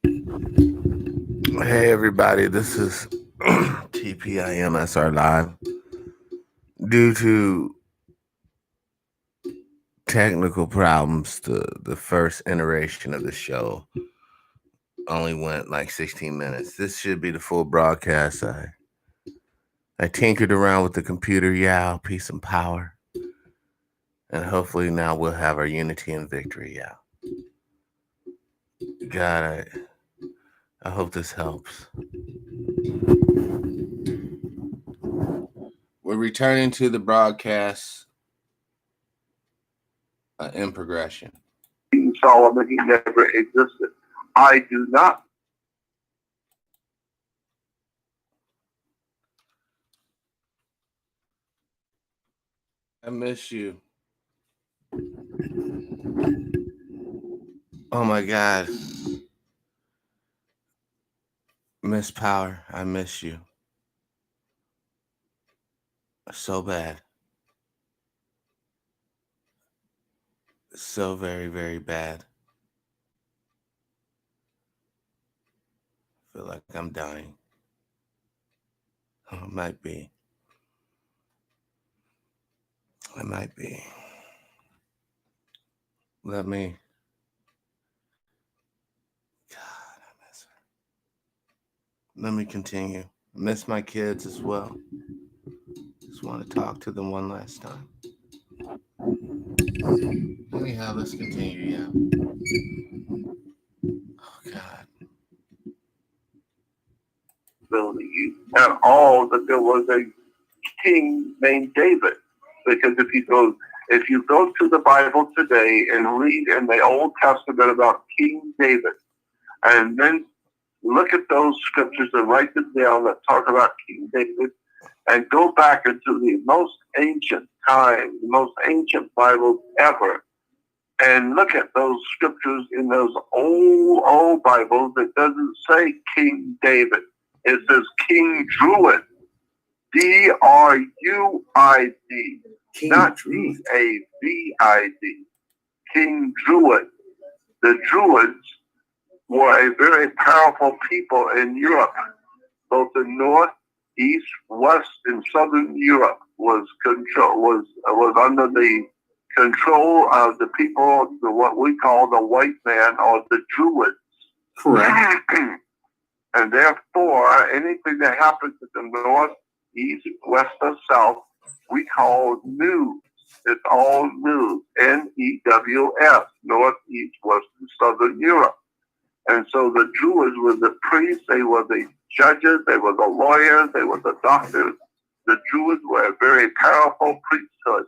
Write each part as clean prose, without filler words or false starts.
Hey everybody, this is TPIM SR Live. Due to technical problems, the first iteration of the show only went like 16 minutes. This should be the full broadcast. I tinkered around with the computer, peace and power. And hopefully now we'll have our unity and victory, God, I hope this helps. We're returning to the broadcast in progression. Solomon, he never existed. I do not. I miss you. Oh my God. Miss Power, I miss you. So bad. So very, very bad. I feel like I'm dying. I might be. Let me. God, I miss her. Let me continue. I miss my kids as well. Just want to talk to them one last time. Anyhow, let's continue, Oh, God. At all that there was a king named David. Because if you go to the Bible today and read in the Old Testament about King David, and then look at those scriptures and write them down that talk about King David, and go back into the most ancient time, the most ancient Bibles ever, and look at those scriptures in those old Bibles. It doesn't say King David. It says King Druid. D-R-U-I-D. Not D-A-V-I-D. King Druid. The Druids were a very powerful people in Europe. Both the north, east, west, and southern Europe was under the control of the people, what we call the white man or the Druids. Correct. And therefore, anything that happens to the north, east, west, or south, we call news. It's all news. N-E-W-S. North, east, west, and southern Europe. And so the Druids were the priests, they were the judges, they were the lawyers, they were the doctors. The Druids were a very powerful priesthood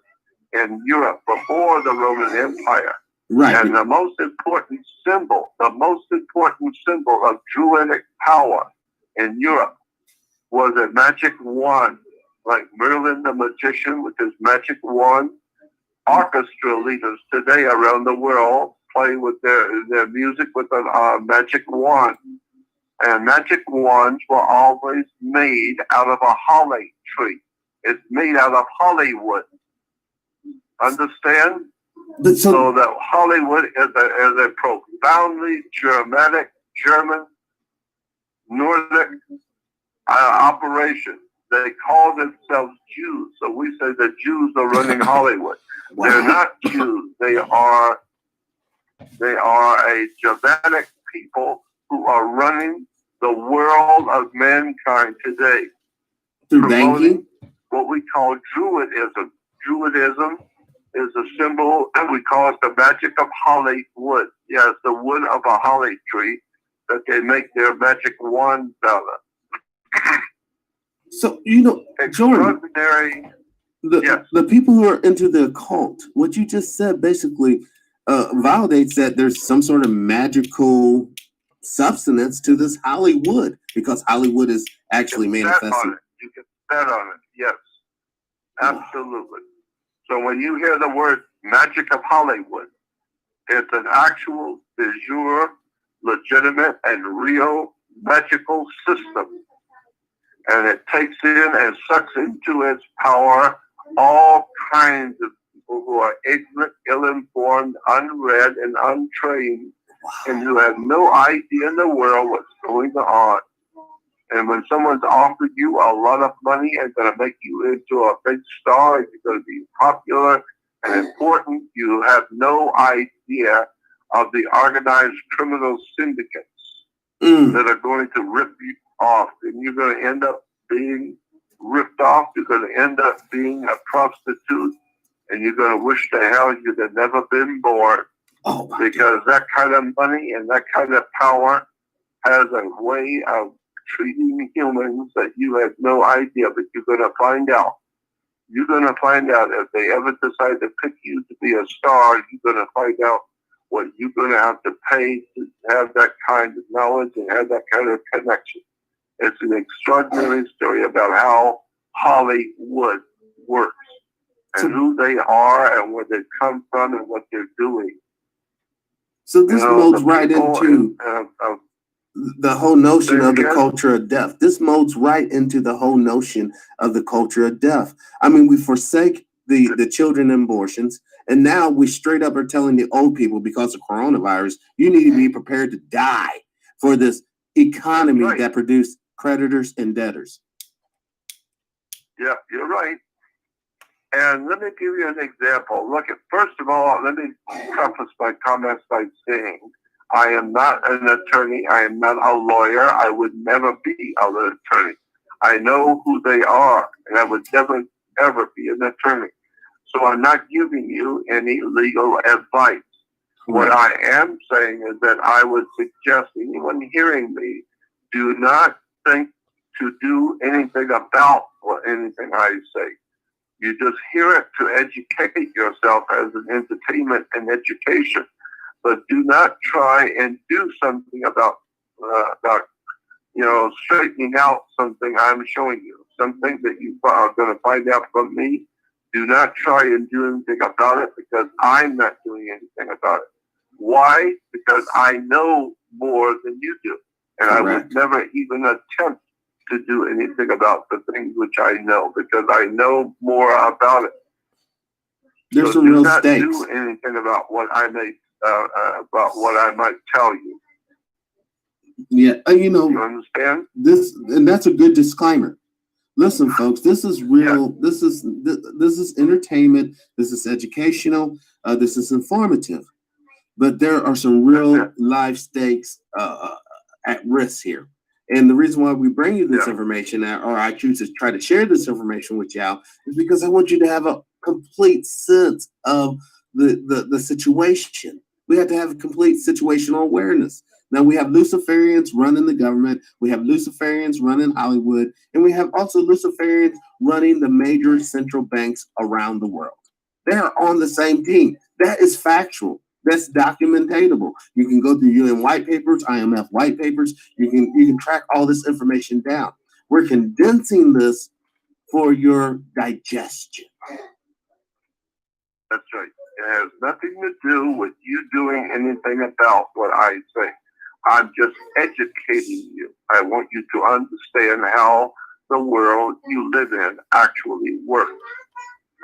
in Europe before the Roman Empire. Right. And the most important symbol of Druidic power in Europe was a magic wand, like Merlin the magician with his magic wand. Orchestra leaders today around the world play with their music with a magic wand. And magic wands were always made out of a holly tree. It's made out of Hollywood. Understand? So that Hollywood is a profoundly German, Nordic operation. They call themselves Jews. So we say the Jews are running Hollywood. Wow. They're not Jews. They are a Germanic people who are running the world of mankind today. Promoting what we call Druidism. Druidism is a symbol, and we call it the magic of Hollywood. Yes, the wood of a holly tree that they make their magic wand out of. So, Jordan, the people who are into the occult, what you just said basically validates that there's some sort of magical substance to this Hollywood, because Hollywood is actually manifesting. You can bet on it, yes. Absolutely. So when you hear the word magic of Hollywood, it's an actual, de jure, legitimate, and real magical system. And it takes in and sucks into its power all kinds of people who are ignorant, ill-informed, unread, and untrained and who have no idea in the world what's going on. And when someone's offered you a lot of money and going to make you into a big star, and you're going to be popular and important, you have no idea of the organized criminal syndicates that are going to rip you off. And you're going to end up being ripped off. You're going to end up being a prostitute. And you're going to wish to hell you'd have never been born. Because that kind of money and that kind of power has a way of treating humans that you have no idea, but you're going to find out. You're going to find out if they ever decide to pick you to be a star. You're going to find out what you're going to have to pay to have that kind of knowledge and have that kind of connection. It's an extraordinary story about how Hollywood works and who they are and where they come from and what they're doing. So this molds right into the whole notion of the culture of death. This molds right into the whole notion of the culture of death. I mean, we forsake the children and abortions, and now we straight up are telling the old people, because of coronavirus, you need to be prepared to die for this economy that produced creditors and debtors. Yeah, you're right. And let me give you an example. Look, first of all, let me preface my comments by saying I am not an attorney. I am not a lawyer. I would never be an attorney. I know who they are, and I would never, ever be an attorney. So I'm not giving you any legal advice. What I am saying is that I would suggest anyone hearing me do not think to do anything about anything I say. You just hear it to educate yourself as an entertainment and education, but do not try and do something about straightening out something I'm showing you, something that you are going to find out from me. Do not try and do anything about it, because I'm not doing anything about it. Why? Because I know more than you do, and I would never even attempt to do anything about the things which I know, because I know more about it. There's some real stakes. Do not do anything about what I might tell you. Yeah, you understand this, and that's a good disclaimer. Listen, folks, this is real. Yeah. This is entertainment. This is educational. This is informative. But there are some real life stakes at risk here. And the reason why we bring you this information, or I choose to try to share this information with y'all, is because I want you to have a complete sense of the situation. We have to have a complete situational awareness. Now, we have Luciferians running the government, we have Luciferians running Hollywood, and we have also Luciferians running the major central banks around the world. They are on the same team. That is factual. That's documentatable. You can go through UN white papers, IMF white papers. You can track all this information down. We're condensing this for your digestion. That's right. It has nothing to do with you doing anything about what I say. I'm just educating you. I want you to understand how the world you live in actually works.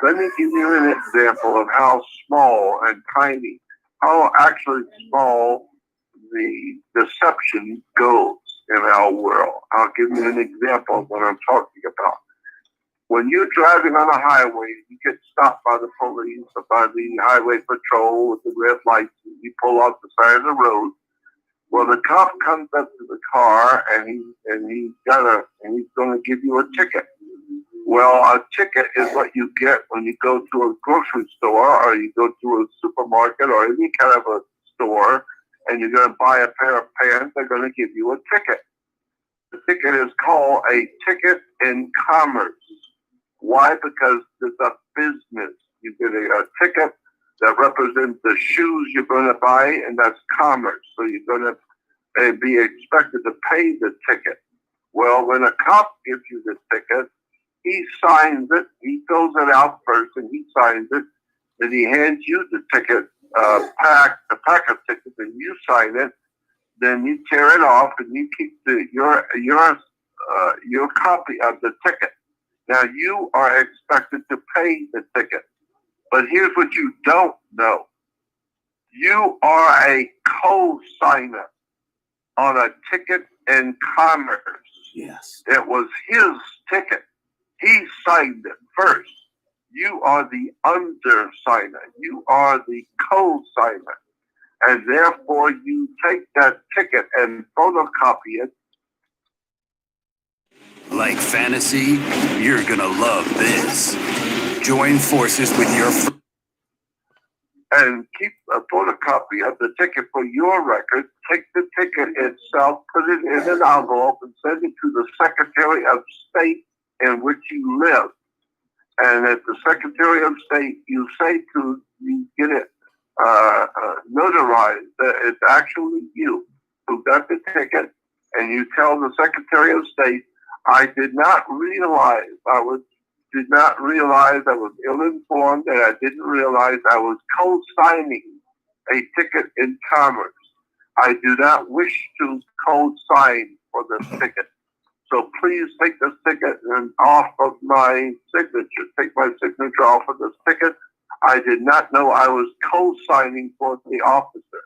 Let me give you an example of how small and tiny, how actually small the deception goes in our world. I'll give you an example of what I'm talking about. When you're driving on a highway, you get stopped by the police or by the highway patrol with the red lights, and you pull off the side of the road. Well, the cop comes up to the car and he's going to give you a ticket. Well, a ticket is what you get when you go to a grocery store or you go to a supermarket or any kind of a store and you're going to buy a pair of pants. They're going to give you a ticket. The ticket is called a ticket in commerce. Why? Because it's a business. You get a ticket that represents the shoes you're going to buy, and that's commerce. So you're going to be expected to pay the ticket. Well, when a cop gives you the ticket, he signs it. He fills it out first, and he signs it. Then he hands you the ticket a pack of tickets, and you sign it. Then you tear it off, and you keep your copy of the ticket. Now you are expected to pay the ticket. But here's what you don't know. You are a co-signer on a ticket in commerce. Yes. It was his ticket. He signed it first. You are the undersigner. You are the co-signer. And therefore, you take that ticket and photocopy it. Like fantasy? You're going to love this. Join forces with your and keep a photocopy of the ticket for your record. Take the ticket itself, put it in an envelope, and send it to the Secretary of State in which you live. And at the Secretary of State, you get it notarized that it's actually you who got the ticket, and you tell the Secretary of State, I did not realize I was ill-informed, and I didn't realize I was co-signing a ticket in commerce. I do not wish to co-sign for this ticket. So please take this ticket off of my signature. Take my signature off of this ticket. I did not know I was co-signing for the officer.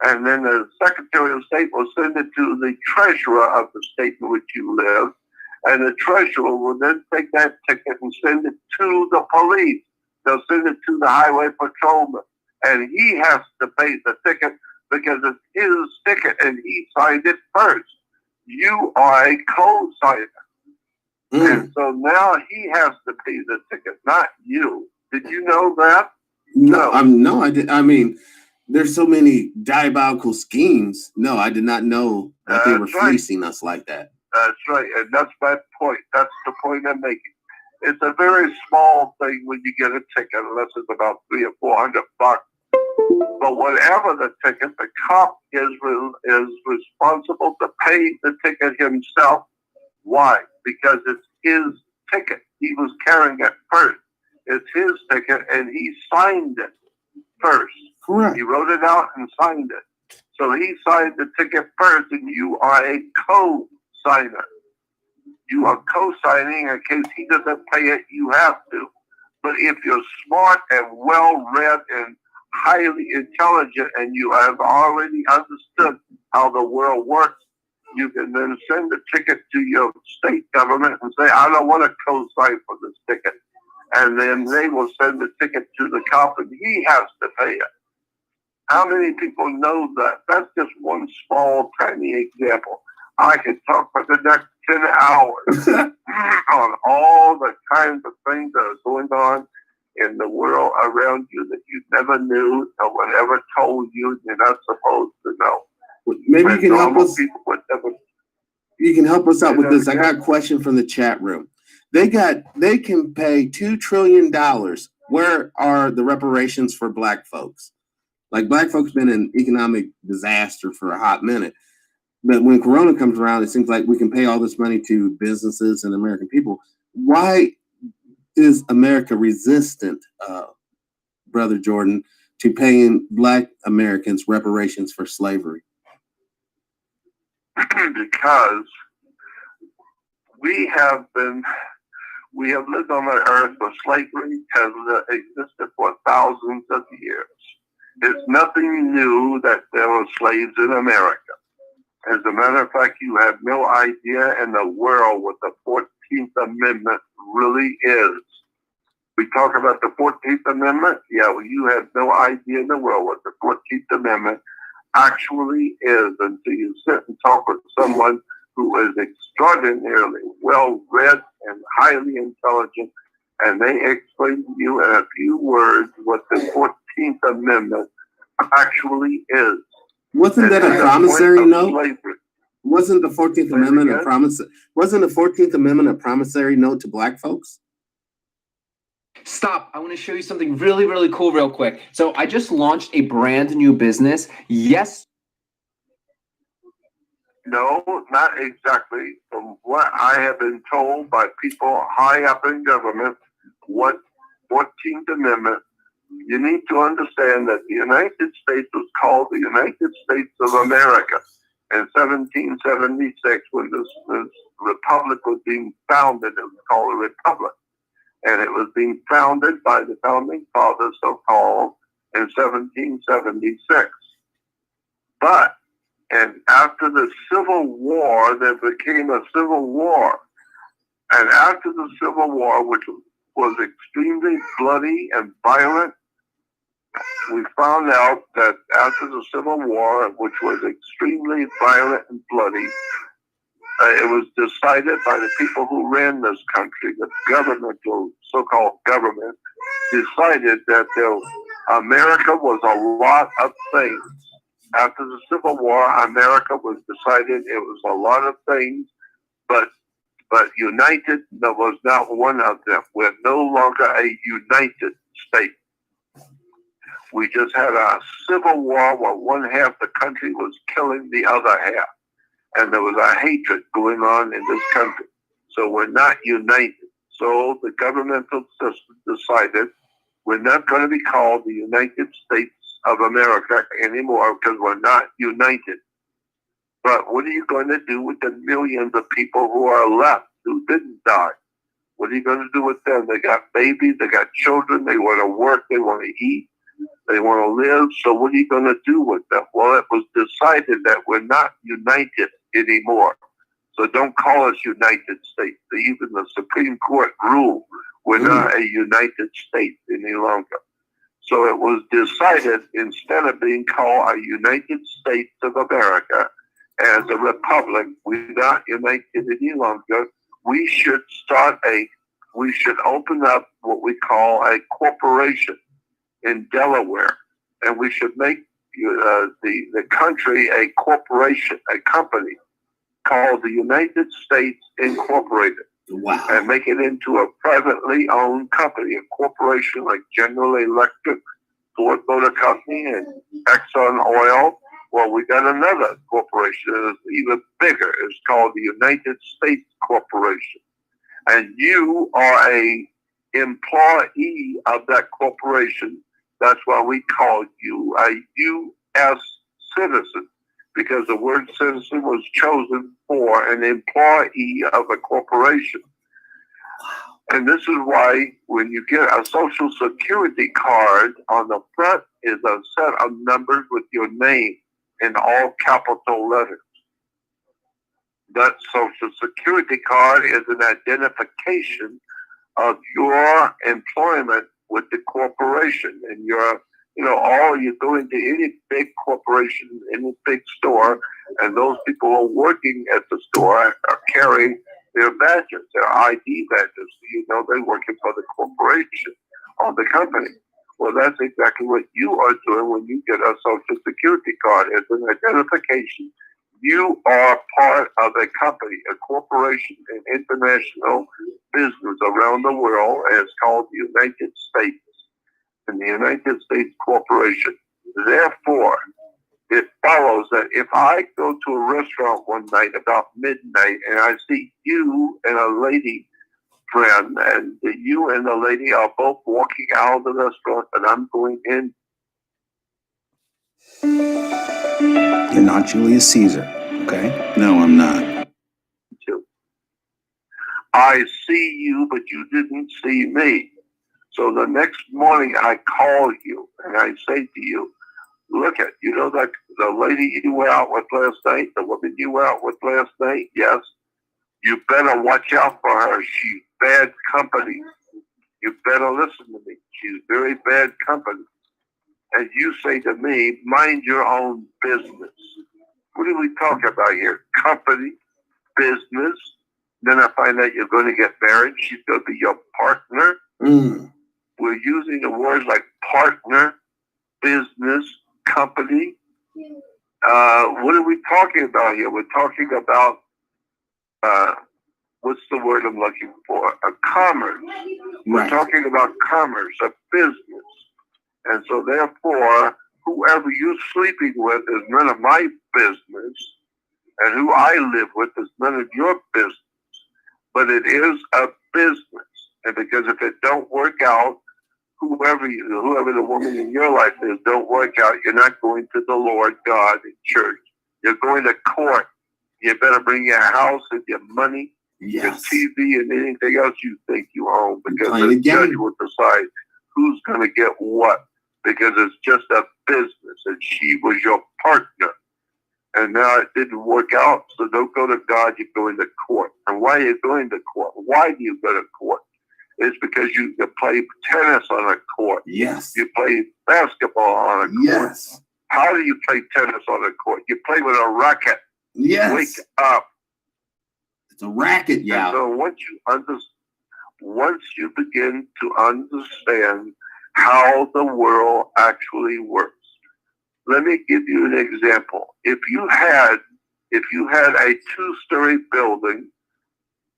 And then the Secretary of State will send it to the treasurer of the state in which you live. And the treasurer will then take that ticket and send it to the police. They'll send it to the highway patrolman. And he has to pay the ticket because it's his ticket and he signed it first. You are a co-signer. And so now he has to pay the ticket, not you. Did you know that? No, I did. I mean, there's so many diabolical schemes. No, I did not know that they were fleecing us like that. That's right, and that's my point. That's the point I'm making. It's a very small thing when you get a ticket, unless it's about $300 or $400. But whatever the ticket, the cop is responsible to pay the ticket himself. Why? Because it's his ticket. He was carrying it first. It's his ticket, and he signed it first. Correct. He wrote it out and signed it. So he signed the ticket first, and you are a co-signer. You are co-signing in case he doesn't pay it, you have to. But if you're smart and well-read and highly intelligent and you have already understood how the world works, you can then send the ticket to your state government and say, I don't want to co-sign for this ticket. And then they will send the ticket to the cop and he has to pay it. How many people know that? That's just one small, tiny example. I could talk for the next 10 hours on all the kinds of things that are going on in the world around you that you never knew or whatever told you you're not supposed to know. Maybe you can help us. You can help us out with this. I got a question from the chat room. They can pay $2 trillion. Where are the reparations for black folks? Like, black folks been in economic disaster for a hot minute. But when Corona comes around, it seems like we can pay all this money to businesses and American people. Why is America resistant, Brother Jordan, to paying black Americans reparations for slavery? Because we have lived on the earth where slavery has existed for thousands of years. It's nothing new that there were slaves in America. As a matter of fact, you have no idea in the world what the 14th Amendment really is. We talk about the 14th Amendment. Yeah, well, you have no idea in the world what the 14th Amendment actually is until you sit and talk with someone who is extraordinarily well-read and highly intelligent, and they explain to you in a few words what the 14th Amendment actually is. Wasn't that a promissory note? Wasn't the 14th Amendment a promise? Wasn't the 14th Amendment a promissory note to black folks? Stop. I want to show you something really, really cool real quick. So I just launched a brand new business. Yes. No, not exactly. From what I have been told by people high up in government, what 14th Amendment, you need to understand that the United States was called the United States of America in 1776 when this republic was being founded. It was called a republic. And it was being founded by the founding fathers, so-called, in 1776. But, and after the Civil War, there became a Civil War. And after the Civil War, which was extremely bloody and violent, we found out that after the Civil War, which was extremely violent and bloody, it was decided by the people who ran this country, the governmental, so-called government, decided that America was a lot of things. After the Civil War, America was decided it was a lot of things, but united, there was not one of them. We're no longer a united state. We just had a civil war where one half the country was killing the other half. And there was a hatred going on in this country. So we're not united. So the governmental system decided we're not going to be called the United States of America anymore because we're not united. But what are you going to do with the millions of people who are left who didn't die? What are you going to do with them? They got babies, they got children, they want to work, they want to eat, they want to live. So what are you going to do with them? Well, it was decided that we're not united anymore. So don't call us United States. Even the Supreme Court ruled we're not a United States any longer. So it was decided instead of being called a United States of America as a republic, we're not united any longer. We should open up what we call a corporation in Delaware, and we should make the country a corporation, a company called the United States Incorporated. Wow. And make it into a privately owned company, a corporation like General Electric, Ford Motor Company, and Exxon Oil. Well, we got another corporation that's even bigger. It's called the United States Corporation. And you are a employee of that corporation. That's why we call you a U.S. citizen, because the word citizen was chosen for an employee of a corporation. Wow. And this is why when you get a Social Security card, on the front is a set of numbers with your name in all capital letters. That Social Security card is an identification of your employment with the corporation, and you're going to any big corporation, any big store, and those people who are working at the store are carrying their badges, their ID badges. They're working for the corporation or the company. Well, that's exactly what you are doing when you get a Social Security card. It's an identification. You are part of a company, a corporation, an international business around the world, and it's called the United States and the United States Corporation. Therefore, it follows that if I go to a restaurant one night about midnight and I see you and a lady friend, and you and the lady are both walking out of the restaurant and I'm going in. You're not Julius Caesar, okay? No, I'm not. I see you, but you didn't see me. So the next morning I call you and I say to you, look at, that the lady you went out with last night, the woman you went out with last night? Yes. You better watch out for her. She's bad company. You better listen to me. She's very bad company. And you say to me, mind your own business. What are we talking about here? Company, business. Then I find out you're going to get married. She's going to be your partner. We're using the words like partner, business, company. What are we talking about here? We're talking about, what's the word I'm looking for? A commerce. We're talking about commerce, a business. And so therefore, whoever you're sleeping with is none of my business. And who I live with is none of your business. But it is a business. And because if it don't work out, whoever the woman in your life is don't work out, you're not going to the Lord God in church. You're going to court. You better bring your house and your money, your TV, and anything else you think you own, because the judge will decide who's going to get what. because it's just a business, and she was your partner. And now it didn't work out, so don't go to God, you go into court. And why are you going to court? Why do you go to court? It's because you play tennis on a court. Yes. You play basketball on a court. Yes. How do you play tennis on a court? You play with a racket. Yes. Wake up. It's a racket, yeah. And so once you begin to understand how the world actually works, let me give you an example. If you had a 2-story building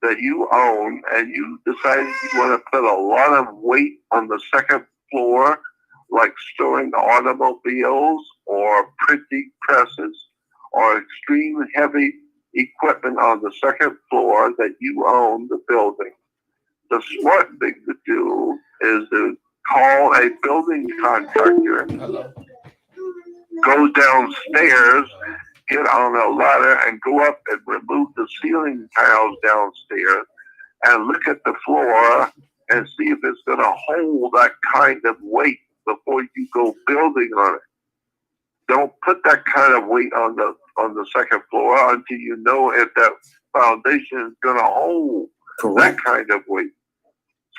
that you own and you decided you want to put a lot of weight on the second floor, like storing automobiles or printing presses or extreme heavy equipment on the second floor that you own the building, the smart thing to do is to call a building contractor. Hello. Go downstairs, get on a ladder, and go up and remove the ceiling tiles downstairs and look at the floor and see if it's going to hold that kind of weight before you go building on it. Don't put that kind of weight on the second floor until you know if that foundation is going to hold that kind of weight.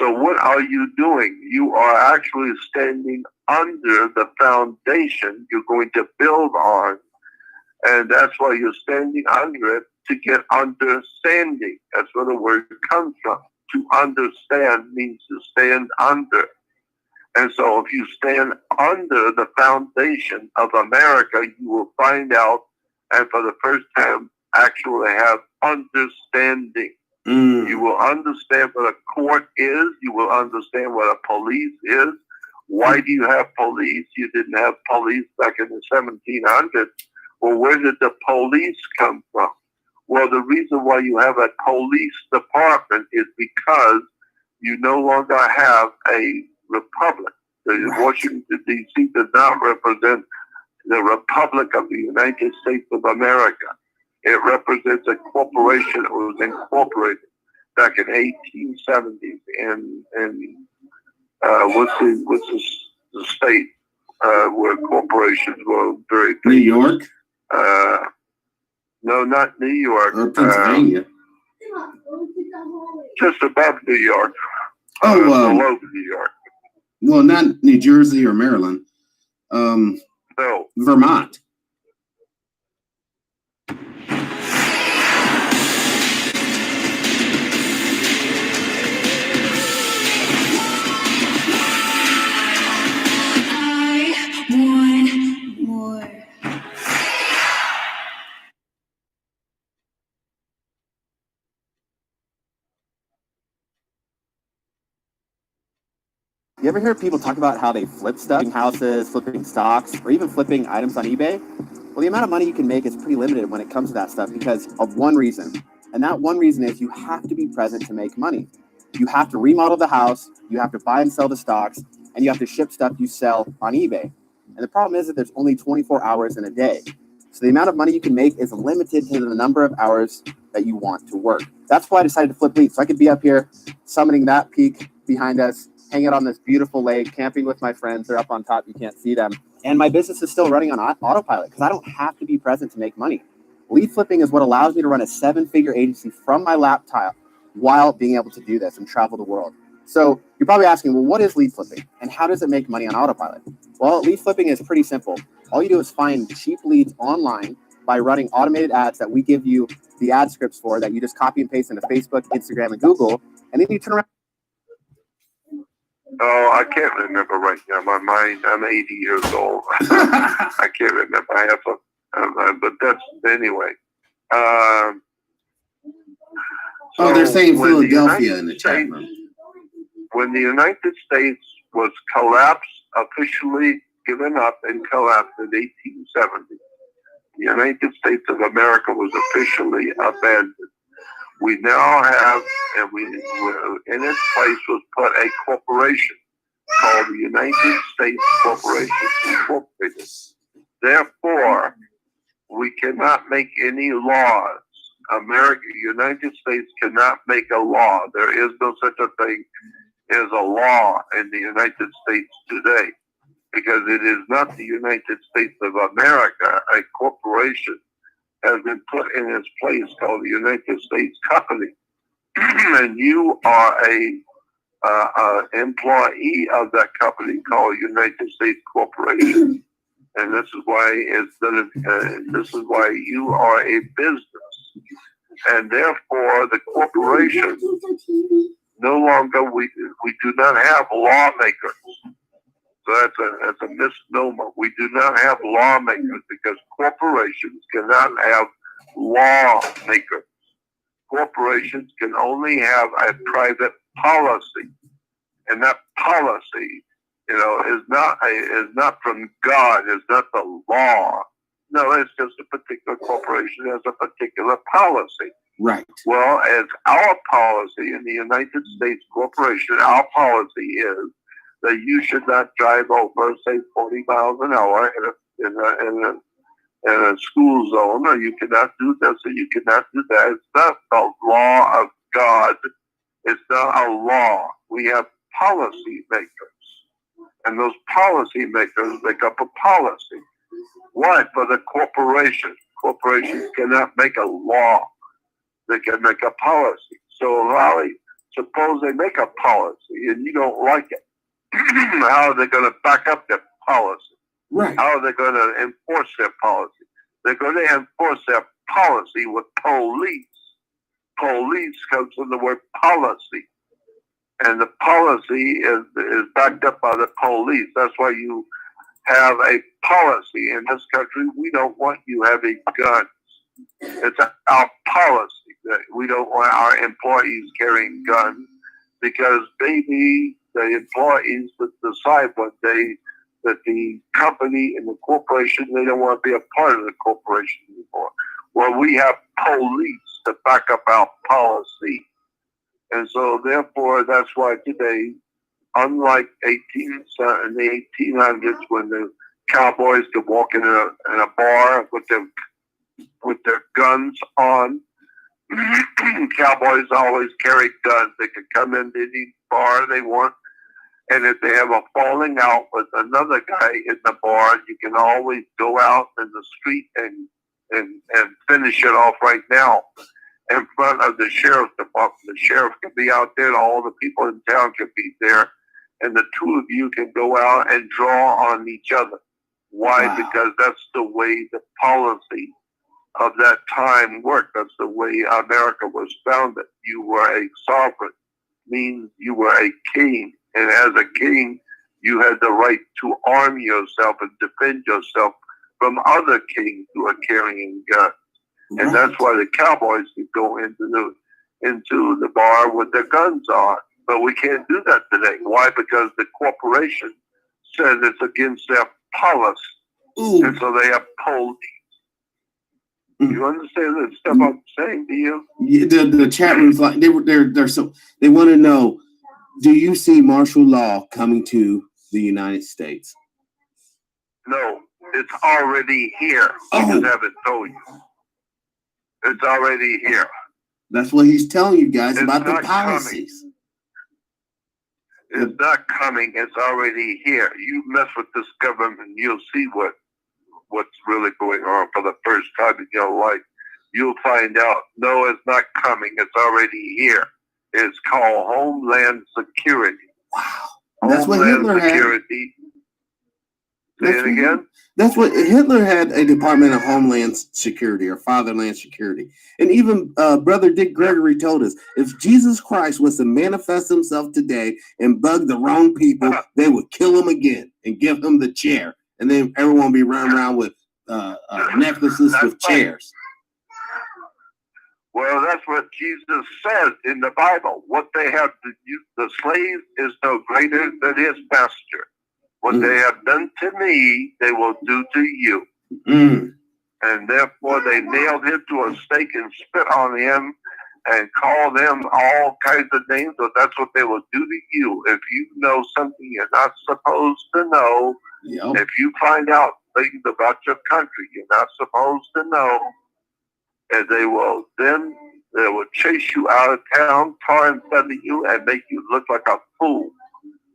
So what are you doing? You are actually standing under the foundation you're going to build on. And that's why you're standing under it, to get understanding. That's where the word comes from. To understand means to stand under. And so if you stand under the foundation of America, you will find out, and for the first time, actually have understanding. You will understand what a court is. You will understand what a police is. Why do you have police? You didn't have police back in the 1700s. Well, where did the police come from? Well, the reason why you have a police department is because you no longer have a republic. Washington, D.C. does not represent the Republic of the United States of America. It represents a corporation that was incorporated back in 1870s in what's the state where corporations were very big? New York? No, not New York. Or Pennsylvania. Just above New York. Below New York. Well, not New Jersey or Maryland. No. Vermont. You ever hear people talk about how they flip stuff, flipping houses, flipping stocks, or even flipping items on eBay? Well, the amount of money you can make is pretty limited when it comes to that stuff because of one reason. And that one reason is you have to be present to make money. You have to remodel the house, you have to buy and sell the stocks, and you have to ship stuff you sell on eBay. And the problem is that there's only 24 hours in a day. So the amount of money you can make is limited to the number of hours that you want to work. That's why I decided to flip leads. So I could be up here summiting that peak behind us, hang out on this beautiful lake, camping with my friends. They're up on top. You can't see them. And my business is still running on autopilot because I don't have to be present to make money. Lead flipping is what allows me to run a 7-figure agency from my laptop while being able to do this and travel the world. So you're probably asking, well, what is lead flipping and how does it make money on autopilot? Well, lead flipping is pretty simple. All you do is find cheap leads online by running automated ads that we give you the ad scripts for that you just copy and paste into Facebook, Instagram, and Google. And then you turn around. Oh, I can't remember right now. My mind, I'm 80 years old. I can't remember. I have but that's anyway. So they're saying Philadelphia in the chat room. When the United States was officially given up and collapsed in 1870, the United States of America was officially abandoned. We now have, and in its place was put a corporation called the United States Corporation Incorporated. Therefore, we cannot make any laws. United States cannot make a law. There is no such a thing as a law in the United States today. because it is not the United States of America. A corporation has been put in its place called the United States Company, and you are a employee of that company called United States Corporation, and this is why this is why you are a business, and therefore the corporation no longer we do not have lawmakers. So that's a misnomer. We do not have lawmakers because corporations cannot have lawmakers. Corporations can only have a private policy, and that policy, is not from God. It's not the law. No, it's just a particular corporation has a particular policy. Right. Well, as our policy in the United States Corporation, our policy is that you should not drive over, say, 40 miles an hour in a school zone, or you cannot do this, or you cannot do that. It's not the law of God. It's not a law. We have policy makers, and those policy makers make up a policy. Why? For the corporation. Corporations cannot make a law. They can make a policy. So, Lolly, suppose they make a policy and you don't like it. How are they going to back up their policy? Right. How are they going to enforce their policy? They're going to enforce their policy with police. Police comes from the word policy. And the policy is backed up by the police. That's why you have a policy in this country. We don't want you having guns. It's our policy that we don't want our employees carrying guns, because maybe the employees would decide one day that the company and the corporation, they don't want to be a part of the corporation anymore. Well, we have police to back up our policy. And so therefore, that's why today, unlike in the 1800s, when the cowboys could walk in a bar with their guns on, cowboys always carried guns. They could come into any bar they want, and if they have a falling out with another guy in the bar, you can always go out in the street and finish it off right now in front of the sheriff's department. The sheriff can be out there, and all the people in town can be there, and the two of you can go out and draw on each other. Why? Wow. Because that's the way the policy of that time worked. That's the way America was founded. You were a sovereign, means you were a king. And as a king, you had the right to arm yourself and defend yourself from other kings who are carrying guns. Right. And that's why the cowboys could go into the bar with their guns on. But we can't do that today. Why? Because the corporation says it's against their policy. Ooh. And so they have police. You understand the stuff I'm saying to you? Yeah, the chat room's like they want to know, do you see martial law coming to the United States? No, it's already here. I just haven't told you. It's already here. That's what he's telling you guys about the policies. It's not coming. It's already here. You mess with this government, you'll see what's really going on for the first time in your life. You'll find out. No, it's not coming. It's already here. It's called Homeland Security. Wow. That's what Hitler had. Say it again? That's what Hitler had, a Department of Homeland Security or Fatherland Security. And even Brother Dick Gregory told us, if Jesus Christ was to manifest himself today and bug the wrong people, they would kill him again and give him the chair. And then everyone will be running around with necklaces with chairs. Well, that's what Jesus says in the Bible. What they have to use, the slave is no greater than his master. What they have done to me, they will do to you. And therefore, they nailed him to a stake and spit on him and called them all kinds of names. So that's what they will do to you. If you know something you're not supposed to know, if you find out things about your country you're not supposed to know, and they will chase you out of town, tar and feather you, and make you look like a fool.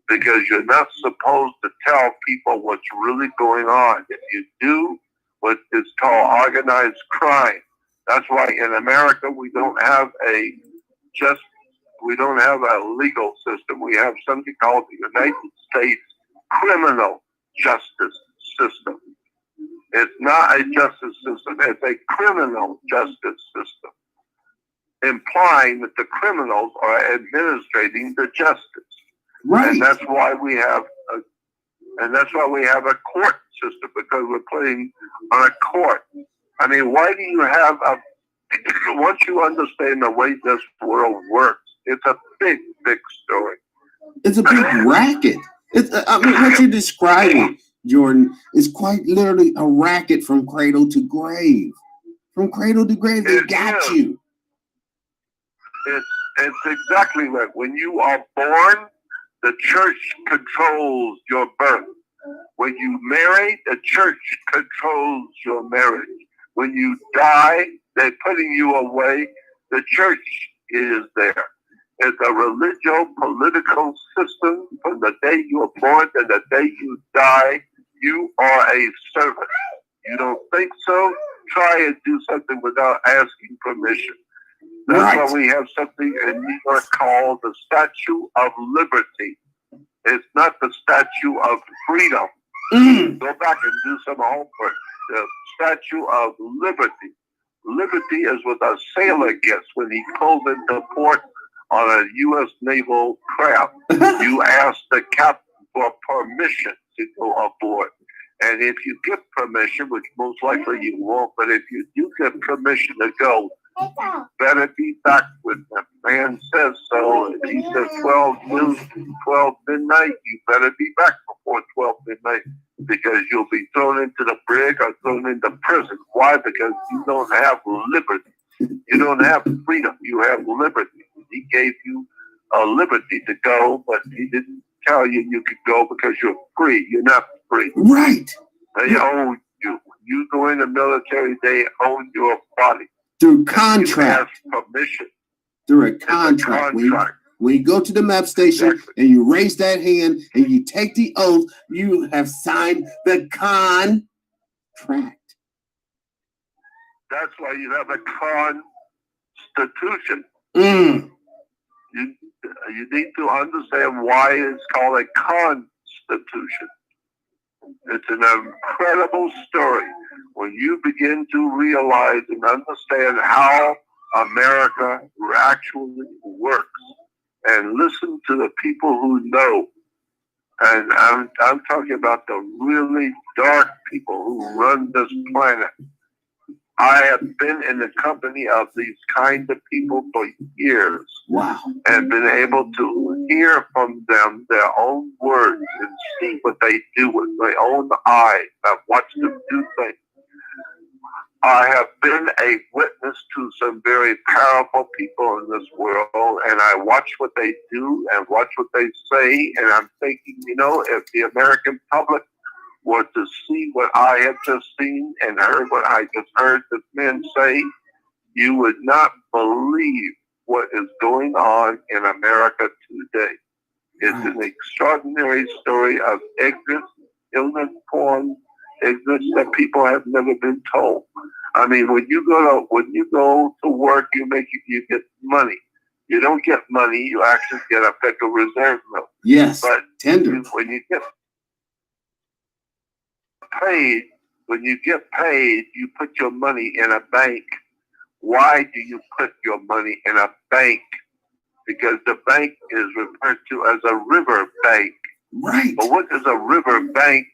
because you're not supposed to tell people what's really going on. If you do, what is called organized crime. That's why in America we don't have a legal system. We have something called the United States criminal justice system. It's not a justice system, it's a criminal justice system, implying that the criminals are administrating the justice. Right. And that's why we have a court system, because we're playing on a court. I mean, why do you have once you understand the way this world works, it's a big, big story. It's a big racket. What you're describing, Jordan, is quite literally a racket from cradle to grave. From cradle to grave, they got you. It's exactly right. When you are born, the church controls your birth. When you marry, the church controls your marriage. When you die, they're putting you away. The church is there. It's a religio-political system. From the day you are born to the day you die, you are a servant. You don't think so? Try and do something without asking permission. That's why we have something in New York called the Statue of Liberty. It's not the Statue of Freedom. Go back and do some homework. The Statue of Liberty. Liberty is what a sailor gets when he pulls into port on a U.S. naval craft. You ask the captain for permission to go aboard. And if you get permission, which most likely you won't, but if you do get permission to go, you better be back with them. Man says so. If he says 12 midnight, you better be back before 12 midnight, because you'll be thrown into the brig or thrown into prison. Why? Because you don't have liberty. You don't have freedom. You have liberty. He gave you a liberty to go, but he didn't tell you you could go because you're free. You're not free. Right. They own you. You go in the military, they own your body. Through contract. You ask permission. Through a contract. When you go to the MEP station and you raise that hand and you take the oath, you have signed the contract. That's why you have a constitution. You need to understand why it's called a constitution. It's an incredible story when you begin to realize and understand how America actually works, and listen to the people who know. And I'm talking about the really dark people who run this planet. I have been in the company of these kind of people for years. Wow. And been able to hear from them their own words and see what they do with their own eyes. I've watched them do things. I have been a witness to some very powerful people in this world, and I watch what they do and watch what they say, and I'm thinking, if the American public were to see what I have just seen and heard what I just heard this man say, you would not believe what is going on in America today. It's an extraordinary story of ignorance, illness-born ignorance that people have never been told. I mean, when you go to work, you get money. You don't get money; you actually get a Federal Reserve note. Yes, but tender. When you get paid, you put your money in a bank. Why do you put your money in a bank? Because the bank is referred to as a river bank. Right. But what does a river bank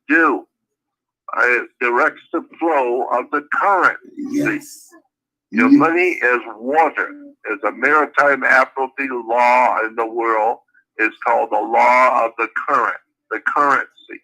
do? It directs the flow of the current. Yes. Your money is water. There's a maritime admiralty law in the world. It's called the law of the current, the currency.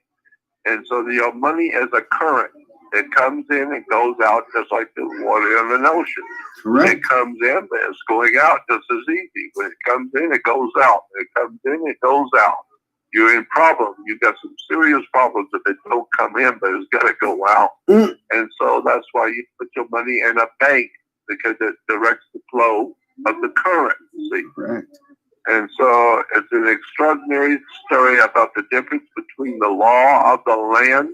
And so your money is a current. It comes in and goes out just like the water in an ocean. Correct. It comes in, but it's going out just as easy. When it comes in, it goes out. It comes in, it goes out. You're in problems. You've got some serious problems if it don't come in, but it's got to go out. And so that's why you put your money in a bank, because it directs the flow of the currency. Correct. And so it's an extraordinary story about the difference between the law of the land,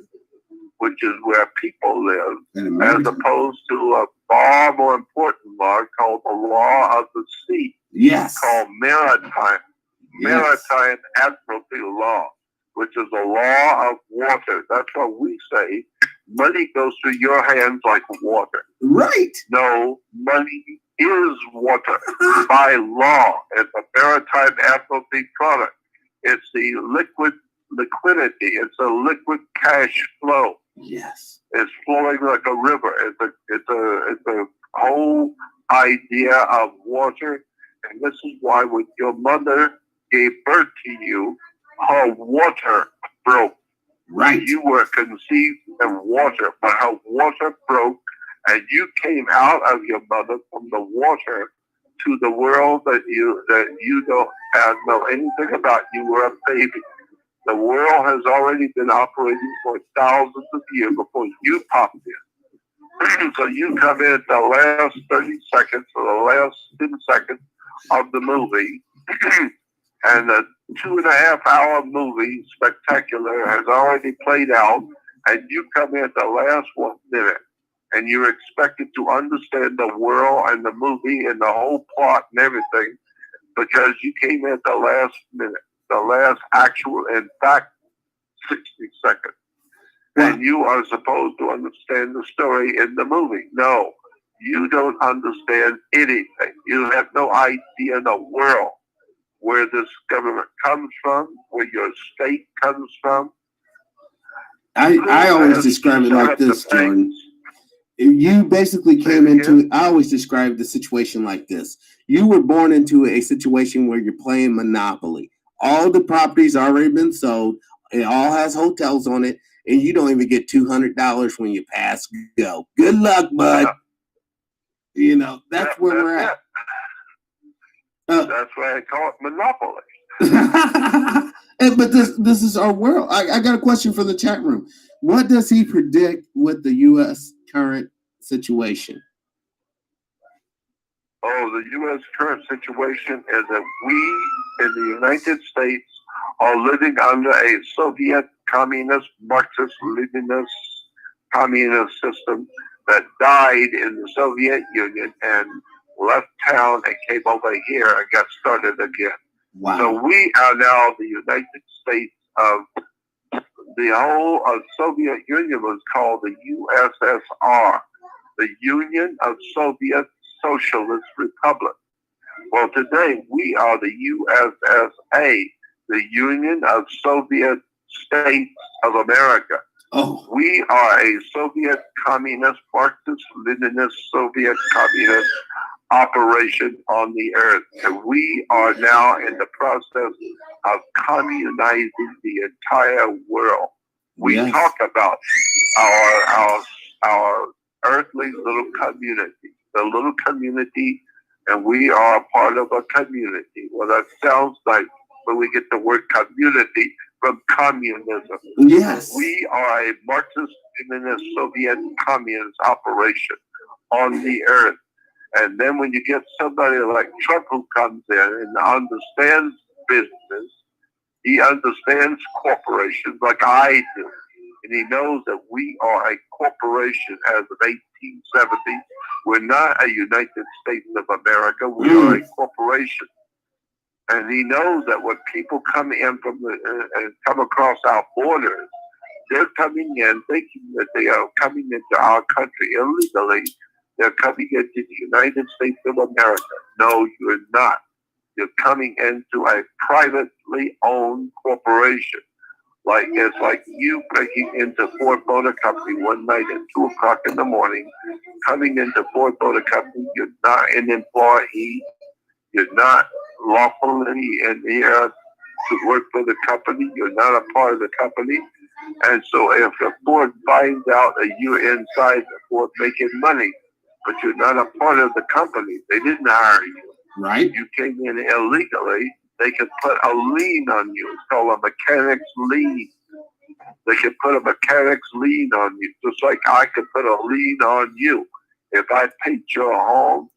which is where people live, as opposed to a far more important law called the law of the sea. Yes. Called maritime. Yes. Maritime admiralty law, which is a law of water. That's what we say. Money goes through your hands like water. Right. No, money is water by law. It's a maritime admiralty product. It's the liquidity. It's a liquid cash flow. Yes. It's flowing like a river. It's a whole idea of water. And this is why when your mother gave birth to you, her water broke. Right. You were conceived in water, but her water broke, and you came out of your mother from the water to the world that you don't know anything about. You were a baby. The world has already been operating for thousands of years before you popped in. So you come in the last 30 seconds or the last 10 seconds of the movie, and the 2.5-hour movie, spectacular, has already played out, and you come in the last 1 minute, and you're expected to understand the world and the movie and the whole plot and everything, because you came in the last minute, the last actual, in fact, 60 seconds. And you are supposed to understand the story in the movie. No, you don't understand anything. You have no idea in the world where this government comes from, where your state comes from. I always describe it like this, Jordan. You basically came into, I always describe the situation like this. You were born into a situation where you're playing Monopoly. All the property's already been sold. It all has hotels on it, and you don't even get $200 when you pass go. Good luck, bud. You know, that's where we're at. That's why I call it Monopoly. But this is our world. I got a question for the chat room. What does he predict with the U.S. current situation? Oh, the U.S. current situation is that we in the United States are living under a Soviet communist, Marxist-Leninist communist system that died in the Soviet Union and left town and came over here and got started again. Wow. So we are now the United States of the whole of Soviet Union was called the USSR, the Union of Soviet Socialist Republic. Well, today we are the USSA, the Union of Soviet States of America. Oh. We are a Soviet communist, Marxist-Leninist Soviet communist operation on the earth. And we are now in the process of communizing the entire world. We talk about our earthly little community, the little community, and we are a part of a community. Well, that sounds like when we get the word community from communism. Yes. We are a Marxist-Leninist Soviet communist operation on the earth. And then when you get somebody like Trump who comes in and understands business, he understands corporations like I do. And he knows that we are a corporation as of 1870. We're not a United States of America. We are a corporation. And he knows that when people come in from and come across our borders, they're coming in thinking that they are coming into our country illegally. They're coming into the United States of America. No, you're not. You're coming into a privately owned corporation. It's like you breaking into Ford Motor Company one night at 2 o'clock in the morning, coming into Ford Motor Company. You're not an employee. You're not lawfully in here to work for the company. You're not a part of the company. And so if the Ford finds out that you're inside the Ford making money, but you're not a part of the company, they didn't hire you. Right. You came in illegally. They could put a lien on you. It's called a mechanic's lien. They could put a mechanic's lien on you, just like I could put a lien on you. If I paint your home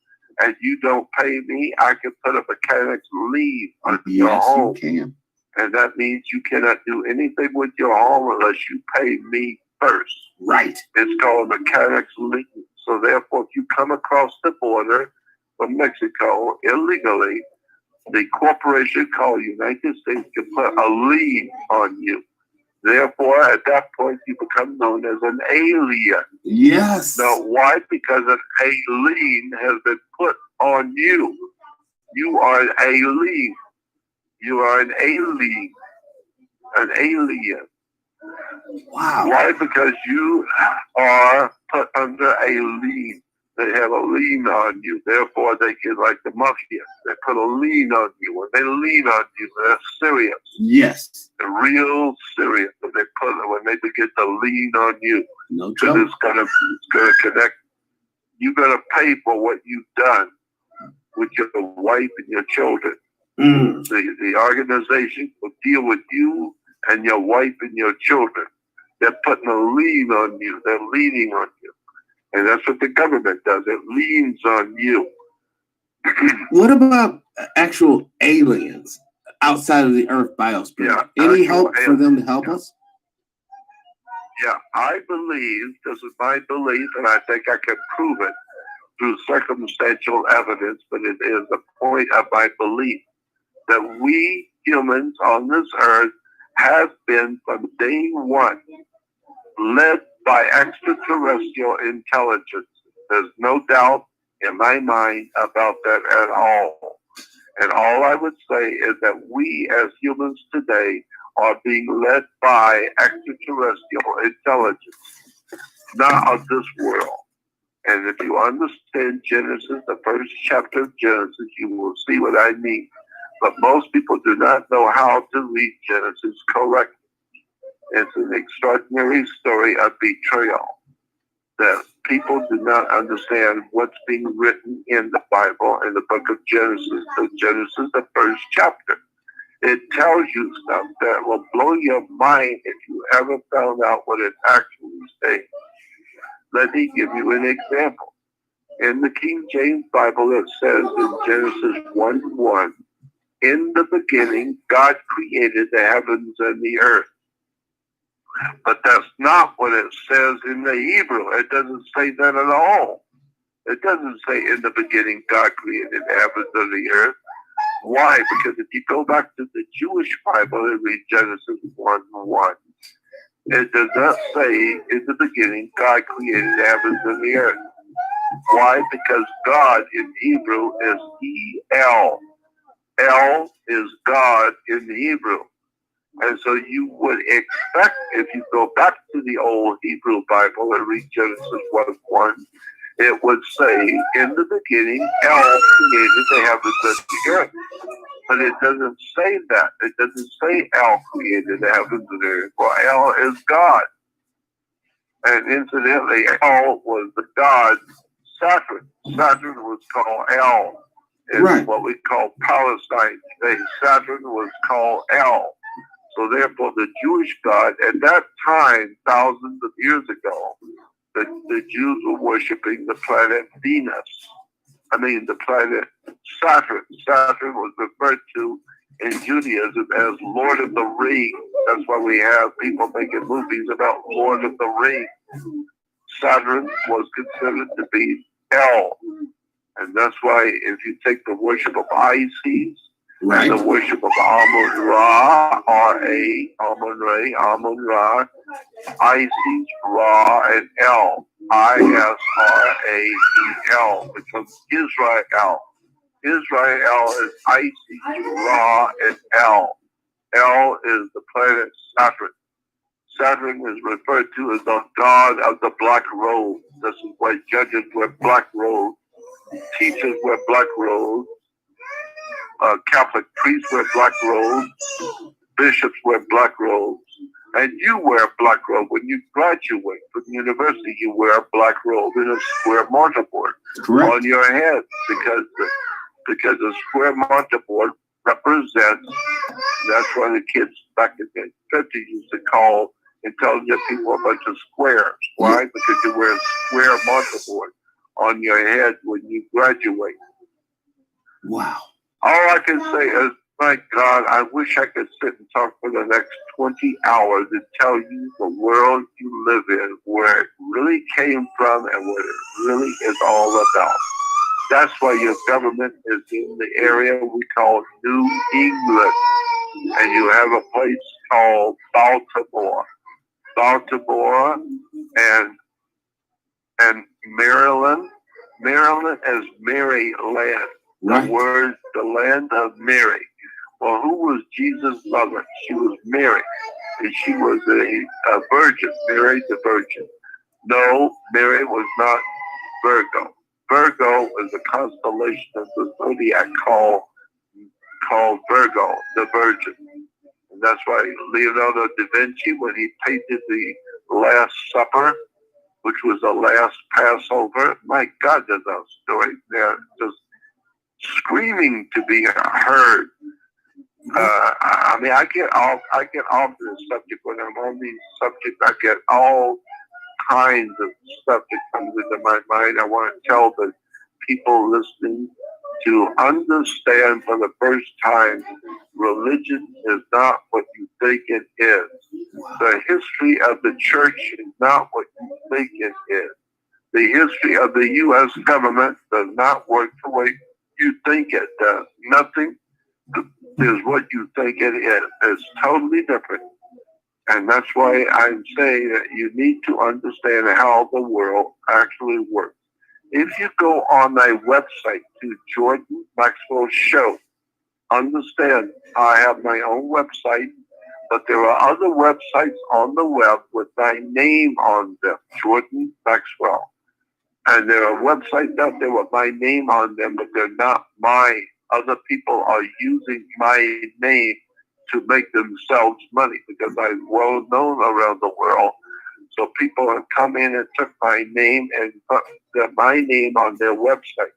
and you don't pay me, I can put a mechanic's lien on your home. Yes, you can. And that means you cannot do anything with your home unless you pay me first. Right. It's called a mechanic's lien. So therefore, if you come across the border from Mexico illegally, the corporation called United States can put a lien on you. Therefore, at that point, you become known as an alien. Yes. Now, why? Because a lien has been put on you. You are an alien. You are an alien. An alien. Wow. Why? Because you are put under a lien. They have a lien on you. Therefore, they get like the mafia. They put a lien on you. When they lean on you, they're serious. Yes. They're real serious. When they begin to lean on you, no joke. It's gonna connect. You're gonna pay for what you've done with your wife and your children. The organization will deal with you and your wife and your children. They're putting a lien on you. They're leaning on you. And that's what the government does. It leans on you. What about actual aliens outside of the Earth biosphere? Yeah, any help for them to help us? Yeah, I believe, this is my belief, and I think I can prove it through circumstantial evidence, but it is the point of my belief that we humans on this earth have been from day one led by extraterrestrial intelligence. There's no doubt in my mind about that at all. And all I would say is that we as humans today are being led by extraterrestrial intelligence, not of this world. And if you understand Genesis, the first chapter of Genesis, you will see what I mean. But most people do not know how to read Genesis correctly. It's an extraordinary story of betrayal that people do not understand what's being written in the Bible, in the book of Genesis. So Genesis, the first chapter. It tells you stuff that will blow your mind if you ever found out what it actually says. Let me give you an example. In the King James Bible, it says in Genesis 1:1, in the beginning, God created the heavens and the earth. But that's not what it says in the Hebrew. It doesn't say that at all. It doesn't say in the beginning, God created the heavens and the earth. Why? Because if you go back to the Jewish Bible and read Genesis 1:1, it does not say in the beginning God created the heavens and the earth. Why? Because God in Hebrew is El. El is God in Hebrew. And so you would expect, if you go back to the old Hebrew Bible and read Genesis 1:1, it would say, in the beginning, El created the heavens and the earth. But it doesn't say that. It doesn't say El created the heavens and the earth. Well, El is God. And incidentally, El was the god Saturn. Saturn was called El. In what we call Palestine today, Saturn was called El. So therefore, the Jewish God, at that time, thousands of years ago, the Jews were worshiping the planet Venus. The planet Saturn. Saturn was referred to in Judaism as Lord of the Rings. That's why we have people making movies about Lord of the Rings. Saturn was considered to be El. And that's why if you take the worship of Isis, and the worship of Amun-Ra, R-A, Amun-Ra, Amun-Ra, Isis, Ra, and El, I-S-R-A-E-L, becomes Israel. Israel is Isis, Ra, and El. El is the planet Saturn. Saturn is referred to as the god of the black robe. This is why judges wear black robes, teachers wear black robes, Catholic priests wear black robes, bishops wear black robes, and you wear a black robe. When you graduate from university, you wear a black robe and a square mortarboard on your head because the square mortarboard represents, that's why the kids back in the 50s used to call intelligent people a bunch of squares. Why? Because you wear a square mortarboard on your head when you graduate. Wow. All I can say is, my God, I wish I could sit and talk for the next 20 hours and tell you the world you live in, where it really came from and what it really is all about. That's why your government is in the area we call New England. And you have a place called Baltimore. Baltimore and Maryland. Maryland is Maryland. Right. The word, the land of Mary. Well, who was Jesus' mother? She was Mary. And she was a virgin. Mary the Virgin. No, Mary was not Virgo. Virgo is a constellation of the zodiac called Virgo, the Virgin. And that's why Leonardo da Vinci, when he painted the Last Supper, which was the last Passover, my God, there's a story there just screaming to be heard. I mean, I get off this subject when I'm on these subjects. I get all kinds of stuff that comes into my mind. I want to tell the people listening to understand for the first time, religion is not what you think it is. The history of the church is not what you think it is. The history of the U.S. government does not work the way you think it does. Nothing is what you think it is. It's totally different. And that's why I'm saying that you need to understand how the world actually works. If you go on my website to Jordan Maxwell Show, understand I have my own website, but there are other websites on the web with my name on them, Jordan Maxwell. And there are websites out there with my name on them, but they're not mine. Other people are using my name to make themselves money because I'm well known around the world. So people have come in and took my name and put my name on their website.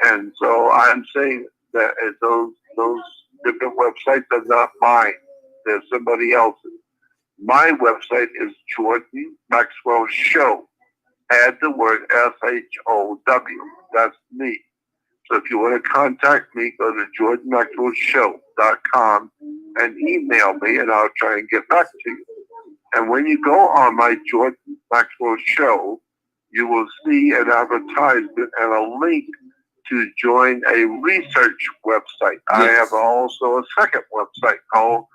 And so I'm saying that those different websites are not mine. They're somebody else's. My website is Jordan Maxwell Show. Add the word SHOW. That's me. So if you want to contact me, go to jordanmaxwellshow.com and email me, and I'll try and get back to you. And when you go on my Jordan Maxwell Show, you will see an advertisement and a link to join a research website. Yes. I have also a second website called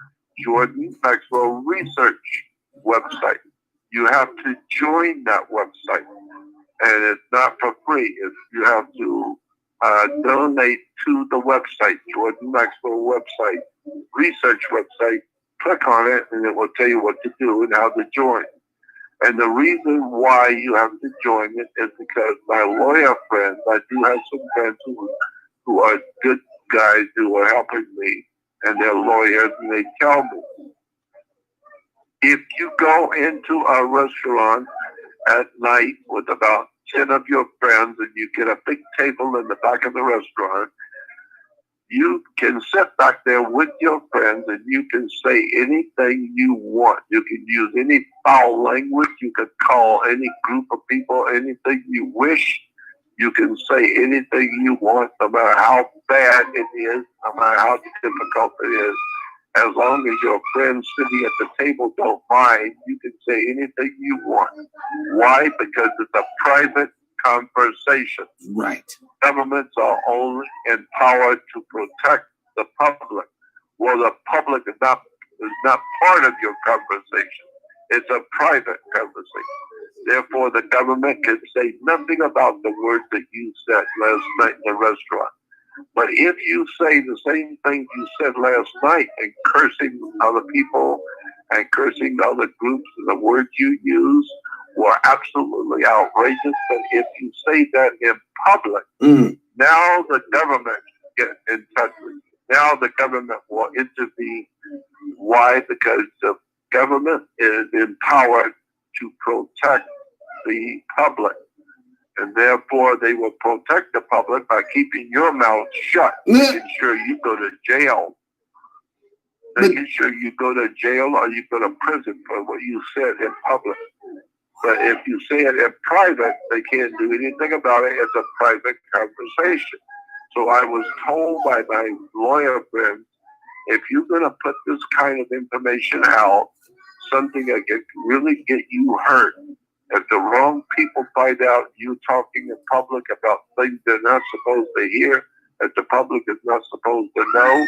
Jordan Maxwell Research website. You have to join that website, and it's not for free. You have to donate to the website, Jordan Maxwell website, research website. Click on it, and it will tell you what to do and how to join. And the reason why you have to join it is because my lawyer friends, I do have some friends who are good guys who are helping me, and they're lawyers, and they tell me, if you go into a restaurant at night with about 10 of your friends and you get a big table in the back of the restaurant, you can sit back there with your friends and you can say anything you want. You can use any foul language. You can call any group of people anything you wish. You can say anything you want, no matter how bad it is, no matter how difficult it is. As long as your friends sitting at the table don't mind, you can say anything you want. Why? Because it's a private conversation. Right. Governments are only empowered to protect the public. Well, the public is not part of your conversation. It's a private conversation. Therefore, the government can say nothing about the words that you said last night in the restaurant. But if you say the same thing you said last night and cursing other people and cursing other groups, and the words you use were absolutely outrageous. But if you say that in public, now the government get in touch with you. Now the government will intervene. Why? Because the government is empowered to protect the public. And therefore, they will protect the public by keeping your mouth shut, making sure you go to jail. Making sure you go to jail or you go to prison for what you said in public. But if you say it in private, they can't do anything about it. It's a private conversation. So I was told by my lawyer friends, if you're going to put this kind of information out, something that can really get you hurt, if the wrong people find out you talking in public about things they're not supposed to hear, that the public is not supposed to know,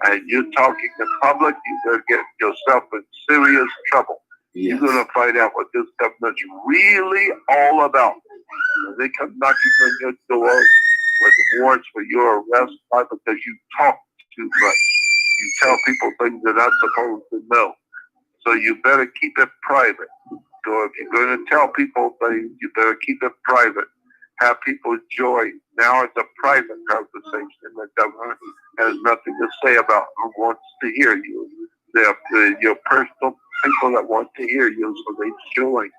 and you're talking in public, you're going to get yourself in serious trouble. Yes. You're going to find out what this government's really all about. When they come knocking on your door with warrants for your arrest, why? Because you talk too much. You tell people things they're not supposed to know. So you better keep it private. So if you're going to tell people things, you better keep it private. Have people join. Now it's a private conversation. The government has nothing to say about who wants to hear you. They're your personal people that want to hear you, so they join.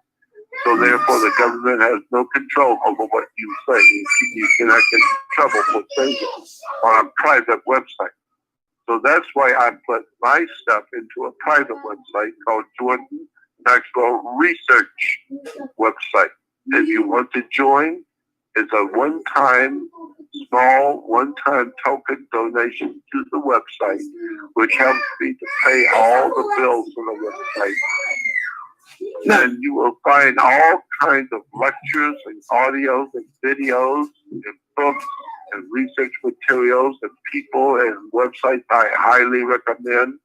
So therefore, the government has no control over what you say. You cannot get in trouble for saying it on a private website. So that's why I put my stuff into a private website called Jordan Maxwell Research website. If you want to join, it's a small one-time token donation to the website, which helps me to pay all the bills on the website. And you will find all kinds of lectures and audios and videos and books and research materials and people and websites I highly recommend,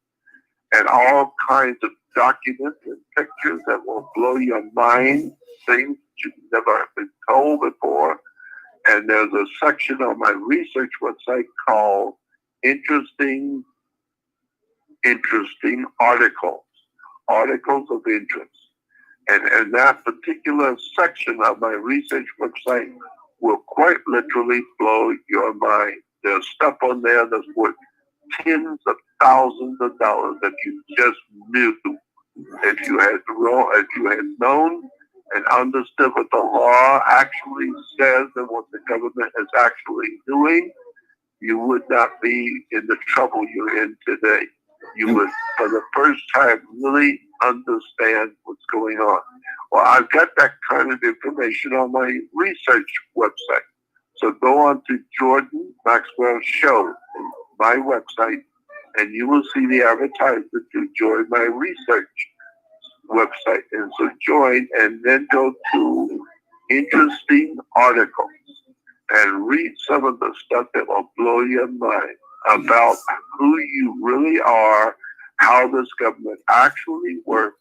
and all kinds of documents and pictures that will blow your mind, things you've never been told before. And there's a section on my research website called Interesting Articles of Interest. And that particular section of my research website will quite literally blow your mind. There's stuff on there that's worth tens of thousands of dollars that you just knew. If you had known and understood what the law actually says and what the government is actually doing, you would not be in the trouble you're in today. You would, for the first time, really understand what's going on. Well, I've got that kind of information on my research website. So go on to Jordan Maxwell Show, my website, and you will see the advertisement to join my research website. And so join and then go to Interesting Articles and read some of the stuff that will blow your mind about who you really are, how this government actually works,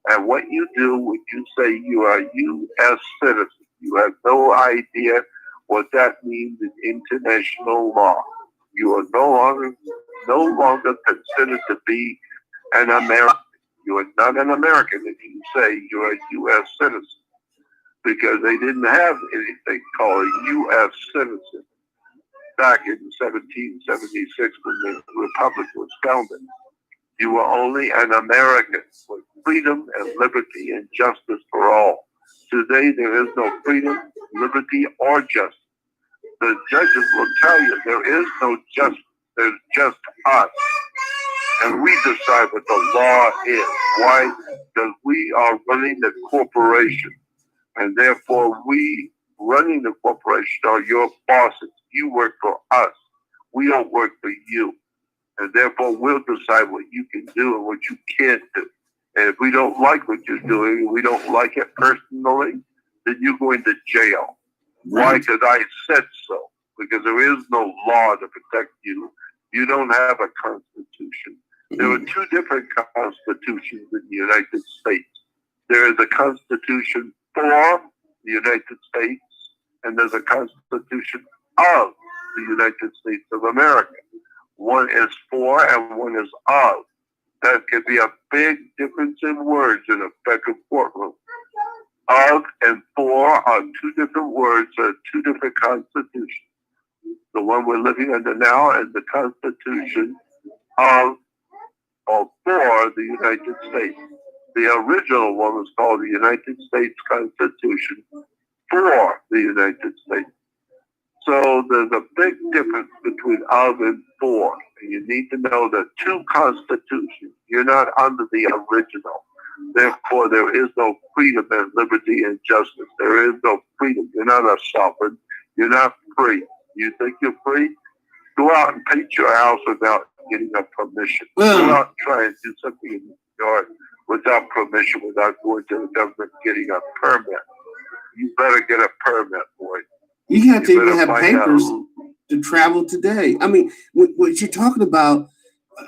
and what you do when you say you are a U.S. citizen. You have no idea what that means in international law. You are no longer considered to be an American. You are not an American if you say you're a U.S. citizen, because they didn't have anything called a U.S. citizen back in 1776 when the Republic was founded. You were only an American with freedom and liberty and justice for all. Today, there is no freedom, liberty, or justice. The judges will tell you there is no justice. There's just us. And we decide what the law is. Why? Because we are running the corporation. And therefore, we running the corporation are your bosses. You work for us. We don't work for you. And therefore, we'll decide what you can do and what you can't do. And if we don't like what you're doing, we don't like it personally, then you're going to jail. Why? Because I said so. Because there is no law to protect you. You don't have a constitution. There are two different constitutions in the United States. There is a constitution for the United States, and there's a constitution of the United States of America. One is for and one is of. That can be a big difference in words in a federal courtroom. Of and for are two different words, are two different constitutions. The one we're living under now is the Constitution of or for the United States. The original one was called the United States Constitution for the United States. So there's a big difference between of and for. And you need to know that two constitutions. You're not under the original. Therefore, there is no freedom and liberty and justice. There is no freedom. You're not a sovereign. You're not free. You think you're free? Go out and paint your house without getting a permission. Go out and try and do something in your yard without permission, without going to the government getting a permit. You better get a permit, boy. You have to even have papers to travel today. I mean, what you're talking about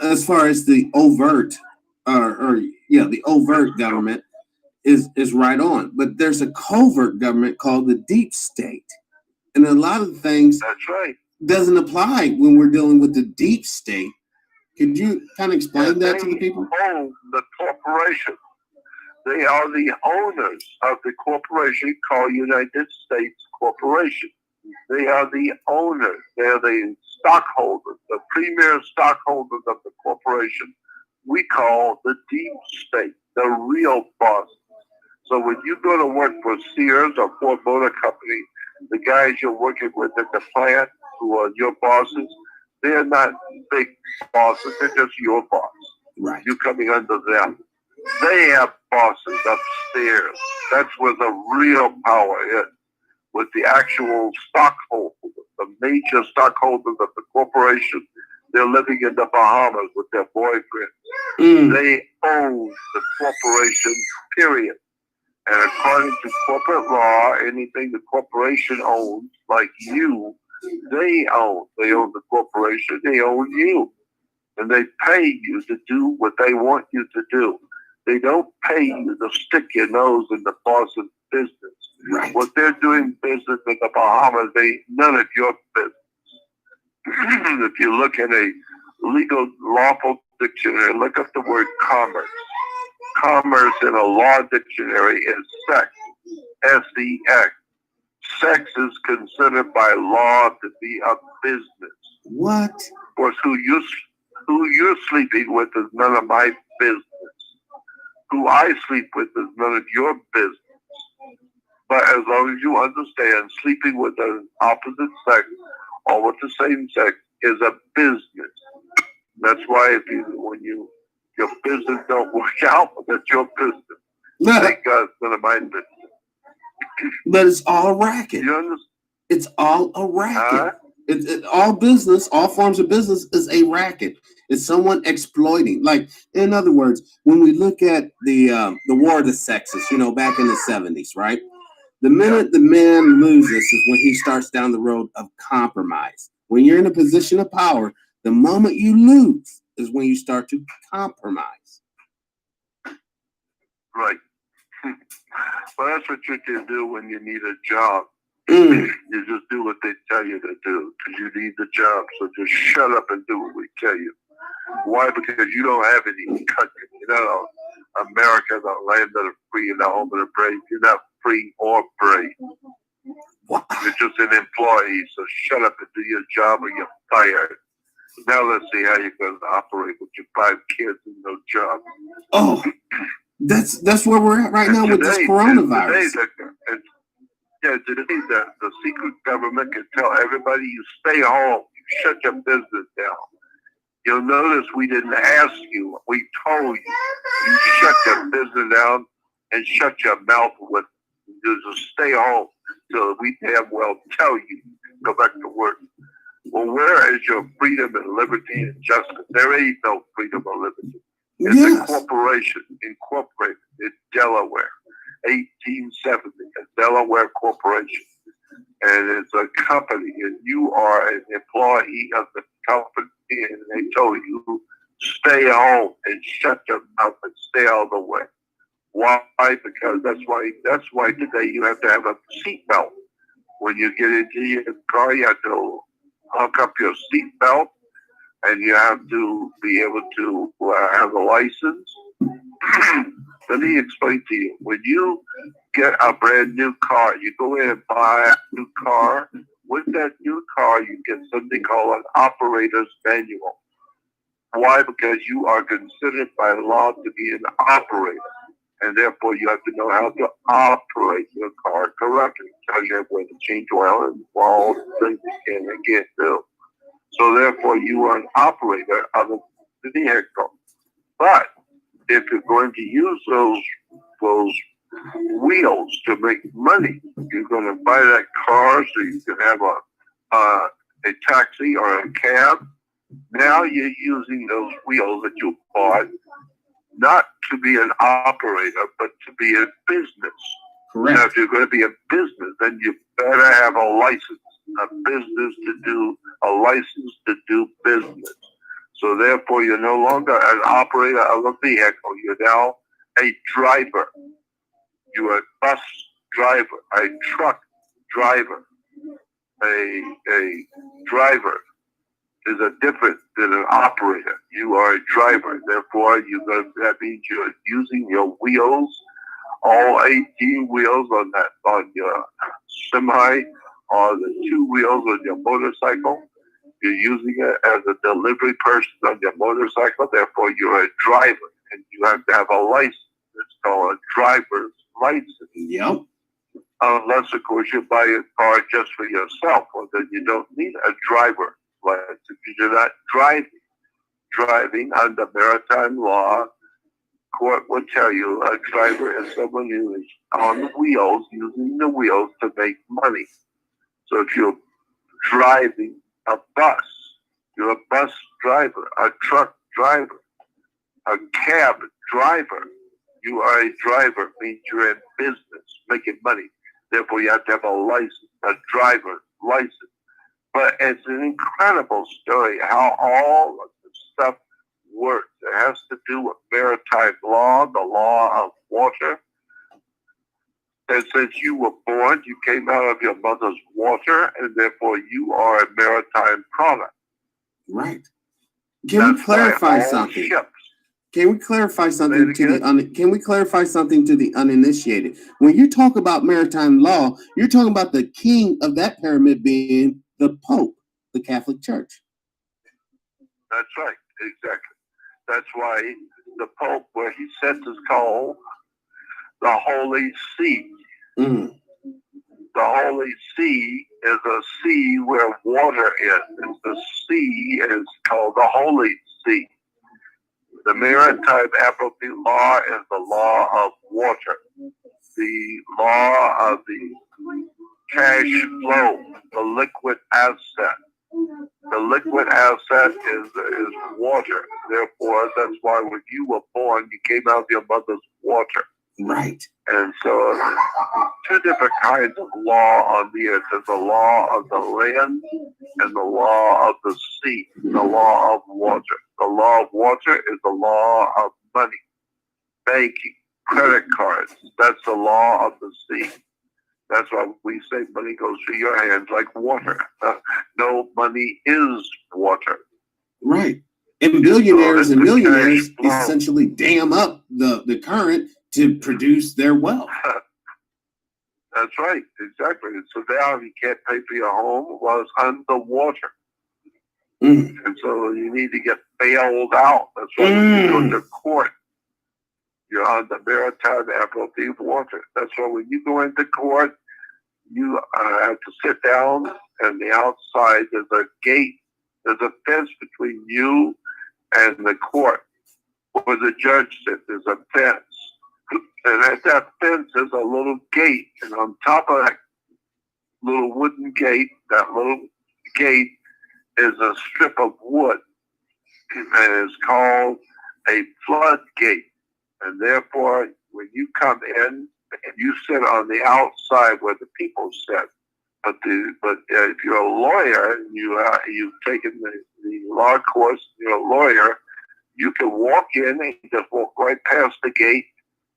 as far as the overt, the overt government is right on. But there's a covert government called the deep state. And a lot of things that's right. Doesn't apply when we're dealing with the deep state. Could you kind of explain that to the people? They own the corporation. They are the owners of the corporation called United States Corporation. They are the owners. They are the stockholders, the premier stockholders of the corporation. We call the deep state, the real boss. So when you go to work for Sears or Ford Motor Company, the guys you're working with at the plant who are your bosses, they're not big bosses. They're just your boss. Right. You're coming under them. They have bosses upstairs. That's where the real power is, with the actual stockholders, the major stockholders of the corporation. They're living in the Bahamas with their boyfriends. They own the corporation, period. And according to corporate law, anything the corporation owns, like you, they own. They own the corporation. They own you. And they pay you to do what they want you to do. They don't pay you to stick your nose in the boss's business. Right. What they're doing business in the Bahamas, none of your business. If you look at a legal lawful dictionary, look up the word commerce. Commerce in a law dictionary is sex, S-E-X. Sex is considered by law to be a business. What? Of course, who you're sleeping with is none of my business. Who I sleep with is none of your business. But as long as you understand, sleeping with an opposite sex or with the same sex is a business. That's why when your business don't work out, that's your business. Thank God it's none of my business. But it's all a racket. You understand? It's all a racket. All business, all forms of business is a racket. It's someone exploiting. Like, in other words, when we look at the war of the sexes, back in the 70s, right? The minute the man loses is when he starts down the road of compromise. When you're in a position of power, the moment you lose is when you start to compromise. Right. Well, that's what you can do when you need a job. You just do what they tell you to do because you need the job. So just shut up and do what we tell you. Why? Because you don't have any country. America, the land of the free and the home of the brave. You're not free or brave. Wow. You're just an employee. So shut up and do your job or you're fired. Now let's see how you're going to operate with your 5 kids and no job. Oh, that's where we're at right now with this coronavirus. Today the secret government can tell everybody you stay home, you shut your business down. You'll notice we didn't ask you, we told you. You shut your business down and shut your mouth with it. You just stay home till we damn well tell you go back to work. Well, where is your freedom and liberty and justice? There ain't no freedom or liberty. It's a corporation incorporated in Delaware, 1870, a Delaware corporation. And it's a company, and you are an employee of the company, and they told you stay home and shut your mouth and stay out of the way. Why? Because that's why today you have to have a seatbelt. When you get into your car, you have to hook up your seatbelt, and you have to be able to have a license. Let me explain to you. When you get a brand new car, you go in and buy a new car. With that new car, you get something called an operator's manual. Why? Because you are considered by law to be an operator. And therefore, you have to know how to operate your car correctly. It tells you where to change oil and all the things you can and can't do. So therefore, you are an operator of the vehicle. But if you're going to use those wheels to make money, you're going to buy that car so you can have a taxi or a cab. Now you're using those wheels that you bought not to be an operator, but to be a business. Correct. Now, if you're going to be a business, then you better have a license, a license to do business. So therefore, you're no longer an operator of a vehicle. You're now a driver. You're a bus driver, a truck driver. A driver is a different than an operator. You are a driver. Therefore, that means you're using your wheels, all 18 wheels on your semi, or the 2 wheels on your motorcycle. You're using it as a delivery person on your motorcycle. Therefore, you're a driver, and you have to have a license. It's called a driver's license. Yep. Unless, of course, you buy a car just for yourself, well, then you don't need a driver license. You're not driving under maritime law. Court will tell you a driver is someone who is on the wheels, using the wheels to make money. So if you're driving a bus, you're a bus driver, a truck driver, a cab driver. You are a driver, means you're in business, making money. Therefore, you have to have a license, a driver's license. But it's an incredible story how all of the stuff works. It has to do with maritime law, the law of water. And since you were born, you came out of your mother's water, and therefore you are a maritime product. Right. Can we clarify something? Can we clarify something to the uninitiated? When you talk about maritime law, you're talking about the king of that pyramid being the Pope, the Catholic Church. That's right, exactly. That's why the Pope, where he sets is called the Holy See. Mm. The Holy See is a sea where water is. And the sea is called the Holy See. The maritime admiralty law is the law of water. The law of the cash flow, the liquid asset. The liquid asset is water. Therefore, that's why when you were born, you came out of your mother's water. Right. And so, 2 different kinds of law on the earth. There's the law of the land and the law of the sea, the law of water. The law of water is the law of money, banking, credit cards. That's the law of the sea. That's why we say money goes through your hands like water. No, money is water. Right. And billionaires and millionaires essentially dam up the current to produce their wealth. That's right, exactly. So now you can't pay for your home while it's underwater. Mm. And so you need to get bailed out. That's why when you go to court, you're on the maritime admiralty of water. That's why when you go into court, you have to sit down, and the outside there's a gate. There's a fence between you and the court. Where the judge sits, there's a fence. And at that fence is a little gate. And on top of that little wooden gate, that little gate is a strip of wood. And it's called a floodgate. And therefore, when you come in, you sit on the outside where the people sit. But if you're a lawyer and you've taken the law course, you're a lawyer, you can walk in and just walk right past the gate.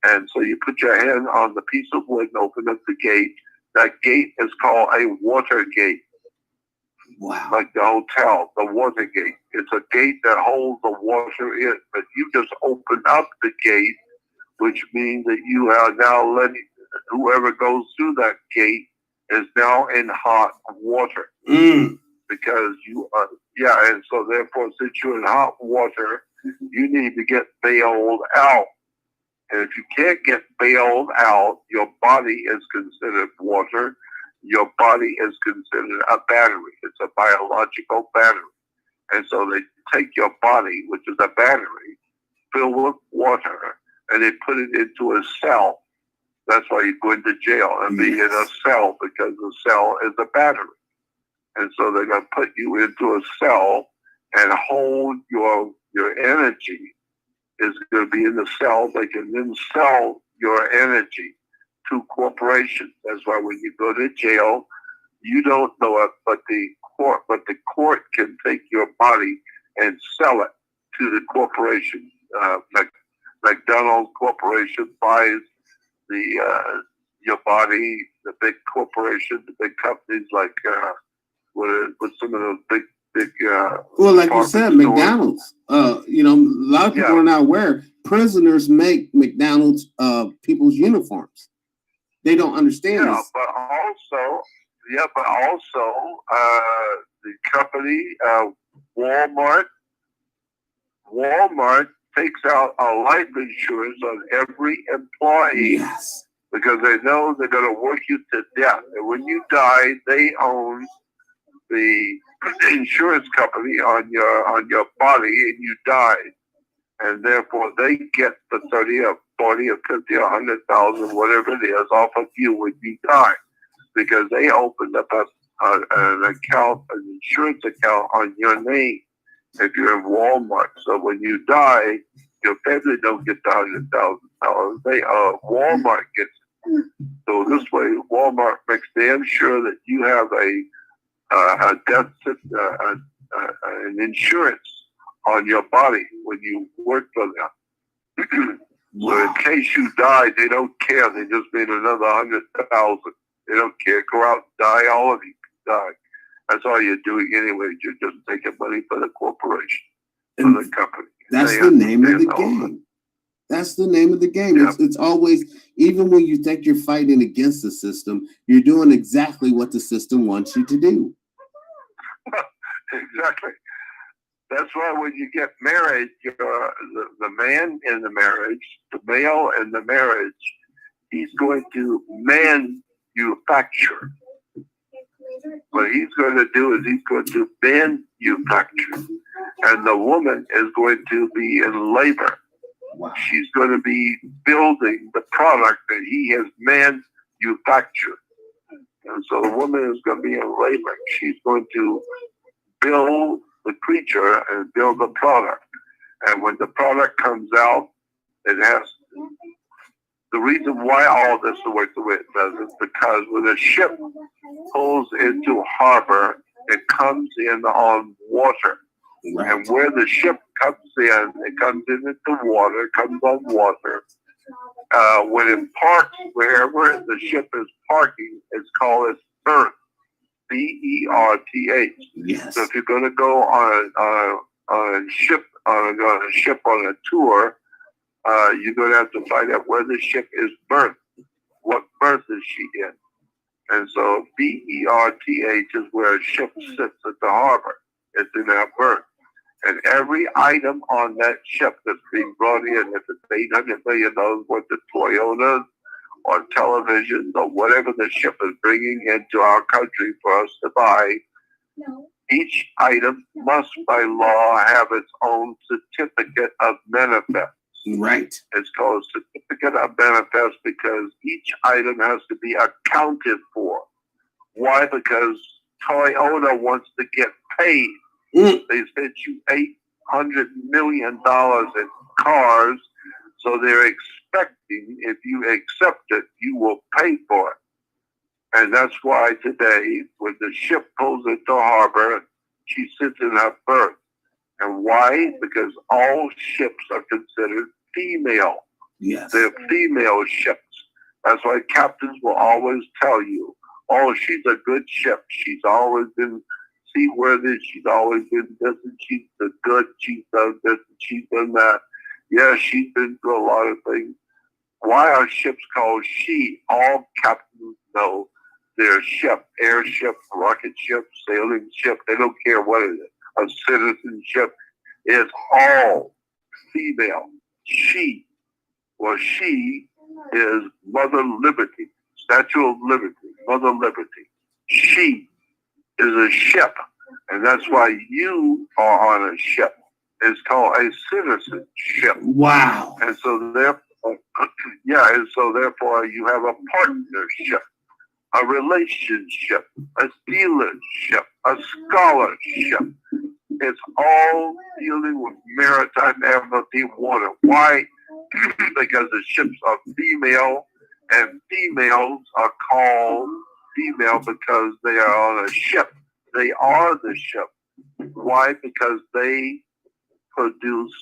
And so you put your hand on the piece of wood and open up the gate. That gate is called a water gate. Wow. Like the hotel, the water gate. It's a gate that holds the water in. But you just open up the gate, which means that you are now letting whoever goes through that gate is now in hot water. Mm. Because you are, and so therefore, since you're in hot water, you need to get bailed out. And if you can't get bailed out, your body is considered water. Your body is considered a battery. It's a biological battery. And so they take your body, which is a battery, filled with water, and they put it into a cell. That's why you go into jail and be in a cell, because the cell is a battery. And so they're going to put you into a cell and hold your energy is going to be in the cell. They can then sell your energy to corporations. That's why when you go to jail, you don't know it, but the court can take your body and sell it to the corporation. McDonald's Corporation buys your body. The big corporations, the big companies like with some of those big. Well, like you said, McDonald's. A lot of people are not aware. Prisoners make McDonald's people's uniforms. They don't understand this. But also, the company Walmart takes out a life insurance on every employee. Yes. Because they know they're going to work you to death. And when you die, they own the insurance company on your body, and you die. And therefore, they get the 30 or 40 or 50 or 100,000, whatever it is, off of you when you die. Because they opened up an account, an insurance account on your name if you're in Walmart. So when you die, your family don't get the $100,000. Walmart gets it. So this way, Walmart makes damn sure that you have a death, an insurance on your body when you work for them. So in case you die, they don't care. They just made another 100,000. They don't care. Go out and die. All of you die. That's all you're doing anyway. You're just making money for the corporation, for the company. That's the name of the game. That's the name of the game. Yeah. It's always, even when you think you're fighting against the system, you're doing exactly what the system wants you to do. Exactly. That's why when you get married, the man in the marriage, the male in the marriage, he's going to manufacture. What he's going to do is he's going to manufacture. And the woman is going to be in labor. Wow. She's going to be building the product that he has manufactured. And so the woman is going to be in labor. She's going to build the creature and build the product. And when the product comes out, it has the reason why all this works the way it does is because when a ship pulls into harbor, it comes in on water. Right. And where the ship comes in, it comes into water, comes on water. When it parks, wherever the ship is parking, it's called its berth. BERTH. Yes. So if you're going to go on a ship on a tour, you're going to have to find out where the ship is berthed. What berth is she in? And so BERTH is where a ship sits at the harbor. It's in that berth. And every item on that ship that's being brought in, if it's $800 million worth of Toyotas or televisions or whatever the ship is bringing into our country for us to buy, each item must by law have its own certificate of manifest. Right. It's called a certificate of manifest because each item has to be accounted for. Why? Because Toyota wants to get paid. They sent you $800 million in cars, so they're expecting if you accept it, you will pay for it. And that's why today, when the ship pulls into harbor, she sits in her berth. And why? Because all ships are considered female. Yes. They're female ships. That's why captains will always tell you, oh, she's a good ship. She's always been seaworthy. She's always been this, and she's good. She's done this, and she's done that. Yeah, she's been through a lot of things. Why are ships called she? All captains know their ship, airship, rocket ship, sailing ship. They don't care what it is. A citizenship is all female. She is Mother Liberty, Statue of Liberty, Mother Liberty. She is a ship, and that's why you are on a ship. It's called a citizenship. Wow. And so therefore, you have a partnership, a relationship, a dealership, a scholarship. It's all dealing with maritime admiralty water. Why? Because the ships are female, and females are called female because they are on a ship. They are the ship. Why? Because they produce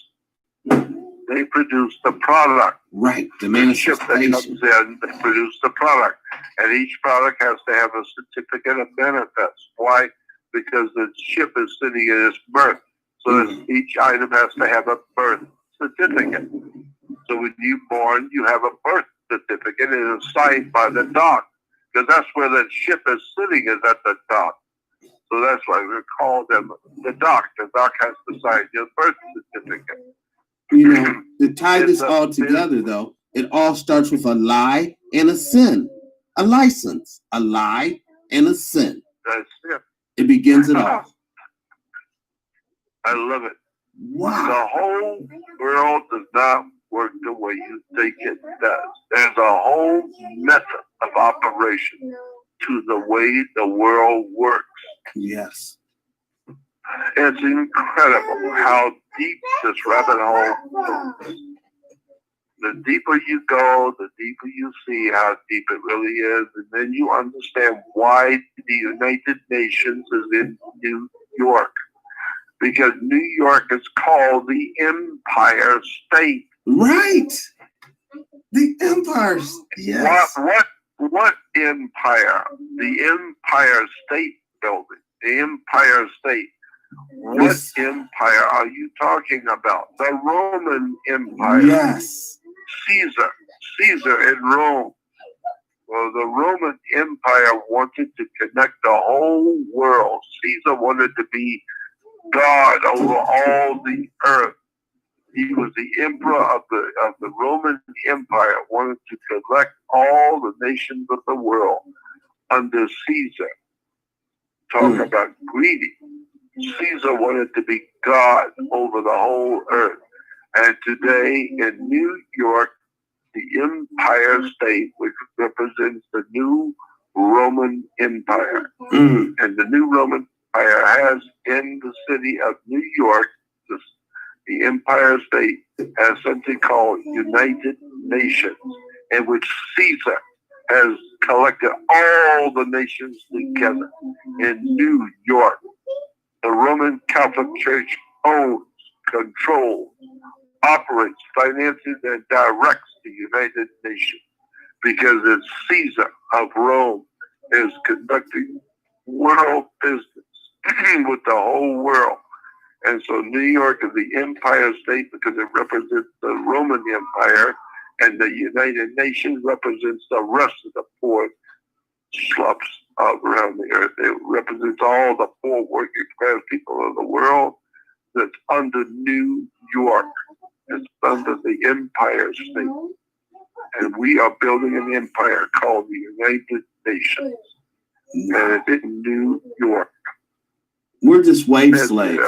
the product. Right. The ship that comes in, they produce the product. And each product has to have a certificate of benefits. Why? Because the ship is sitting in its berth. So each item has to have a birth certificate. So when you're born, you have a birth certificate and it's signed by the dock. Because that's where the ship is sitting, is at the dock. So that's why we call them the dock. The dock has to sign your birth certificate. You know, to tie this all together, though, it all starts with a lie and a sin. A license, a lie, and a sin. That's it. It begins it all. I love it. Wow. The whole world does not work the way you think it does. There's a whole method of operation to the way the world works. Yes. It's incredible how deep this rabbit hole goes. The deeper you go, the deeper you see how deep it really is. And then you understand why the United Nations is in New York. Because New York is called the Empire State. Right. The Empire. Yes. What empire? The Empire State Building. The Empire State. What empire are you talking about? The Roman Empire. Yes. Caesar in Rome. Well, the Roman Empire wanted to connect the whole world. Caesar wanted to be God over all the earth. He was the emperor of the Roman Empire, wanted to collect all the nations of the world under Caesar. Talk about greedy. Caesar wanted to be God over the whole earth. And today in New York, the Empire State, which represents the new Roman Empire. And the new Roman Empire has in the city of New York, the Empire State has something called United Nations, in which Caesar has collected all the nations together in New York. The Roman Catholic Church owns, controls, operates, finances, and directs the United Nations because it's Caesar of Rome is conducting world business with the whole world. And so New York is the Empire State because it represents the Roman Empire, and the United Nations represents the rest of the poor slops around the earth. It represents all the poor working class people of the world that's under New York. It's under the Empire State. And we are building an empire called the United Nations. And it's in New York. We're just slave slaves.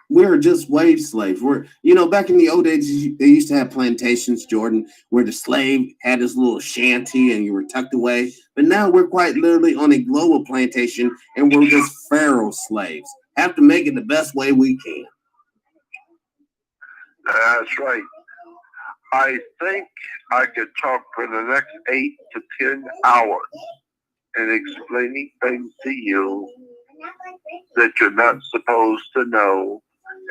We're just slave slaves. We're, back in the old days, they used to have plantations, Jordan, where the slave had his little shanty and you were tucked away. But now we're quite literally on a global plantation and we're just pharaoh slaves. Have to make it the best way we can. That's right. I think I could talk for the next 8 to 10 hours and explaining things to you that you're not supposed to know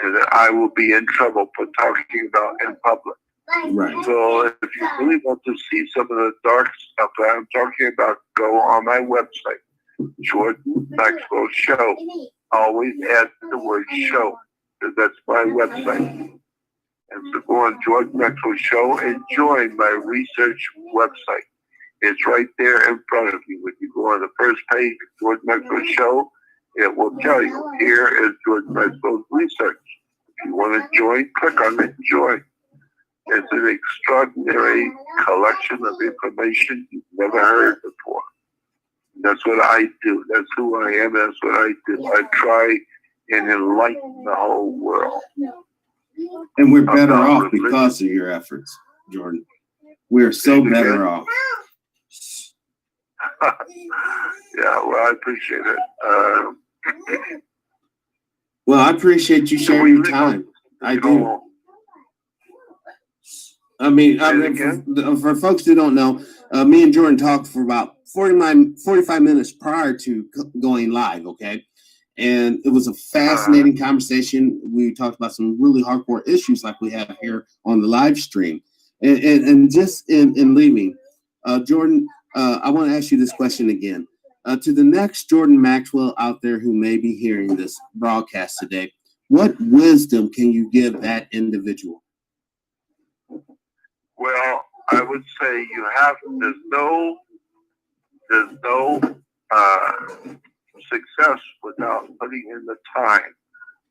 and that I will be in trouble for talking about in public. Right. So if you really want to see some of the dark stuff that I'm talking about, go on my website, Jordan Maxwell Show. Always add the word show, because that's my website. And so go on Jordan Maxwell Show and join my research website. It's right there in front of you. When you go on the first page of Jordan Maxwell Show, it will tell you, here is Jordan Maxwell's research. If you want to join, click on it and join. It's an extraordinary collection of information you've never heard before. That's what I do. That's who I am. That's what I do. I try and enlighten the whole world. And we're better About off religion. because of your efforts, Jordan. We're so better off. Yeah, well, I appreciate it. Well, I appreciate you sharing your time. I do. I mean, for folks who don't know, me and Jordan talked for about 45 minutes prior to going live, okay? And it was a fascinating conversation. We talked about some really hardcore issues like we have here on the live stream. And just in leaving, Jordan, I want to ask you this question again. To the next Jordan Maxwell out there who may be hearing this broadcast today, what wisdom can you give that individual? Well, I would say there's no success without putting in the time.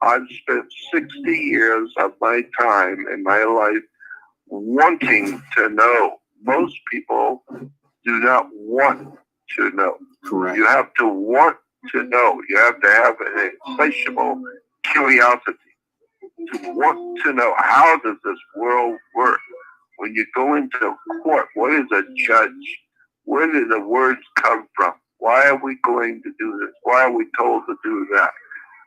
I've spent 60 years of my time in my life wanting to know. Most people do not want to know. Correct. You have to want to know. You have to have an insatiable curiosity to want to know, how does this world work? When you go into court, what is a judge? Where did the words come from? Why are we going to do this? Why are we told to do that?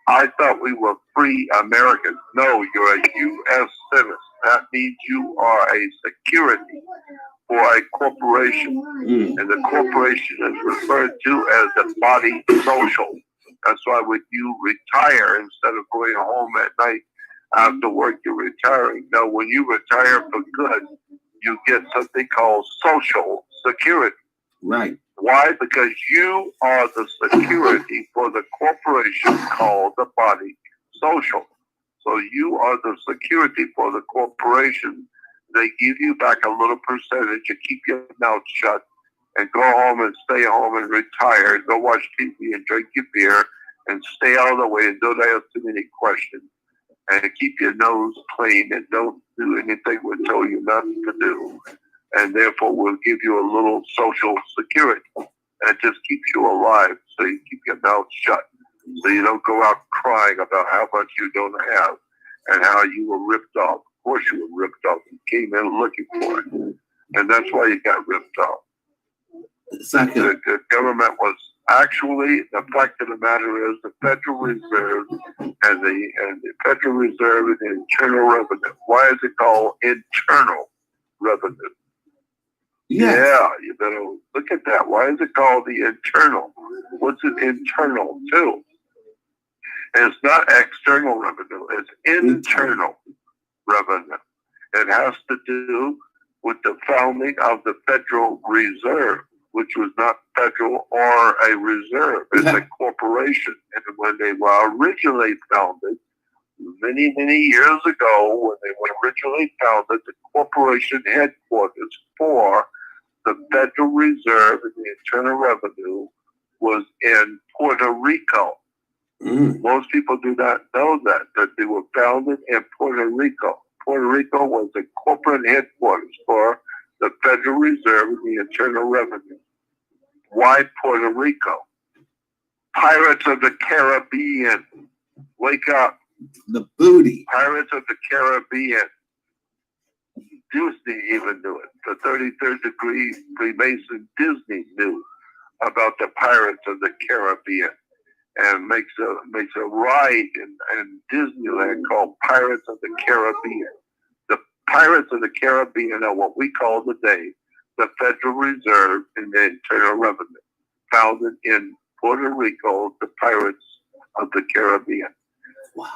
I thought we were free Americans. No, you're a U.S. citizen. That means you are a security for a corporation. And the corporation is referred to as the body social. That's why when you retire, instead of going home at night after work, you're retiring. No, when you retire for good, you get something called social security. Right. Why? Because you are the security for the corporation called the body social. So you are the security for the corporation. They give you back a little percentage to keep your mouth shut and go home and stay home and retire, go watch TV and drink your beer and stay out of the way and don't ask too many questions and keep your nose clean and don't do anything we tell you not to do. And therefore we'll give you a little social security. And it just keeps you alive, so you keep your mouth shut. So you don't go out crying about how much you don't have and how you were ripped off. Of course you were ripped off. You came in looking for it. And that's why you got ripped off. The government was actually, the fact of the matter is, the Federal Reserve and the Federal Reserve and the Internal Revenue. Why is it called internal revenue? Yes. Yeah, you better look at that. Why is it called the internal? What's it internal to? It's not external revenue. It's internal revenue. It has to do with the founding of the Federal Reserve, which was not federal or a reserve. It's a corporation. And when they were originally founded, many, many years ago, when they were originally founded, the corporation headquarters for the Federal Reserve and the Internal Revenue was in Puerto Rico. Most people do not know that they were founded in Puerto Rico. Puerto Rico was the corporate headquarters for the Federal Reserve and the Internal Revenue. Why Puerto Rico? Pirates of the Caribbean. Wake up. The booty. Pirates of the Caribbean. Disney even knew it. The 33rd degree Freemason Disney knew about the Pirates of the Caribbean and makes a ride in Disneyland called Pirates of the Caribbean. The Pirates of the Caribbean are what we call today the Federal Reserve and the Internal Revenue, founded in Puerto Rico, the Pirates of the Caribbean. Wow.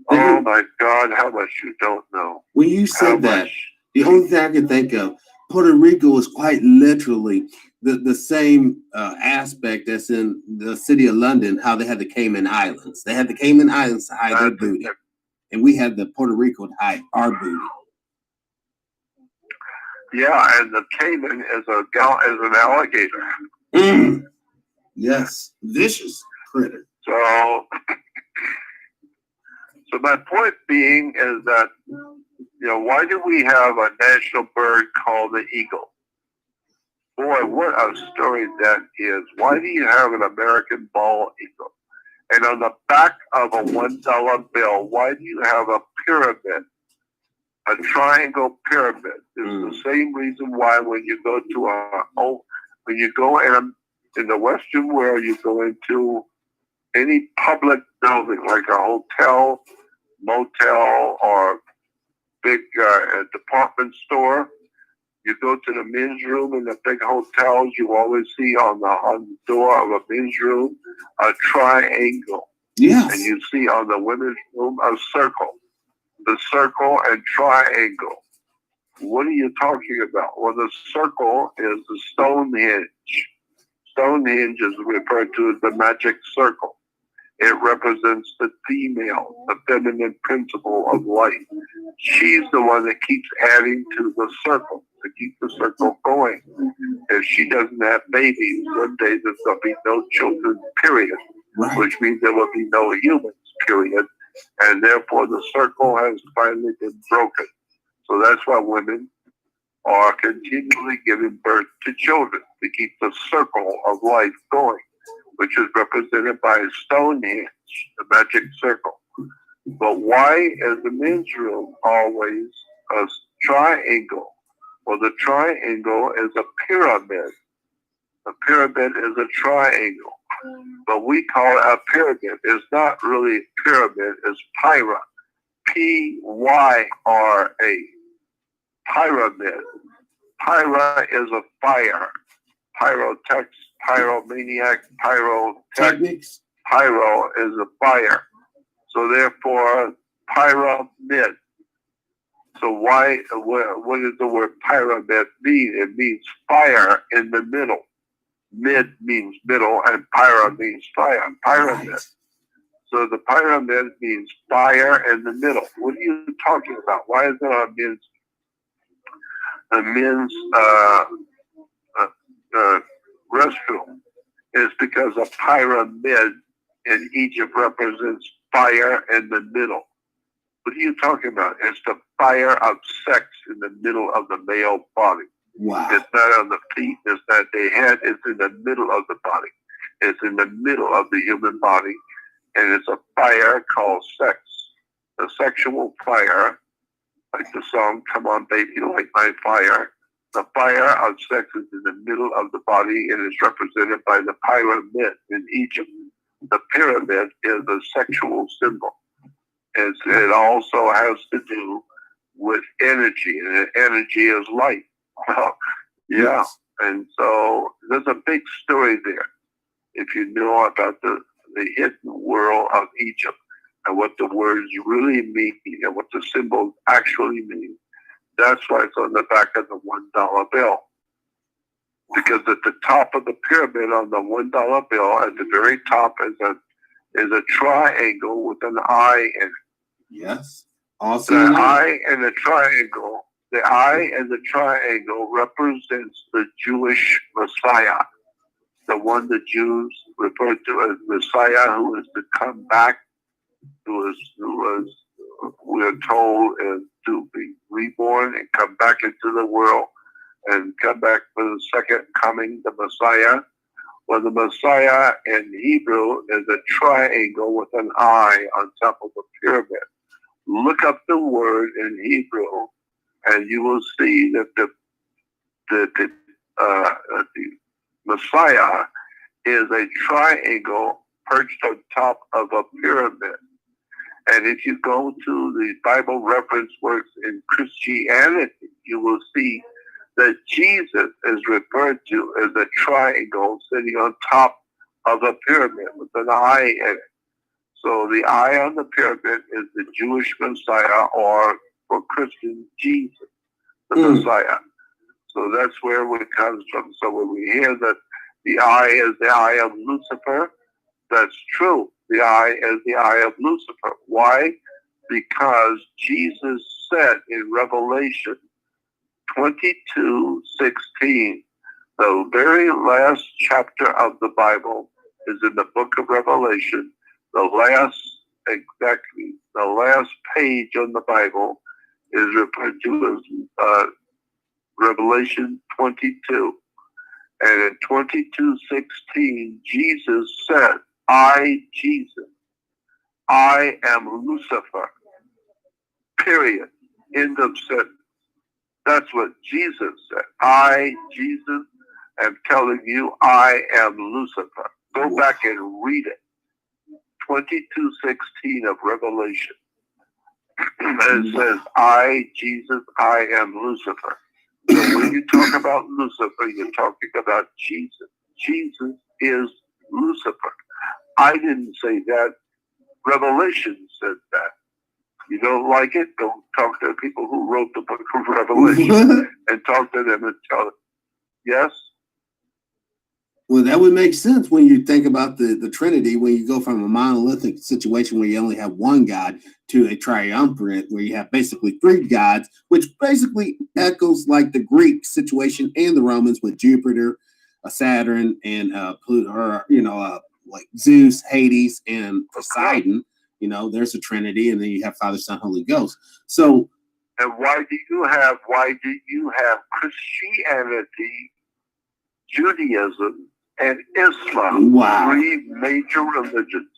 Oh my God, how much you don't know. When you said that, the only thing I can think of, Puerto Rico is quite literally the same aspect as in the city of London, how they had the Cayman Islands. They had the Cayman Islands to hide their booty. And we had the Puerto Rico to hide our booty. Yeah, and the Cayman is an alligator. Yes, vicious critter. So my point being is that, why do we have a national bird called the eagle? Boy, what a story that is. Why do you have an American bald eagle? And on the back of a $1 bill, why do you have a pyramid? A triangle pyramid is the same reason why when you go to in the Western world, you go into any public building like a hotel, motel, or big department store. You go to the men's room in the big hotels, you always see on the door of a men's room a triangle. Yes. And you see on the women's room a circle. The circle and triangle. What are you talking about? Well, the circle is the Stonehenge. Stonehenge is referred to as the magic circle. It represents the female, the feminine principle of life. She's the one that keeps adding to the circle, to keep the circle going. If she doesn't have babies, one day there's going to be no children, period. Right. Which means there will be no humans, period. And therefore the circle has finally been broken. So that's why women are continually giving birth to children, to keep the circle of life going, which is represented by Stonehenge, the magic circle. But why is the men's room always a triangle? Well, the triangle is a pyramid. A pyramid is a triangle. But we call it a pyramid. It's not really pyramid, it's pyra. Pyra. Pyramid. Pyra is a fire. Pyrotex, pyromaniac, Techniques. Pyro is a fire. So therefore, pyramid. So what does the word pyramid mean? It means fire in the middle. Mid means middle, and pyra means fire. Pyramid. Right. So the pyramid means fire in the middle. What are you talking about? Why is there a men's restroom? It's because a pyramid in Egypt represents fire in the middle. What are you talking about? It's the fire of sex in the middle of the male body. Wow. It's not on the feet, it's not the head, it's in the middle of the body. It's in the middle of the human body, and it's a fire called sex. The sexual fire, like the song, Come On Baby, Light My Fire. The fire of sex is in the middle of the body and is represented by the pyramid in Egypt. The pyramid is a sexual symbol. It also has to do with energy, and energy is light. Yeah. Yes. And so there's a big story there. If you know about the hidden world of Egypt and what the words really mean and what the symbols actually mean, that's why it's on the back of the $1 bill. Because at the top of the pyramid on the $1 bill, at the very top is a triangle with an eye in it. Yes. Also, The eye and the triangle represents the Jewish Messiah, the one the Jews refer to as Messiah, who is to come back, who is we're told is to be reborn and come back into the world and come back for the second coming, the Messiah. Well, the Messiah in Hebrew is a triangle with an eye on top of a pyramid. Look up the word in Hebrew, and you will see that the Messiah is a triangle perched on top of a pyramid. And if you go to the Bible reference works in Christianity, you will see that Jesus is referred to as a triangle sitting on top of a pyramid with an eye in it. So the eye on the pyramid is the Jewish Messiah, or for Christians, Jesus, the Messiah. So that's where it comes from. So when we hear that the eye is the eye of Lucifer, that's true. The eye is the eye of Lucifer. Why? Because Jesus said in Revelation 22:16, the very last chapter of the Bible is in the book of Revelation. The last page on the Bible is referred to as Revelation 22. And in 22:16, Jesus said I, Jesus, I am Lucifer. Period. End of sentence. That's what Jesus said. I, Jesus, am telling you I am Lucifer. Go back and read it. 22:16 of Revelation. It says, I, Jesus, I am Lucifer. So when you talk about Lucifer, you're talking about Jesus. Jesus is Lucifer. I didn't say that. Revelation said that. You don't like it? Go talk to the people who wrote the book of Revelation and talk to them and tell them. Yes? Well, that would make sense when you think about the Trinity, when you go from a monolithic situation where you only have one God to a triumvirate where you have basically three gods, which basically echoes like the Greek situation and the Romans with Jupiter, Saturn, and Pluto, or like Zeus, Hades, and Poseidon. You know, there's a Trinity, and then you have Father, Son, Holy Ghost. So, and why do you have Christianity, Judaism, and Islam? Wow. 3 major religions.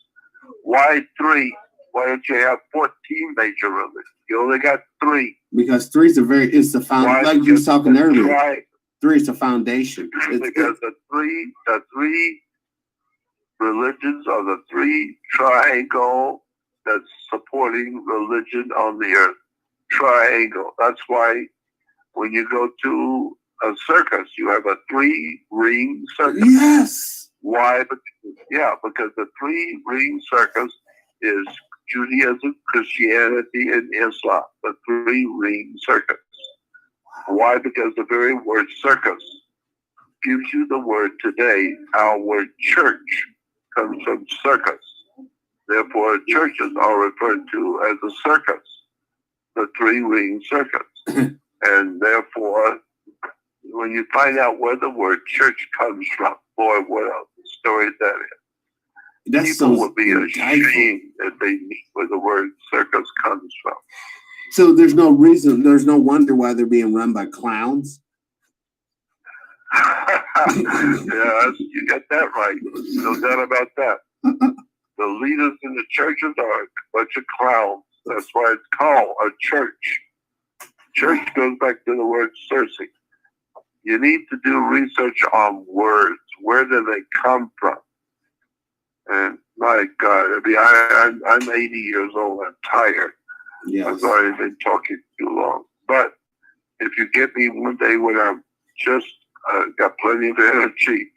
Why 3? Why don't you have 14 major religions? You only got 3. Because 3 is the foundation. Like you were talking earlier. 3 is the foundation. Because the three religions are the 3 triangle that's supporting religion on the earth. Triangle. That's why when you go to a circus, you have a 3-ring circus. Yes. Why? Because the 3-ring circus is Judaism, Christianity, and Islam. The 3-ring circus. Why? Because the very word circus gives you the word today. Our word church comes from circus. Therefore, churches are referred to as a circus, the 3-ring circus. And therefore, when you find out where the word church comes from, boy, what a story that is. That's People so would be ashamed if they knew where the word circus comes from. So there's no wonder why they're being run by clowns. Yes, you got that right. No doubt about that. The leaders in the churches are a bunch of clowns. That's why it's called a church. Church goes back to the word Circe. You need to do research on words. Where do they come from? And my God, I'm 80 years old. I'm tired. Yes. I've already been talking too long. But if you get me one day when I'm just got plenty of energy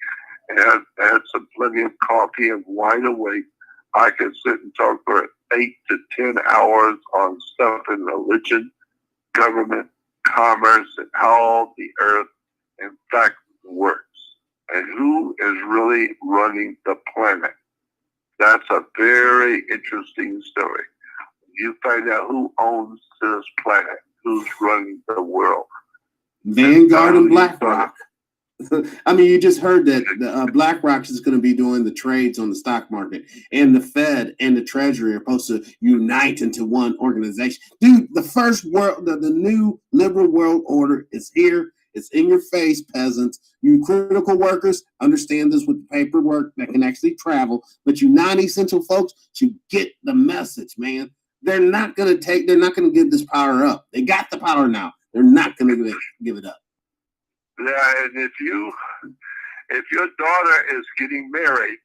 and had some plenty of coffee and wide awake, I can sit and talk for 8 to 10 hours on stuff in religion, government, commerce, and how the earth, in fact, works. And who is really running the planet. That's a very interesting story. You find out who owns this planet, who's running the world. Vanguard and BlackRock. I mean, you just heard that BlackRock is going to be doing the trades on the stock market, and the Fed and the Treasury are supposed to unite into one organization. Dude, the new liberal world order is here. It's in your face, peasants. You critical workers understand this with the paperwork that can actually travel, but you non-essential folks should get the message, man. They're not going to give this power up. They got the power now. They're not going to give it up. Yeah, and if your daughter is getting married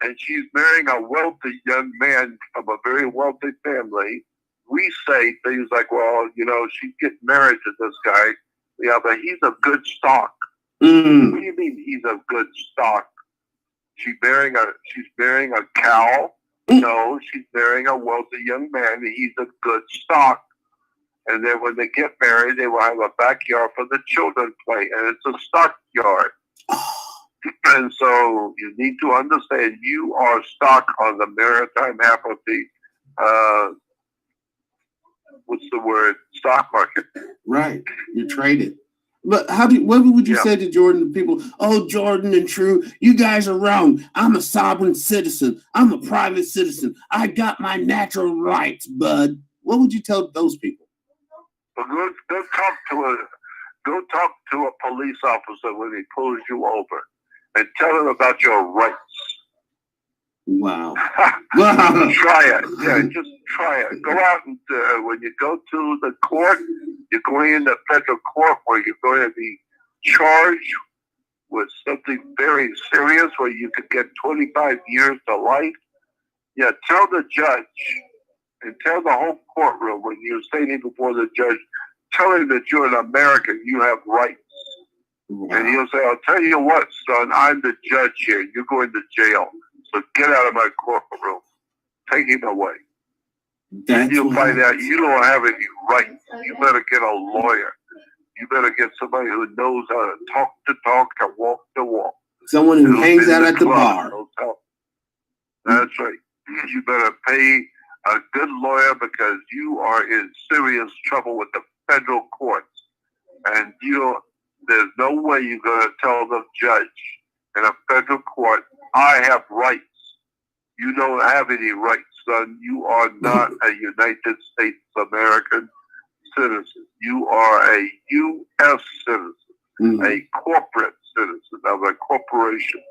and she's marrying a wealthy young man from a very wealthy family, we say things like, well, she's getting married to this guy. Yeah, but he's a good stock. What do you mean he's a good stock? She's marrying a cow? No, she's marrying a wealthy young man, and he's a good stock. And then when they get married, they will have a backyard for the children to play, and it's a stockyard. And so you need to understand you are stock on the maritime half of the stock market. Right. You're traded. But what would you say to Jordan, the people? Oh, Jordan and True, you guys are wrong. I'm a sovereign citizen. I'm a private citizen. I got my natural rights, bud. What would you tell those people? Well, go talk to a police officer when he pulls you over and tell him about your rights. Wow. Try it. Yeah, just try it. Go out and when you go to the court, you're going in the federal court where you're going to be charged with something very serious where you could get 25 years to life. Yeah, tell the judge and tell the whole courtroom when you're standing before the judge, tell him that you're an American, you have rights. Wow. And he'll say, I'll tell you what, son, I'm the judge here. You're going to jail. So get out of my courtroom. Take him away. And you'll find out you don't have any rights. You better get a lawyer. You better get somebody who knows how to talk and walk the walk. Someone who hangs out at the bar. That's right. You better pay a good lawyer because you are in serious trouble with the federal courts. And there's no way you're going to tell the judge in a federal court, I have rights. You don't have any rights, son. You are not a United States American citizen. You are a U.S. citizen, a corporate citizen of a corporation.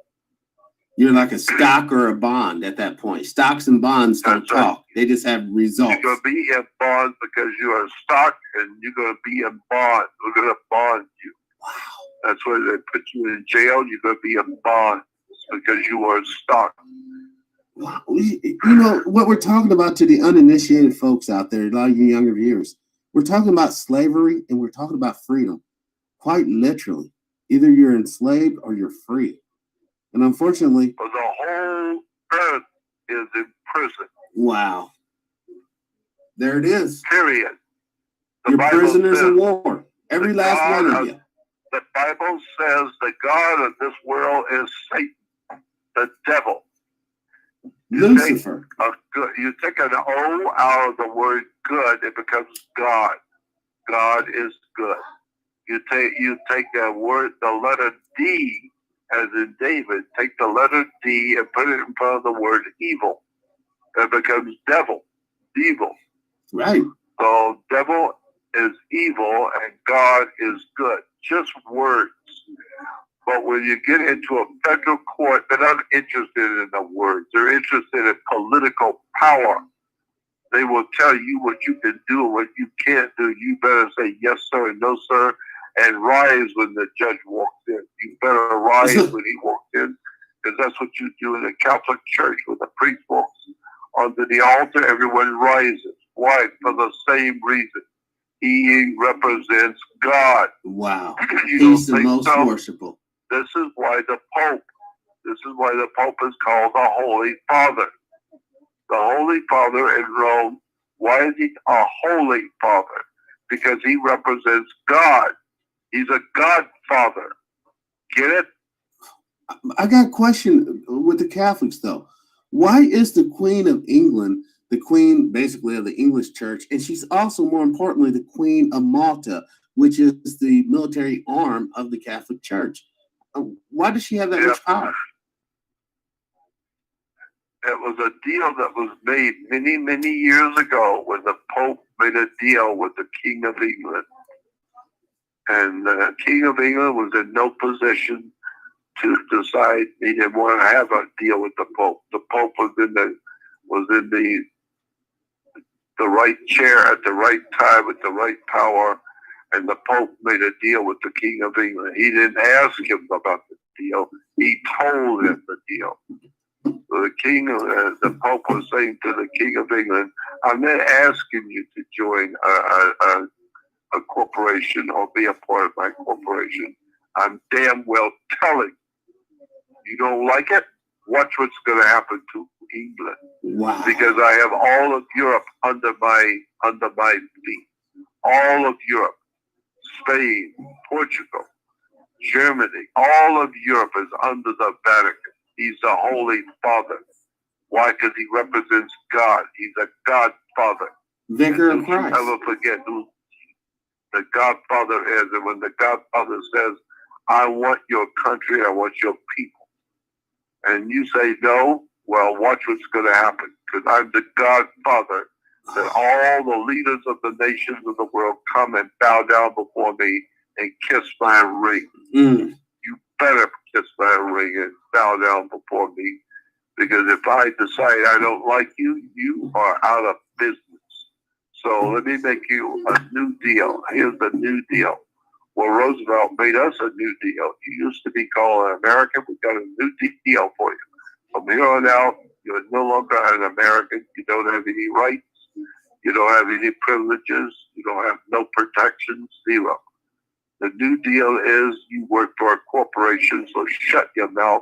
You're like a stock or a bond at that point. Stocks and bonds don't talk. Right. They just have results. You're going to be in bonds because you're a stock, and you're going to be in bonds. We're going to bond you. Wow. That's why they put you in jail. You're going to be in bonds because you are a stock. Wow. You know, what we're talking about to the uninitiated folks out there, a lot of you younger viewers, we're talking about slavery and we're talking about freedom. Quite literally. Either you're enslaved or you're free. And unfortunately, the whole earth is in prison. Wow. There it is. Period. You're prisoners of war. Every last one of you. The Bible says the God of this world is Satan, the devil. Lucifer. You take an O out of the word good, it becomes God. God is good. You take a word, the letter D, as in David, take the letter D and put it in front of the word evil. It becomes devil, evil. Right. So devil is evil and God is good. Just words. But when you get into a federal court, they're not interested in the words. They're interested in political power. They will tell you what you can do and what you can't do. You better say yes, sir, and no, sir, and rise when the judge walks in. You better rise when he walks in, because that's what you do in the Catholic Church. When the priest walks onto the altar, everyone rises. Why? For the same reason. He represents God. Wow. He's the most worshipful. This is why the Pope is called the Holy Father. The Holy Father in Rome, why is he a Holy Father? Because he represents God. He's a Godfather. Get it? I got a question with the Catholics, though. Why is the Queen of England the queen, basically, of the English church, and she's also, more importantly, the Queen of Malta, which is the military arm of the Catholic Church? Why does she have that much power? It was a deal that was made many, many years ago when the Pope made a deal with the King of England. And the King of England was in no position to decide. He didn't want to have a deal with the Pope. The Pope was in the right chair at the right time with the right power, and the Pope made a deal with the King of England. He didn't ask him about the deal. He told him the deal. So the Pope was saying to the King of England, I'm not asking you to join a corporation or be a part of my corporation. I'm damn well telling you. You don't like it? Watch what's going to happen to England. Wow. Because I have all of Europe under my feet. All of Europe. Spain, Portugal, Germany, all of Europe is under the Vatican. He's the Holy Father. Why? Because he represents God. He's a Godfather. Vicar of Christ. Don't ever forget who the Godfather is. And when the Godfather says, I want your country, I want your people, and you say no, well, watch what's going to happen. Because I'm the Godfather, that all the leaders of the nations of the world come and bow down before me and kiss my ring. You better kiss my ring and bow down before me, Because if I decide I don't like you, you are out of business. So let me make you a new deal. Here's the new deal. Well, Roosevelt made us a new deal. You used to be called an American. We got a new deal for you. From here on out, you're no longer an American. You don't have any rights. You don't have any privileges. You don't have no protections. Zero. The new deal is you work for a corporation, so shut your mouth,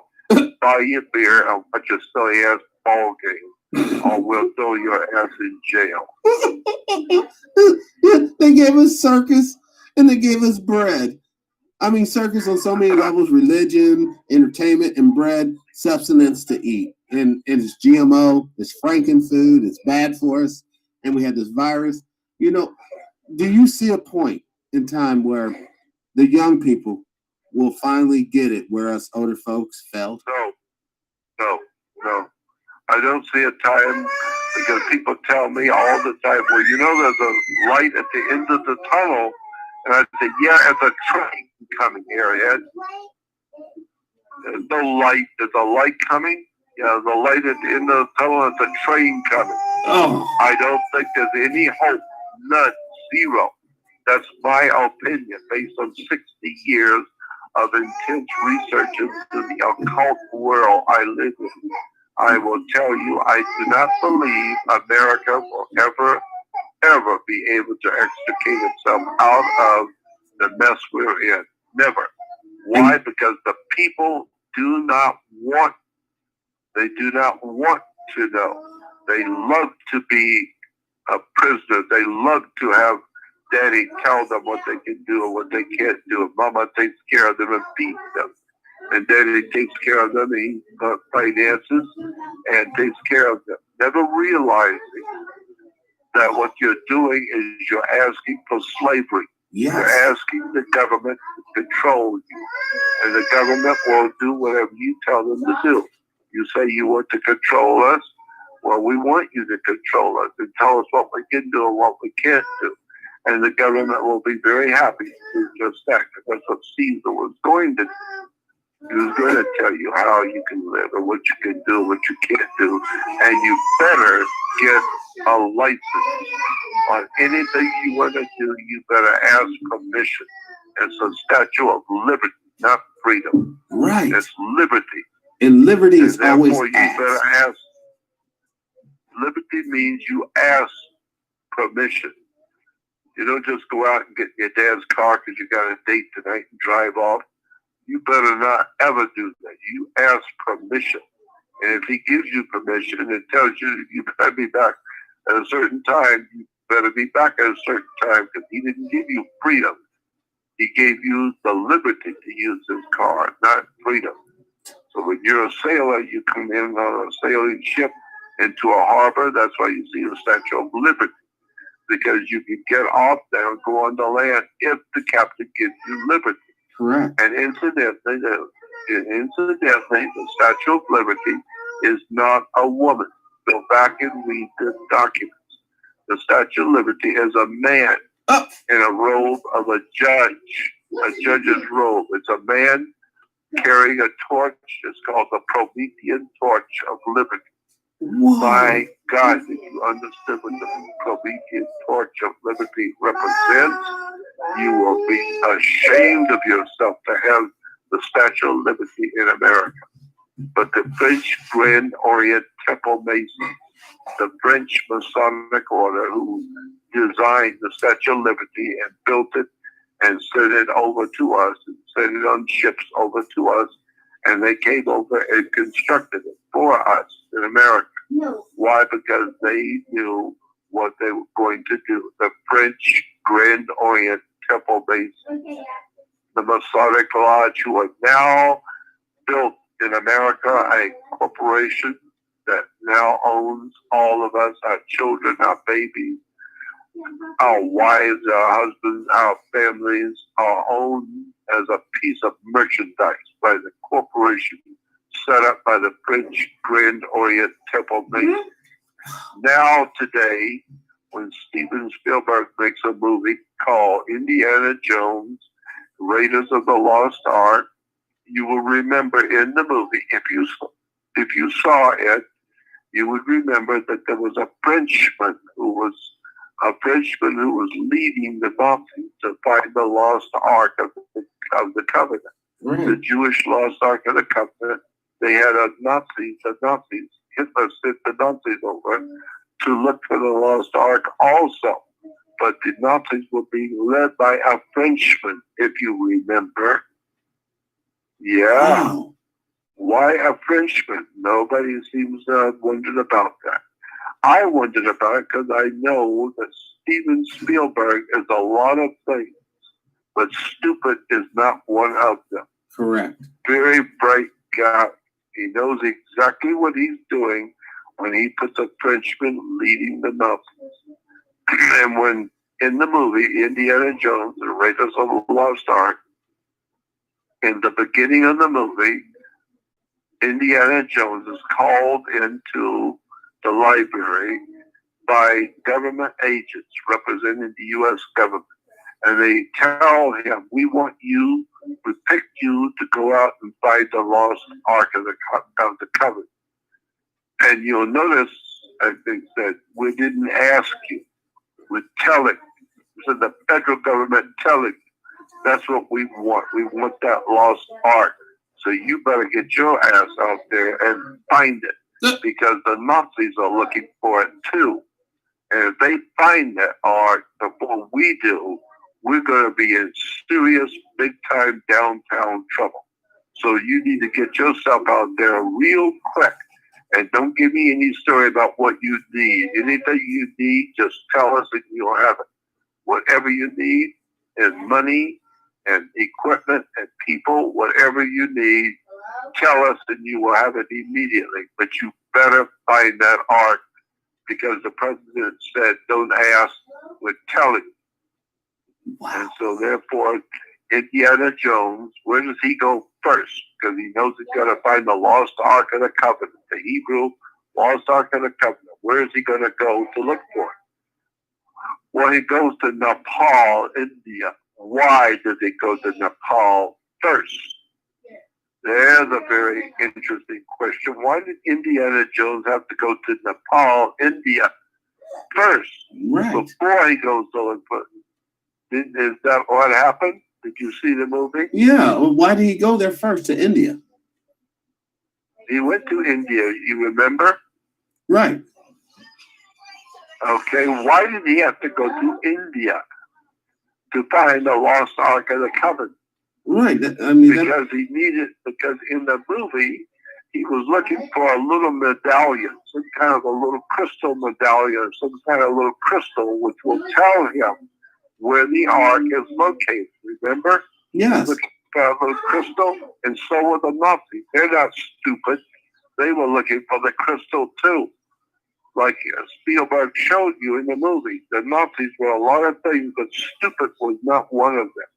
buy your beer, and watch your silly ass ball game, or we'll throw your ass in jail. They gave us circus and they gave us bread. I mean, circus on so many levels: religion, entertainment, and bread, substance to eat. And it's GMO, it's frankenfood, it's bad for us, and we had this virus. You know, do you see a point in time where the young people will finally get it, where us older folks failed? No. I don't see a time, because people tell me all the time, well, you know, there's a light at the end of the tunnel. And I say, yeah, it's a train coming here, Ed. There's no light. There's a light coming. Yeah, the light at the end of the tunnel, it's a train coming. Oh. I don't think there's any hope. None. Zero. That's my opinion based on 60 years of intense research into the occult world I live in. I will tell you, I do not believe America will ever be able to extricate itself out of the mess we're in. Never. Why? Because the people do not want to know. They love to be a prisoner. They love to have daddy tell them what they can do and what they can't do. And mama takes care of them and feeds them. And daddy takes care of them, and he finances and takes care of them. Never realizing that what you're doing is you're asking for slavery. Yes. You're asking the government to control you. And the government will do whatever you tell them to do. You say you want to control us. Well, we want you to control us and tell us what we can do and what we can't do. And the government will be very happy to do just that, because that's what Caesar was going to do. He was going to tell you how you can live and what you can do, what you can't do. And you better get a license on anything you want to do. You better ask permission. It's a statue of liberty, not freedom. Right. It's liberty. And liberty is always you better ask. Liberty means you ask permission. You don't just go out and get in your dad's car because you got a date tonight and drive off. You better not ever do that. You ask permission. And if he gives you permission and tells you you better be back at a certain time, you better be back at a certain time, because he didn't give you freedom. He gave you the liberty to use his car, not freedom. So when you're a sailor, you come in on a sailing ship into a harbor. That's why you see the Statue of Liberty, because you can get off there and go on the land if the captain gives you liberty. Correct. And incidentally, the Statue of Liberty is not a woman. Go back and read the documents. The Statue of Liberty is a man in a robe of a judge's robe. It's a man carrying a torch. It's called the Promethean Torch of Liberty. Whoa. My God, if you understood what the Promethean Torch of Liberty represents, you will be ashamed of yourself to have the Statue of Liberty in America. But the French Grand Orient Temple Masons, the French Masonic Order, who designed the Statue of Liberty and built it and sent it over to us and sent it on ships over to us, and they came over and constructed it for us in America. No. Why? Because they knew what they were going to do. The French Grand Orient Temple Masons, the Masonic Lodge, who are now built in America, a corporation that now owns all of us, our children, our babies, our wives, our husbands, our families, are owned as a piece of merchandise by the corporation set up by the French Grand Orient Temple Masons. Now, today, when Steven Spielberg makes a movie called Indiana Jones, Raiders of the Lost Ark, you will remember in the movie, if you if you saw it, you would remember that there was a Frenchman who was leading the Nazis to find the lost Ark of the Covenant. Right. The Jewish lost Ark of the Covenant. They had Hitler sent the Nazis over to look for the lost Ark also. But the Nazis were being led by a Frenchman, if you remember. Yeah. Wow. Why a Frenchman? Nobody seems to have wondered about that. I wondered about it because I know that Steven Spielberg is a lot of things, but stupid is not one of them. Correct. Very bright guy. He knows exactly what he's doing when he puts a Frenchman leading the Nazis. And when in the movie Indiana Jones and Raiders of the Lost Ark, in the beginning of the movie, Indiana Jones is called into the library by government agents representing the U.S. government. And they tell him, we picked you to go out and find the lost Ark of the Covenant. And you'll notice, I think, that we didn't ask you. We're telling. So the federal government telling, that's what we want. We want that lost Ark. So you better get your ass out there and find it, because the Nazis are looking for it too. And if they find that Ark before we do, we're going to be in serious, big-time downtown trouble. So you need to get yourself out there real quick. And don't give me any story about what you need. Anything you need, just tell us and you'll have it. Whatever you need is money and equipment and people, whatever you need, tell us and you will have it immediately. But you better find that Ark, because the president said, don't ask, we're telling. Wow. And so therefore, Indiana Jones, where does he go first? Because he knows he's got to find the lost Ark of the Covenant, the Hebrew lost Ark of the Covenant. Where is he going to go to look for it? Well, he goes to Nepal, India. Why does he go to Nepal first? There's a very interesting question. Why did Indiana Jones have to go to Nepal, India first? Right. Before he goes to look for it? Is that what happened? Did you see the movie? Yeah. Well, why did he go there first to India? He went to India, you remember? Right. Okay, why did he have to go to India to find the lost Ark of the Covenant? Right. Because in the movie, he was looking for a little medallion, some kind of a little crystal medallion, some kind of little crystal which will tell him where the Ark is located. Remember? Yes. Looking for a little crystal, and so were the Nazis. They're not stupid. They were looking for the crystal too. Like Spielberg showed you in the movie, the Nazis were a lot of things, but stupid was not one of them.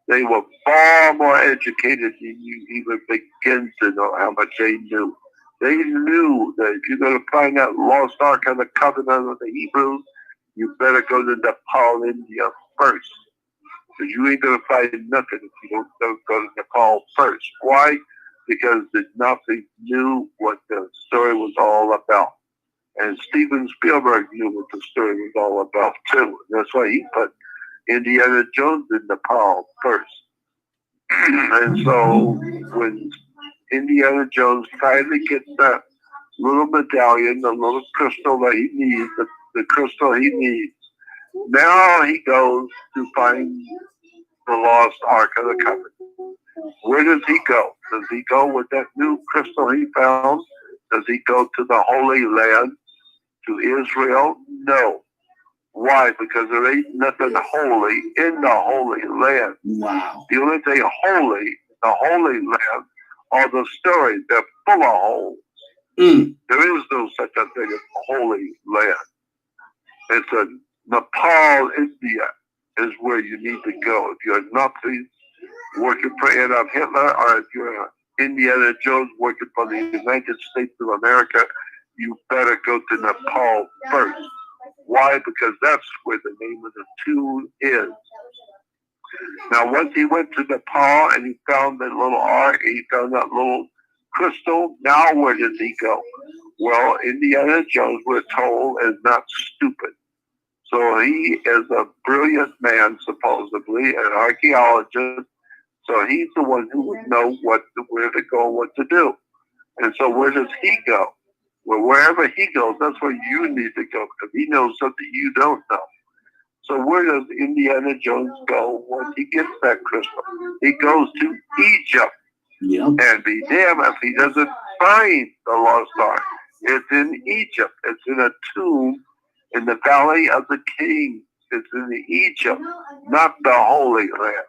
They were far more educated than you even begin to know how much they knew. They knew that if you're going to find that lost Ark of the Covenant of the Hebrews, you better go to Nepal, India first. Because you ain't going to find nothing if you don't go to Nepal first. Why? Because the Nazis knew what the story was all about. And Steven Spielberg knew what the story was all about too. That's why he put Indiana Jones in Nepal first. And so when Indiana Jones finally gets that little medallion, the little crystal that he needs, the crystal he needs, now he goes to find the lost Ark of the Covenant. Where does he go? Does he go with that new crystal he found? Does he go to the Holy Land, to Israel? No. Why? Because there ain't nothing holy in the Holy Land. Wow. The only thing holy in the Holy Land are the stories. They're full of holes. There is no such a thing as Holy Land. It's a Nepal, India is where you need to go. If you're Nazis working for Adolf Hitler, or if you're Indiana Jones working for the United States of America, you better go to Nepal first. Why? Because that's where the name of the tune is. Now, once he went to Nepal and he found that little Ark, he found that little Crystal, now where does he go? Well, Indiana Jones, we're told, is not stupid. So he is a brilliant man, supposedly, an archaeologist. So he's the one who would know where to go, what to do. And so where does he go? Well, wherever he goes, that's where you need to go, because he knows something you don't know. So where does Indiana Jones go when he gets that crystal? He goes to Egypt. Yep. And be damned if he doesn't find the lost ark. It's in Egypt. It's in a tomb in the Valley of the Kings. It's in Egypt, not the Holy Land.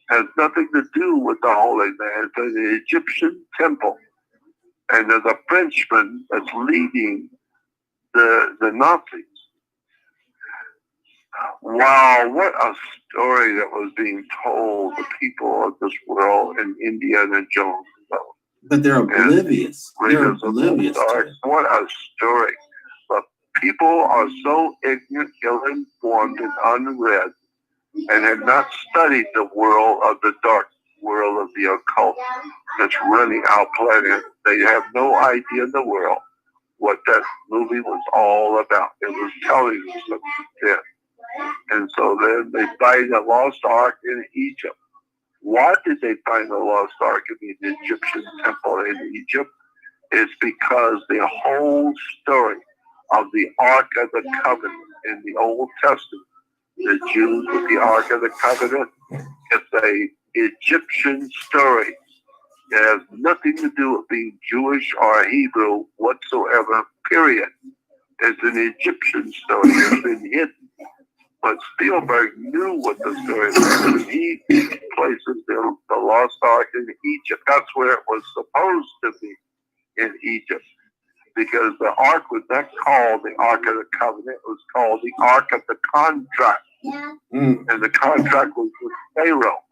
Has nothing to do with the Holy Land. It's an Egyptian temple. And there's a Frenchman that's leading the Nazis. Wow, what a story that was being told the people of this world in Indiana Jones. But they're oblivious. They're oblivious. What a story. But people are so ignorant, ill-informed, and unread, and have not studied the world of the dark world of the occult that's running our planet. They have no idea in the world what that movie was all about. It was telling us something. And so then they find the lost ark in Egypt. Why did they find the lost ark in the Egyptian temple in Egypt? It's because the whole story of the Ark of the Covenant in the Old Testament, the Jews with the Ark of the Covenant, it's an Egyptian story. It has nothing to do with being Jewish or Hebrew whatsoever, period. It's an Egyptian story. It's been hidden. But Spielberg knew what the story was, and he places the lost ark in Egypt. That's where it was supposed to be, in Egypt, because the ark was not called the Ark of the Covenant. It was called the Ark of the Contract, and the contract was with Pharaoh.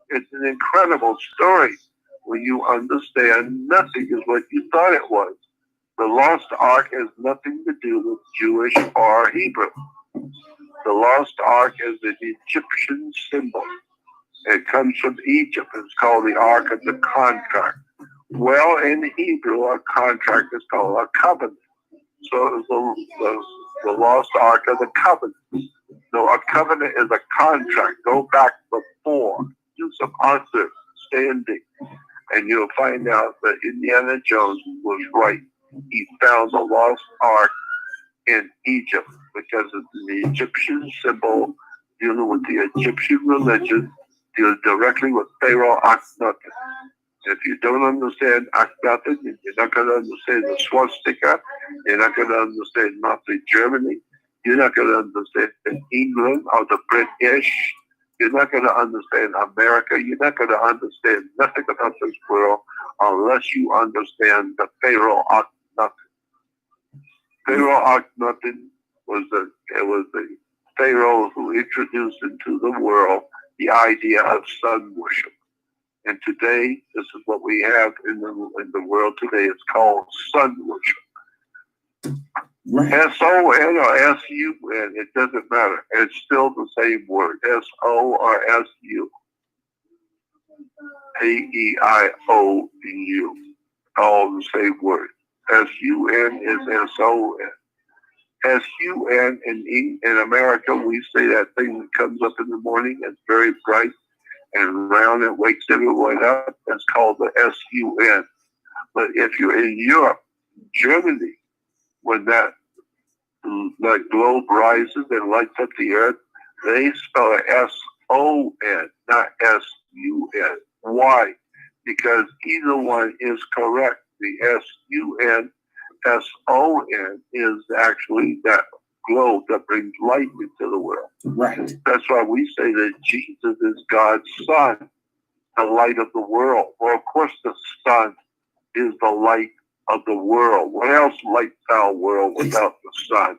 It's an incredible story when you understand nothing is what you thought it was. The lost ark has nothing to do with Jewish or Hebrew. The lost ark is an Egyptian symbol. It comes from Egypt. It's called the Ark of the Contract. Well, in Hebrew, a contract is called a covenant. So it's the lost ark of the covenant. So a covenant is a contract. Go back before. Do some understanding. And you'll find out that Indiana Jones was right. He found the lost ark in Egypt because it's an Egyptian symbol dealing with the Egyptian religion, dealing directly with Pharaoh Akhenaten. If you don't understand Akhenaten, you're not going to understand the swastika, you're not going to understand Nazi Germany, you're not going to understand England or the British, you're not going to understand America, you're not going to understand nothing about this world unless you understand the Pharaoh Akhenaten. Pharaoh Akhenaten was the Pharaoh who introduced into the world the idea of sun worship. And today, this is what we have in the world today. It's called sun worship. Right. S-O-N or S-U-N, it doesn't matter. It's still the same word. S-O or S-U. A-E-I-O-U. All the same word. S-U-N is S-O-N. S-U-N in America, we say that thing that comes up in the morning. It's very bright and round and wakes everyone up. That's called the S-U-N. But if you're in Europe, Germany, when that globe rises and lights up the earth, they spell it S-O-N, not S-U-N. Why? Because either one is correct. The S-U-N, S-O-N is actually that globe that brings light into the world. Right. That's why we say that Jesus is God's Son, the light of the world. Well, of course, the Son is the light of the world. What else lights our world without the Son?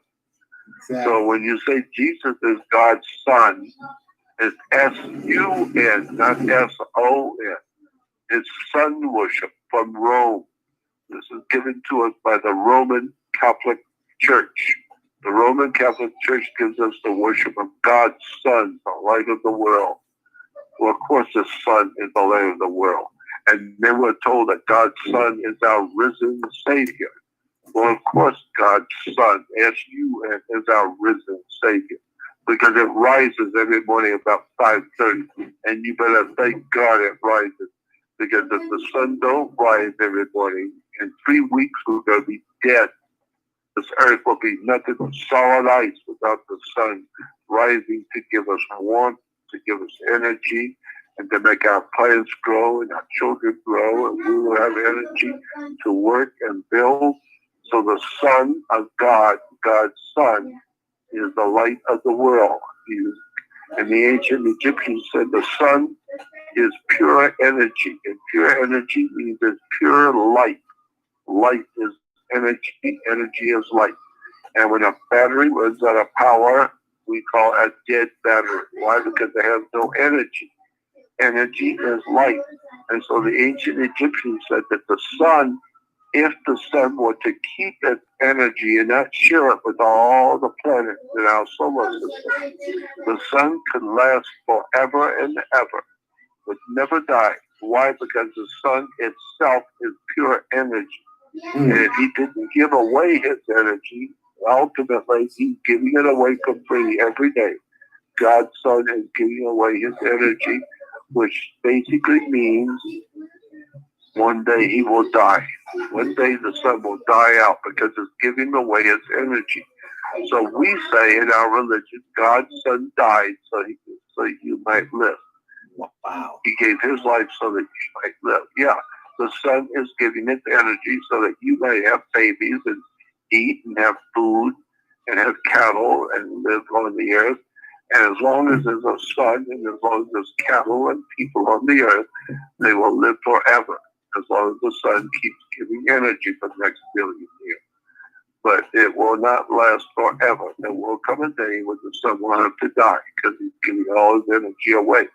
Exactly. So when you say Jesus is God's Son, it's S-U-N, not S-O-N. It's sun worship from Rome. This is given to us by the Roman Catholic Church. The Roman Catholic Church gives us the worship of God's Son, the light of the world. Well, of course, the sun is the light of the world. And then we're told that God's Son is our risen Savior. Well, of course, God's Son, S-U-N, is our risen Savior, because it rises every morning about 5:30, and you better thank God it rises, because if the sun don't rise every morning, in 3 weeks we're going to be dead. This earth will be nothing but solid ice without the sun rising to give us warmth, to give us energy, and to make our plants grow and our children grow, and we will have energy to work and build. So the Son of God, God's Son, is the light of the world. And the ancient Egyptians said the sun is pure energy. And pure energy means it's pure light. Light is energy. Energy is light. And when a battery runs out of power, we call it a dead battery. Why? Because it has no energy. Energy is light. And so the ancient Egyptians said that the sun, if the sun were to keep its energy and not share it with all the planets in our solar system, the sun could last forever and ever, would never die. Why? Because the sun itself is pure energy. And if he didn't give away his energy, ultimately he's giving it away for free every day. God's Son is giving away his energy, which basically means one day he will die. One day the sun will die out because it's giving away its energy. So we say in our religion, God's Son died so you might live. Wow. He gave his life so that you might live. Yeah, the sun is giving its energy so that you may have babies and eat and have food and have cattle and live on the earth. And as long as there's a sun and as long as there's cattle and people on the earth, they will live forever, as long as the sun keeps giving energy for the next billion years. But it will not last forever. There will come a day when the sun will have to die because he's giving all his energy away.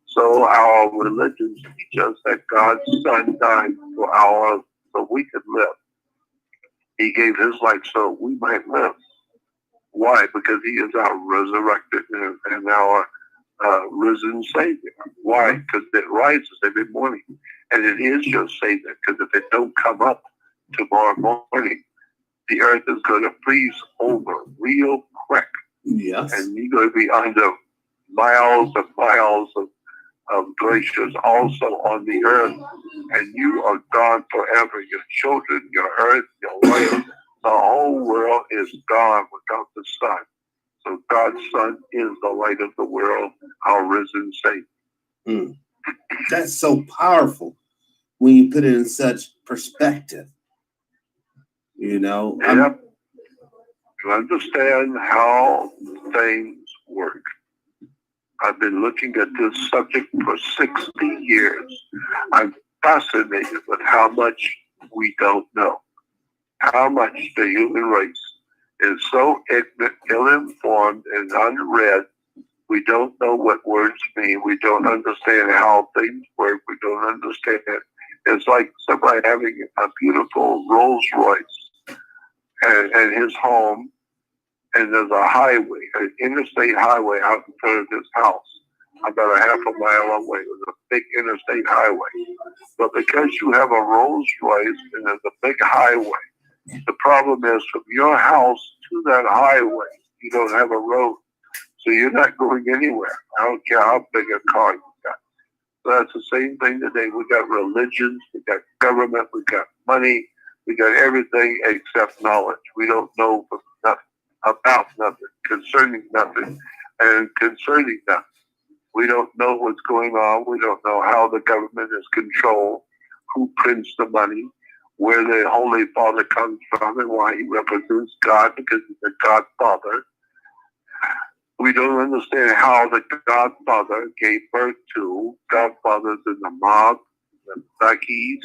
So our religions teach us that God's Son died so we could live. He gave his life so we might live. Why? Because he is our resurrected and our risen Savior. Why? Because it rises every morning. And it is your Savior, because if it don't come up tomorrow morning, the earth is going to freeze over real quick. Yes. And you're going to be under miles and miles of glaciers also on the earth. And you are gone forever. Your children, your earth, your life, the whole world is gone without the sun. So God's Son is the light of the world, our risen Savior. That's so powerful when you put it in such perspective. You know? Yep. To understand how things work. I've been looking at this subject for 60 years. I'm fascinated with how much we don't know. How much the human race is so ignorant, ill-informed, and unread. We don't know what words mean. We don't understand how things work. We don't understand it. It's like somebody having a beautiful Rolls Royce and his home, and there's a highway, an interstate highway out in front of his house, about a half a mile away. There's a big interstate highway. But because you have a Rolls Royce and there's a big highway, the problem is from your house to that highway, you don't have a road. So you're not going anywhere. I don't care how big a car you got. So that's the same thing today. We got religions, we got government, we got money, we got everything except knowledge. We don't know nothing, about nothing, concerning nothing, and concerning nothing. We don't know what's going on. We don't know how the government is controlled, who prints the money, where the Holy Father comes from, and why he represents God, because he's the Godfather. We don't understand how the Godfather gave birth to Godfathers in the mob, the Buckies,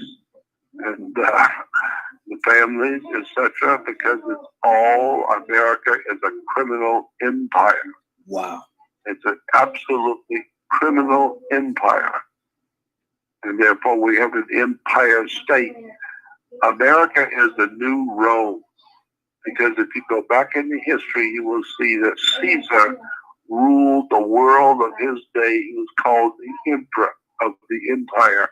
and the families, etc., because it's all America is a criminal empire. Wow. It's an absolutely criminal empire. And therefore we have an empire state. America is the new Rome. Because if you go back into history, you will see that Caesar ruled the world of his day. He was called the emperor of the empire.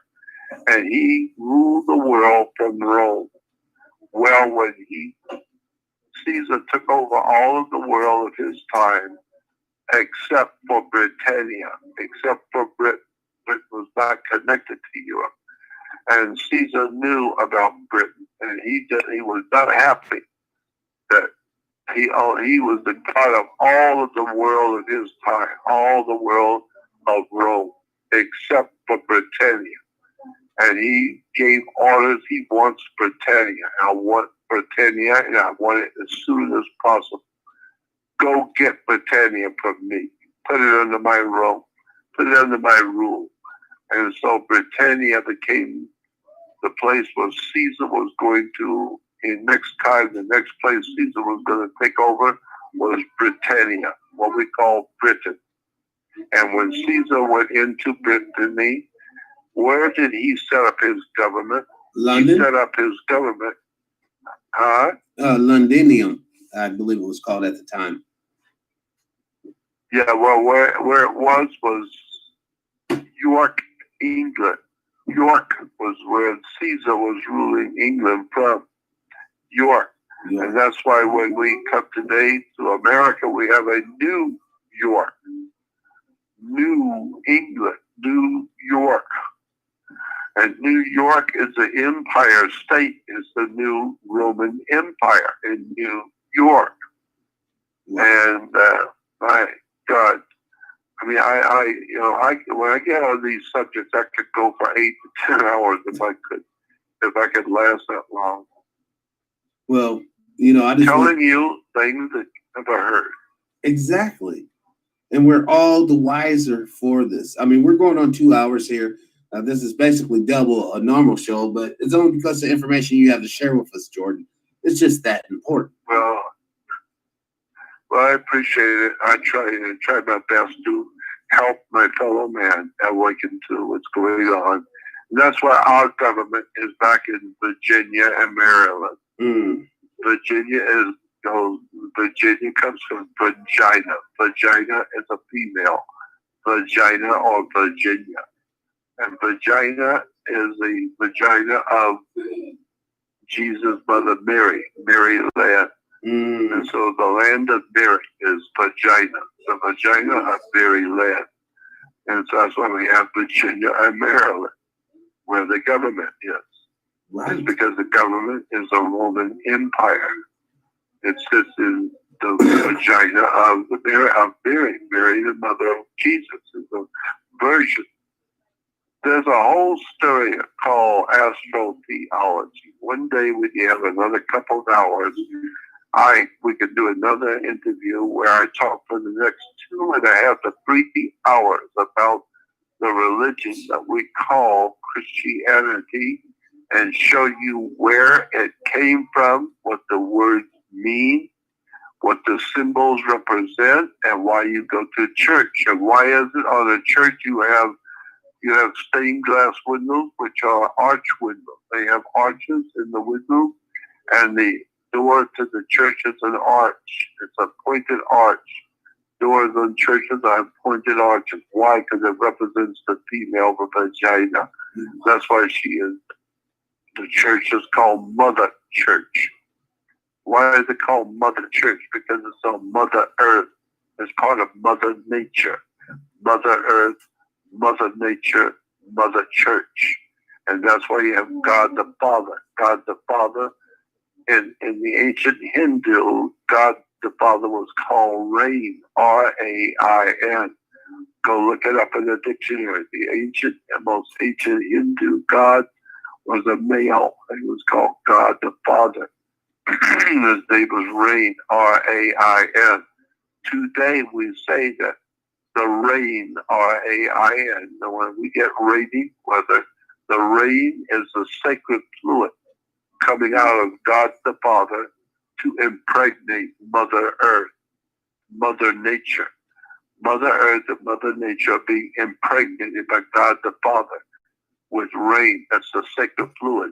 and he ruled the world from Rome. Well, when Caesar took over all of the world of his time, except for Britannia, except for Britain. Britain was not connected to Europe. And Caesar knew about Britain, and he was not happy that he was the god of all of the world of his time, all the world of Rome, except for Britannia. And he gave orders. He wants Britannia. I want Britannia, and I want it as soon as possible. Go get Britannia from me. Put it under my rule. Put it under my rule. And so Britannia became the place where Caesar was going to, in next time, the next place Caesar was going to take over was Britannia, what we call Britain. And when Caesar went into Brittany, where did he set up his government? London? He set up his government. Londinium, I believe it was called at the time. Yeah, well, where it was York, England. York was where Caesar was ruling England from. York. Yeah. And that's why when we come today to America, we have a New York. New England. New York. And New York is the empire state, is the new Roman Empire in New York. Wow. And my God, I mean, when I get on these subjects, I could go for 8 to 10 hours if I could last that long. Well, I just telling you things that you've never heard. Exactly. And we're all the wiser for this. I mean, we're going on 2 hours here. This is basically double a normal show, but it's only because of the information you have to share with us, Jordan. It's just that important. Well, I appreciate it. I try my best to help my fellow man awaken to what's going on. And that's why our government is back in Virginia and Maryland. Virginia comes from vagina. Vagina is a female. Vagina or Virginia. And vagina is the vagina of Jesus' mother Mary, Mary land. And so the land of Mary is vagina, the vagina of Mary land. And so that's why we have Virginia and Maryland, where the government is. Right. It's because the government is a Roman Empire. It sits in the vagina of Mary, Mary, the mother of Jesus, is a version. There's a whole story called astrotheology. One day when you have another couple of hours, we could do another interview where I talk for the next 2.5 to 3 hours about the religion that we call Christianity and show you where it came from, what the words mean, what the symbols represent, and why you go to church. And why is it on a church you have stained glass windows, which are arch windows. They have arches in the windows, and the door to the church is an arch. It's a pointed arch. Doors on churches are pointed arches. Why? Because it represents the female vagina. That's why she is. The church is called Mother Church. Why is it called Mother Church? Because it's on Mother Earth. It's part of Mother Nature. Mother Earth, Mother Nature, Mother Church. And that's why you have God the Father. God the Father, in the ancient Hindu, God the Father was called Rain, R-A-I-N. Go look it up in the dictionary. The most ancient Hindu God was a male. He was called God the Father. His name was Rain, R-A-I-N. Today we say that the rain, R-A-I-N. And when we get rainy weather, the rain is the sacred fluid coming out of God the Father to impregnate Mother Earth, Mother Nature. Mother Earth and Mother Nature are being impregnated by God the Father with rain. That's the sacred fluid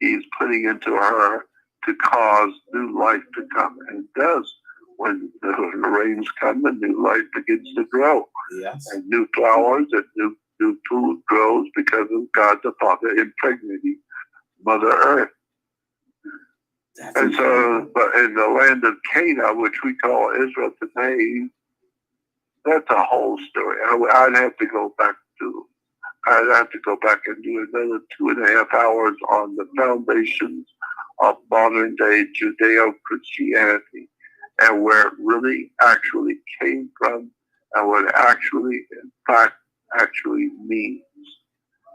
he's putting into her to cause new life to come. And it does. When the rains come, and new life begins to grow. Yes. And new flowers and New food grows because of God the Father impregnating Mother Earth. And so, but in the land of Canaan, which we call Israel today, that's a whole story. I'd have to go back and do another 2.5 hours on the foundations of modern day Judeo-Christianity and where it really actually came from and what it actually, in fact, actually means.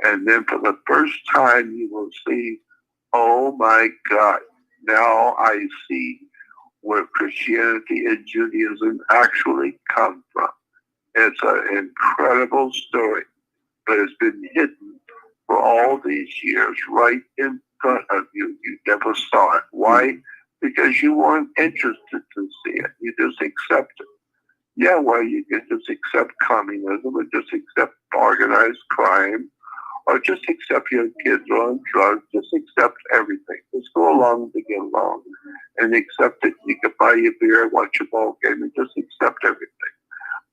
And then for the first time, you will see, oh my God, now I see where Christianity and Judaism actually come from. It's an incredible story, but it's been hidden for all these years right in front of you. You never saw it. Why? Because you weren't interested to see it. You just accept it. Yeah, well, you can just accept communism or just accept organized crime or just accept your kids are on drugs. Just accept everything. Just go along to get along and accept it. You can buy your beer and watch your ball game and just accept everything.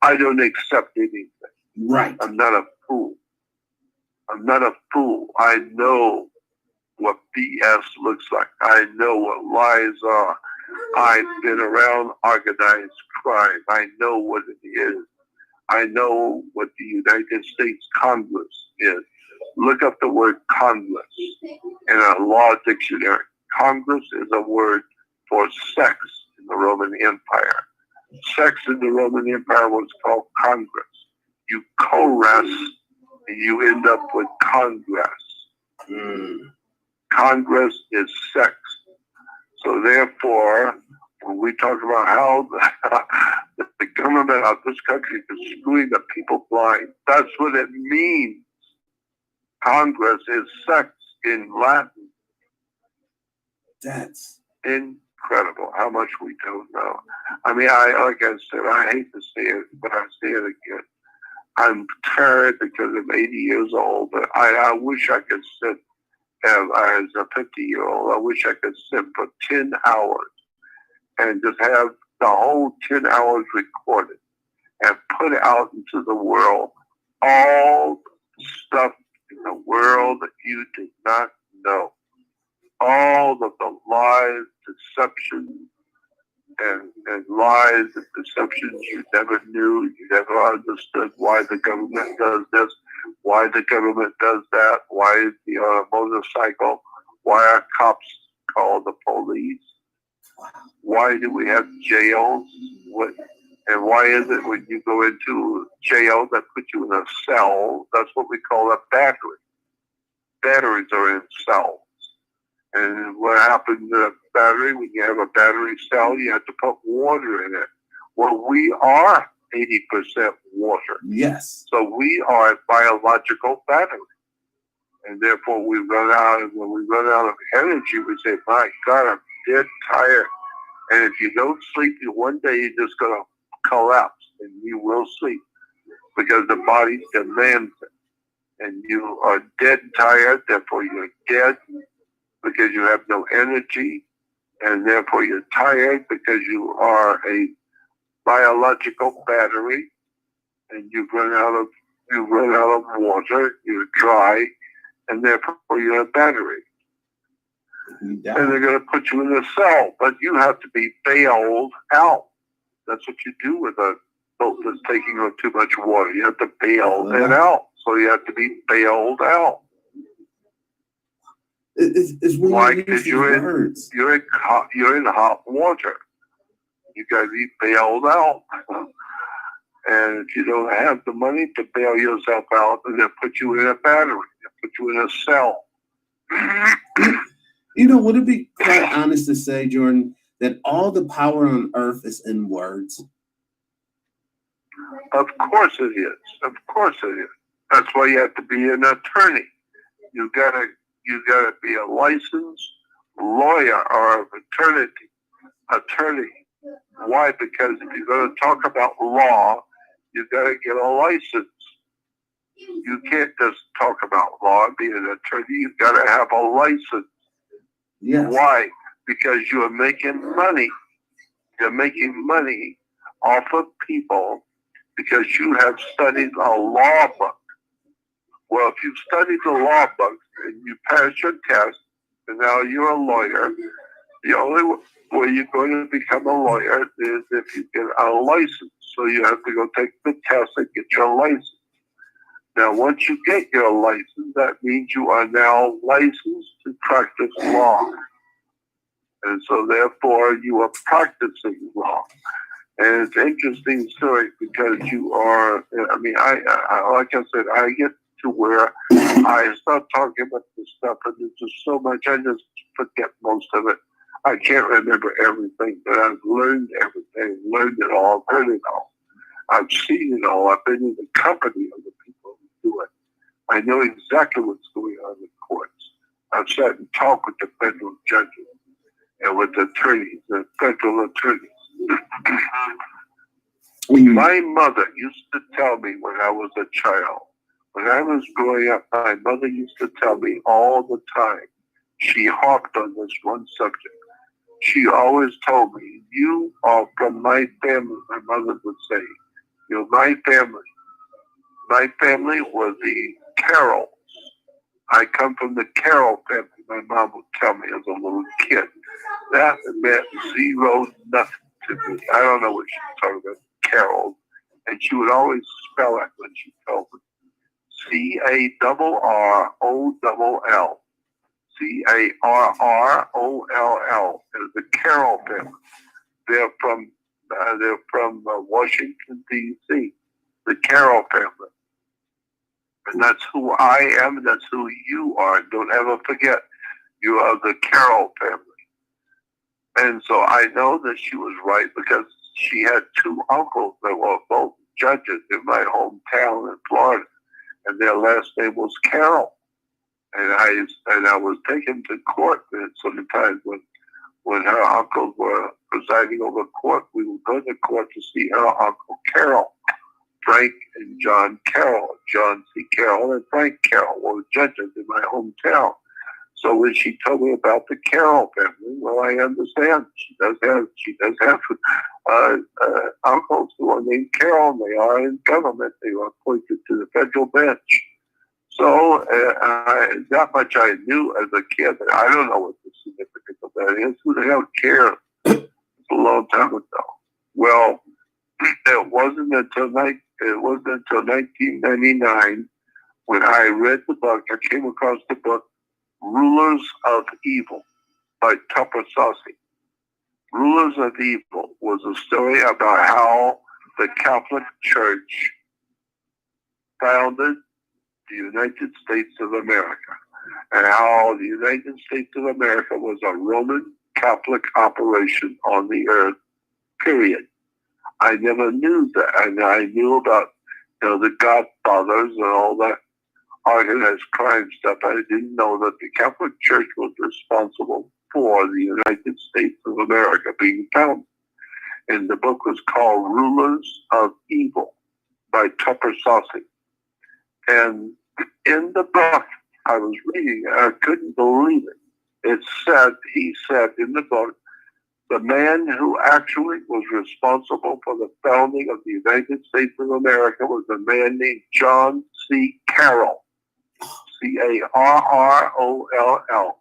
I don't accept anything. Right. I'm not a fool. I'm not a fool. I know what BS looks like. I know what lies are. I've been around organized crime. I know what it is. I know what the United States Congress is. Look up the word Congress in a law dictionary. Congress is a word for sex in the Roman Empire. Sex in the Roman Empire was called Congress. You co-rest and you end up with Congress. Congress is sex. So therefore, when we talk about how the government of this country is screwing the people blind, that's what it means. Congress is sex in Latin. That's incredible how much we don't know. I mean, like I said, I hate to say it, but I say it again. I'm tired because I'm 80 years old, but I wish I could sit as a 50-year-old. I wish I could sit for 10 hours and just have the whole 10 hours recorded and put out into the world all stuff in the world that you did not know. All of the lies, deceptions, and lies and deceptions you never knew, you never understood why the government does this, why the government does that, why is he on a motorcycle, why are cops called the police, why do we have jails, and why is it when you go into jail that put you in a cell? That's what we call a battery. Batteries are in cells. And what happens to a battery? When you have a battery cell, you have to put water in it. Well, we are 80% water. yes. So we are a biological battery. And therefore, we run out, and when we run out of energy, we say, my God, I'm dead tired. And if you don't sleep, one day you're just going to collapse, and you will sleep because the body demands it. And you are dead tired, therefore you're dead because you have no energy, and therefore you're tired because you are a biological battery, and you run out of water, you're dry, and therefore you're a battery. And they're going to put you in a cell, but you have to be bailed out. That's what you do with a boat that's taking on too much water. You have to bail it out. So you have to be bailed out. It's why? Because you're in hot water. You got to be bailed out. And if you don't have the money to bail yourself out, then they'll put you in a battery. They'll put you in a cell. You know, would it be quite honest to say, Jordan, that all the power on earth is in words? Of course it is. Of course it is. That's why you have to be an attorney. You gotta be a licensed lawyer or attorney. Why? Because if you're going to talk about law, you gotta get a license. You can't just talk about law and be an attorney. You gotta have a license. Yes. Why? Because you are making money. You're making money off of people because you have studied a law book. Well, if you study the law books and you pass your test, and now you're a lawyer, the only way you're going to become a lawyer is if you get a license. So you have to go take the test and get your license. Now, once you get your license, that means you are now licensed to practice law. And so, therefore, you are practicing law. And it's an interesting story because you are, I mean, I like I said, I get to where I start talking about this stuff, and there's just so much, I just forget most of it. I can't remember everything, but I've learned everything, learned it all, heard it all. I've seen it all. I've been in the company of the people who do it. I know exactly what's going on in courts. I've sat and talked with the federal judges and with the attorneys, the federal attorneys. My mother used to tell me when I was a child, when I was growing up, my mother used to tell me all the time. She harped on this one subject. She always told me, you are from my family, my mother would say. You're my family. My family was the Carrolls. I come from the Carroll family, my mom would tell me as a little kid. That meant zero, nothing to me. I don't know what she was talking about, Carroll. And she would always spell it when she told me. Carroll. Carroll is the Carroll family. They're from Washington, D.C., the Carroll family. And that's who I am, and that's who you are. Don't ever forget, you are the Carroll family. And so I know that she was right because she had two uncles that were both judges in my hometown in Florida, and their last name was Carroll. And I was taken to court sometimes when her uncles were presiding over court. We would go to court to see her uncle Carroll. Frank and John Carroll, John C. Carroll and Frank Carroll were judges in my hometown. So when she told me about the Carroll family, well, I understand. She does have uncles who are named Carroll. They are in government. They were appointed to the federal bench. So that much I knew as a kid. I don't know what the significance of that is. Who the hell cares? It's a long time ago. Well, it wasn't until 1999 when I read the book. I came across the book Rulers of Evil by Tupper Saucy. Rulers of Evil was a story about how the Catholic Church founded the United States of America, and how the United States of America was a Roman Catholic operation on the earth, period. I never knew that, and I knew about the Godfathers and all that organized crime stuff. I didn't know that the Catholic Church was responsible for the United States of America being founded. And the book was called Rulers of Evil by Tupper Saucy. And in the book I was reading, I couldn't believe it. He said in the book, the man who actually was responsible for the founding of the United States of America was a man named John C. Carroll. Carroll.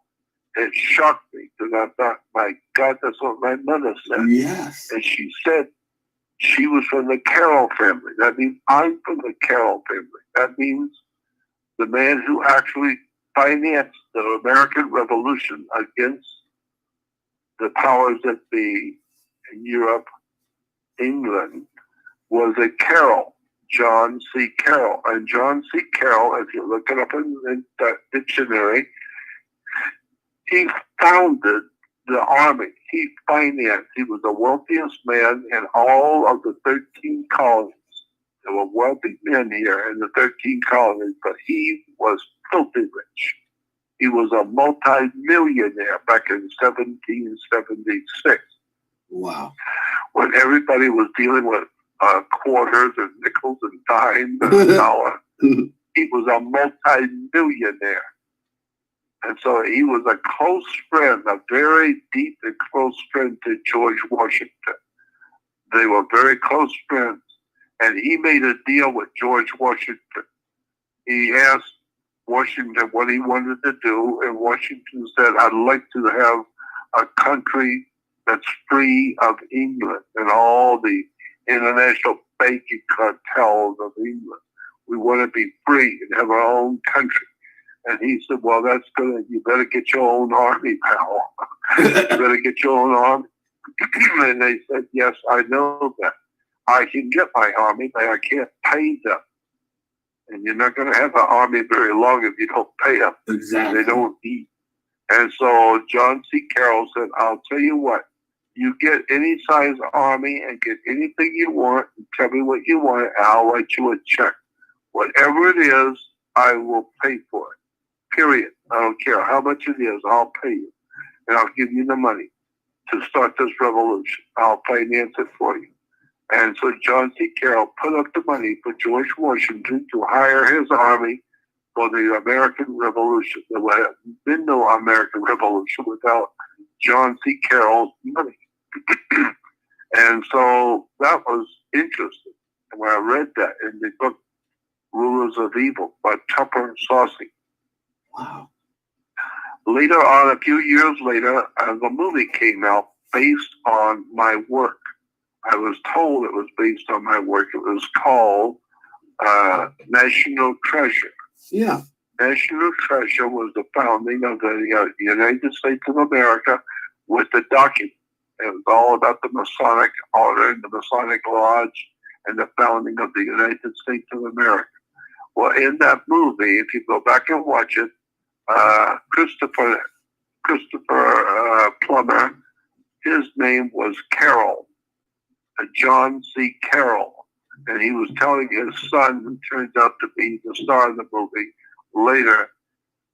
It shocked me because I thought, my God, that's what my mother said. Yes. And she said she was from the Carroll family. That means I'm from the Carroll family. That means the man who actually financed the American Revolution against the powers that be in Europe, England, was a Carroll, John C. Carroll. And John C. Carroll, if you look it up in the dictionary, he founded the army. He financed. He was the wealthiest man in all of the 13 colonies. There were wealthy men here in the 13 colonies, but he was filthy rich. He was a multi-millionaire back in 1776. Wow. When everybody was dealing with quarters and nickels and dimes and a dollar, he was a multi-millionaire. And so he was a close friend, a very deep and close friend to George Washington. They were very close friends. And he made a deal with George Washington. He asked Washington what he wanted to do, and Washington said, I'd like to have a country that's free of England and all the international banking cartels of England. We want to be free and have our own country. And he said, well, that's good. You better get your own army, pal. You better get your own army. And they said, yes, I know that. I can get my army, but I can't pay them. And you're not going to have an army very long if you don't pay them. Exactly. They don't eat. And so John C. Carroll said, I'll tell you what. You get any size army and get anything you want and tell me what you want, and I'll write you a check. Whatever it is, I will pay for it. Period. I don't care how much it is, I'll pay you. And I'll give you the money to start this revolution. I'll finance it for you. And so John C. Carroll put up the money for George Washington to hire his army for the American Revolution. There would have been no American Revolution without John C. Carroll's money. And so that was interesting. And when I read that in the book Rulers of Evil by Tupper Saucy. Wow. Later on, a few years later, the movie came out based on my work. I was told it was based on my work. It was called National Treasure. Yeah. National Treasure was the founding of the United States of America with the document. It was all about the Masonic Order and the Masonic Lodge and the founding of the United States of America. Well, in that movie, if you go back and watch it, Christopher Plummer, his name was Carroll, John C. Carroll, and he was telling his son, who turns out to be the star of the movie later,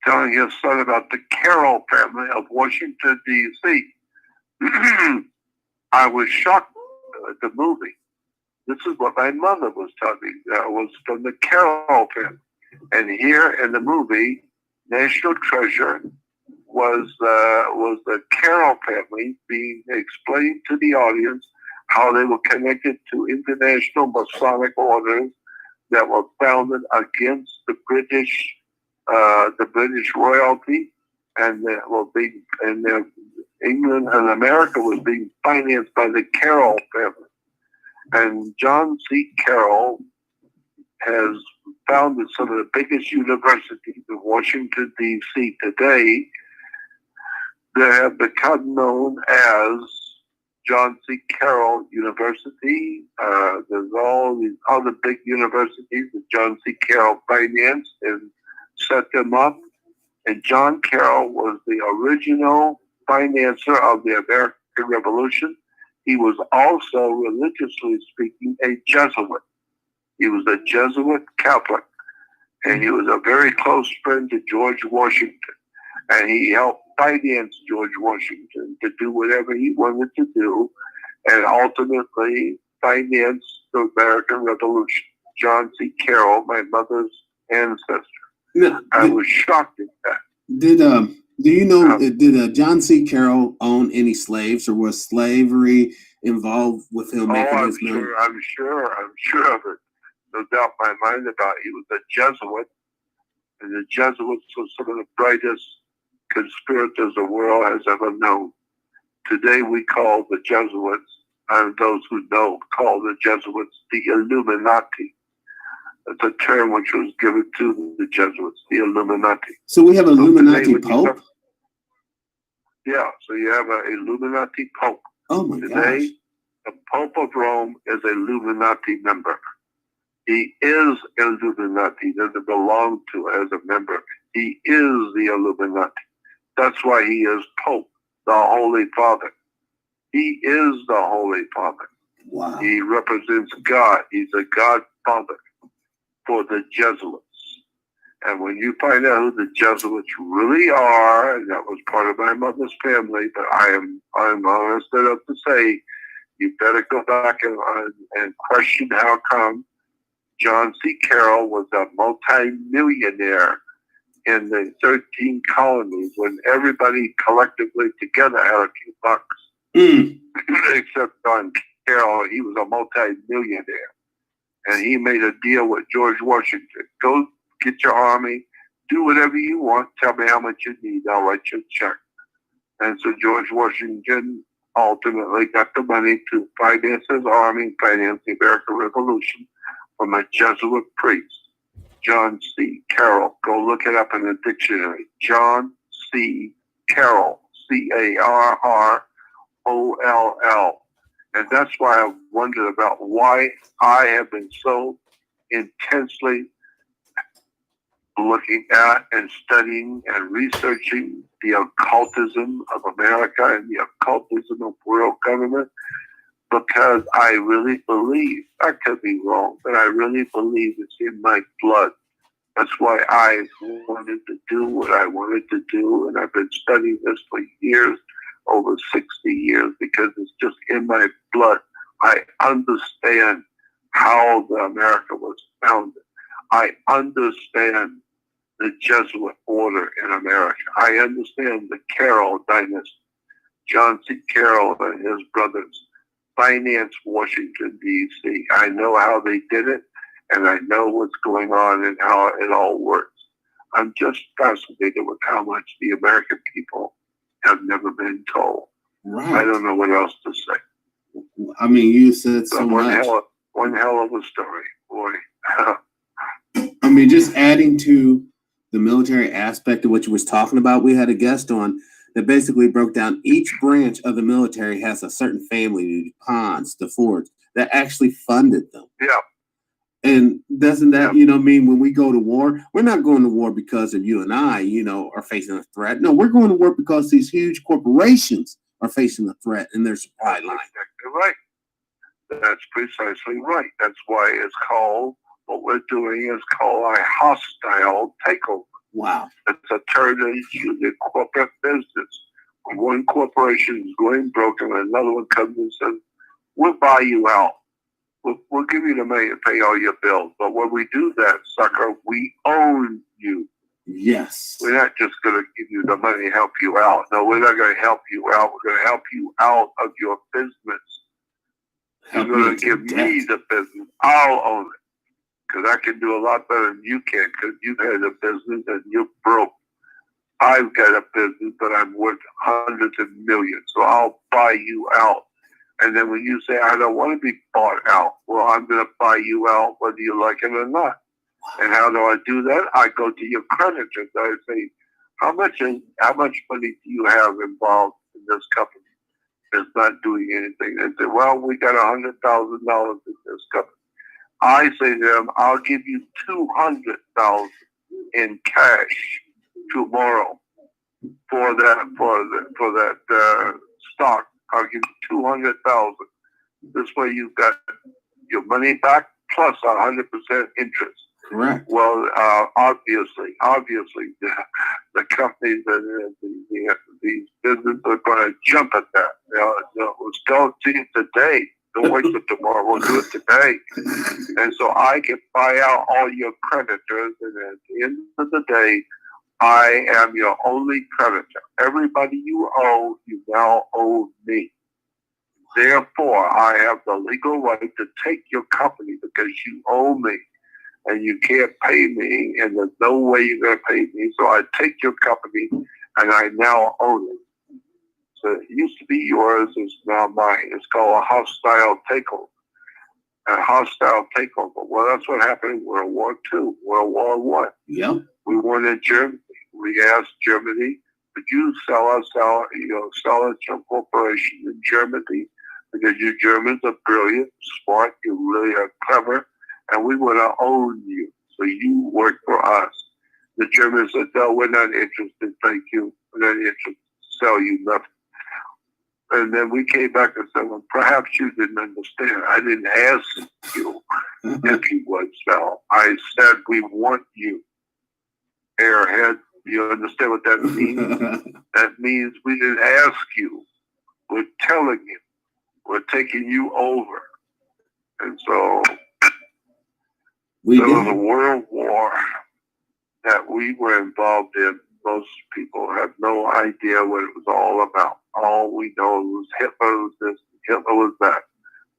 telling his son about the Carroll family of Washington, D.C. I was shocked at the movie. This is what my mother was telling me. Was from the Carroll family. And here in the movie, National Treasure was the Carroll family being explained to the audience how they were connected to international Masonic orders that were founded against the British royalty, and England and America was being financed by the Carroll family. And John C. Carroll has founded some of the biggest universities in Washington, D.C. today that have become known as John C. Carroll University. There's all these other big universities that John C. Carroll financed and set them up. And John Carroll was the original financer of the American Revolution. He was also, religiously speaking, a Jesuit. He was a Jesuit Catholic, and he was a very close friend to George Washington. And he helped finance George Washington to do whatever he wanted to do, and ultimately finance the American Revolution. John C. Carroll, my mother's ancestor. Now, I was shocked at that. Do you know, did John C. Carroll own any slaves, or was slavery involved with him making his money? I'm sure of it. No doubt in my mind about it. He was a Jesuit, and the Jesuits were some of the brightest conspirators the world has ever known. Today we call the Jesuits, and those who know, call the Jesuits the Illuminati. It's a term which was given to the Jesuits, the Illuminati. So we have an Illuminati Pope? Yeah, so you have an Illuminati Pope. Oh my Today, gosh. the Pope of Rome is a Illuminati member. He is Illuminati. He doesn't belong to as a member. He is the Illuminati. That's why he is Pope, the Holy Father. He is the Holy Father. Wow. He represents God. He's a Godfather for the Jesuits. And when you find out who the Jesuits really are, and that was part of my mother's family, but I'm honest enough to say, you better go back and question how come John C. Carroll was a multi-millionaire in the 13 colonies when everybody collectively together had a few bucks. Except John Carroll, he was a multi-millionaire. And he made a deal with George Washington. Go get your army, do whatever you want. Tell me how much you need. I'll write you a check. And so George Washington ultimately got the money to finance his army, finance the American Revolution from a Jesuit priest, John C. Carroll. Go look it up in the dictionary. John C. Carroll, Carroll. And that's why I wondered about why I have been so intensely looking at and studying and researching the occultism of America and the occultism of world government, because I really believe, I could be wrong, but I really believe it's in my blood. That's why I wanted to do what I wanted to do, and I've been studying this for years, over 60 years, because it's just in my blood. I understand how the America was founded. I understand the Jesuit order in America. I understand the Carroll dynasty. John C. Carroll and his brothers financed Washington, D.C. I know how they did it, and I know what's going on and how it all works. I'm just fascinated with how much the American people have never been told. Right. I don't know what else to say. I mean, you said so much. One hell of a story, boy. I mean, just adding to the military aspect of what you was talking about, we had a guest on that basically broke down each branch of the military has a certain family, the DuPonts, the Fords, that actually funded them. Yeah. And doesn't that, mean when we go to war, we're not going to war because of you and I, are facing a threat. No, we're going to war because these huge corporations are facing a threat in their supply line. Exactly right. That's precisely right. That's why it's called, what we're doing is called a hostile takeover. Wow. It's a term that is used in corporate business. When one corporation is going broke and another one comes and says, we'll buy you out. We'll give you the money to pay all your bills. But when we do that, sucker, we own you. Yes. We're not just going to give you the money to help you out. No, we're not going to help you out. We're going to help you out of your business. You're going to give me the business. I'll own it. Because I can do a lot better than you can, because you've had a business and you're broke. I've got a business, but I'm worth hundreds of millions. So I'll buy you out. And then when you say, I don't want to be bought out, well, I'm going to buy you out whether you like it or not. And how do I do that? I go to your creditors. I say, how much money do you have involved in this company that's not doing anything? They say, well, we got $100,000 in this company. I say to them, I'll give you $200,000 in cash tomorrow for that stock. I'll give you $200,000. This way, you've got your money back plus 100% interest. Correct. Well, obviously, the companies and these businesses are going to jump at that. Let's go see it today. Don't wait till tomorrow. We'll do it today. And so I can buy out all your creditors, and at the end of the day, I am your only creditor. Everybody you owe, you now owe me. Therefore, I have the legal right to take your company because you owe me. And you can't pay me, and there's no way you're going to pay me. So I take your company, and I now own it. So it used to be yours, it's now mine. It's called a hostile takeover. A hostile takeover. Well, that's what happened in World War II, World War I. Yep. We went in Germany. We asked Germany, would you sell us your corporation in Germany? Because you Germans are brilliant, smart, you really are clever, and we want to own you. So you work for us. The Germans said, no, we're not interested, thank you. We're not interested to sell you nothing. And then we came back and said, well, perhaps you didn't understand. I didn't ask you if you would sell. I said, we want you, airhead. You understand what that means? That means we didn't ask you. We're telling you. We're taking you over. And so there was a world war that we were involved in. Most people have no idea what it was all about. All we know was Hitler was this, Hitler was that.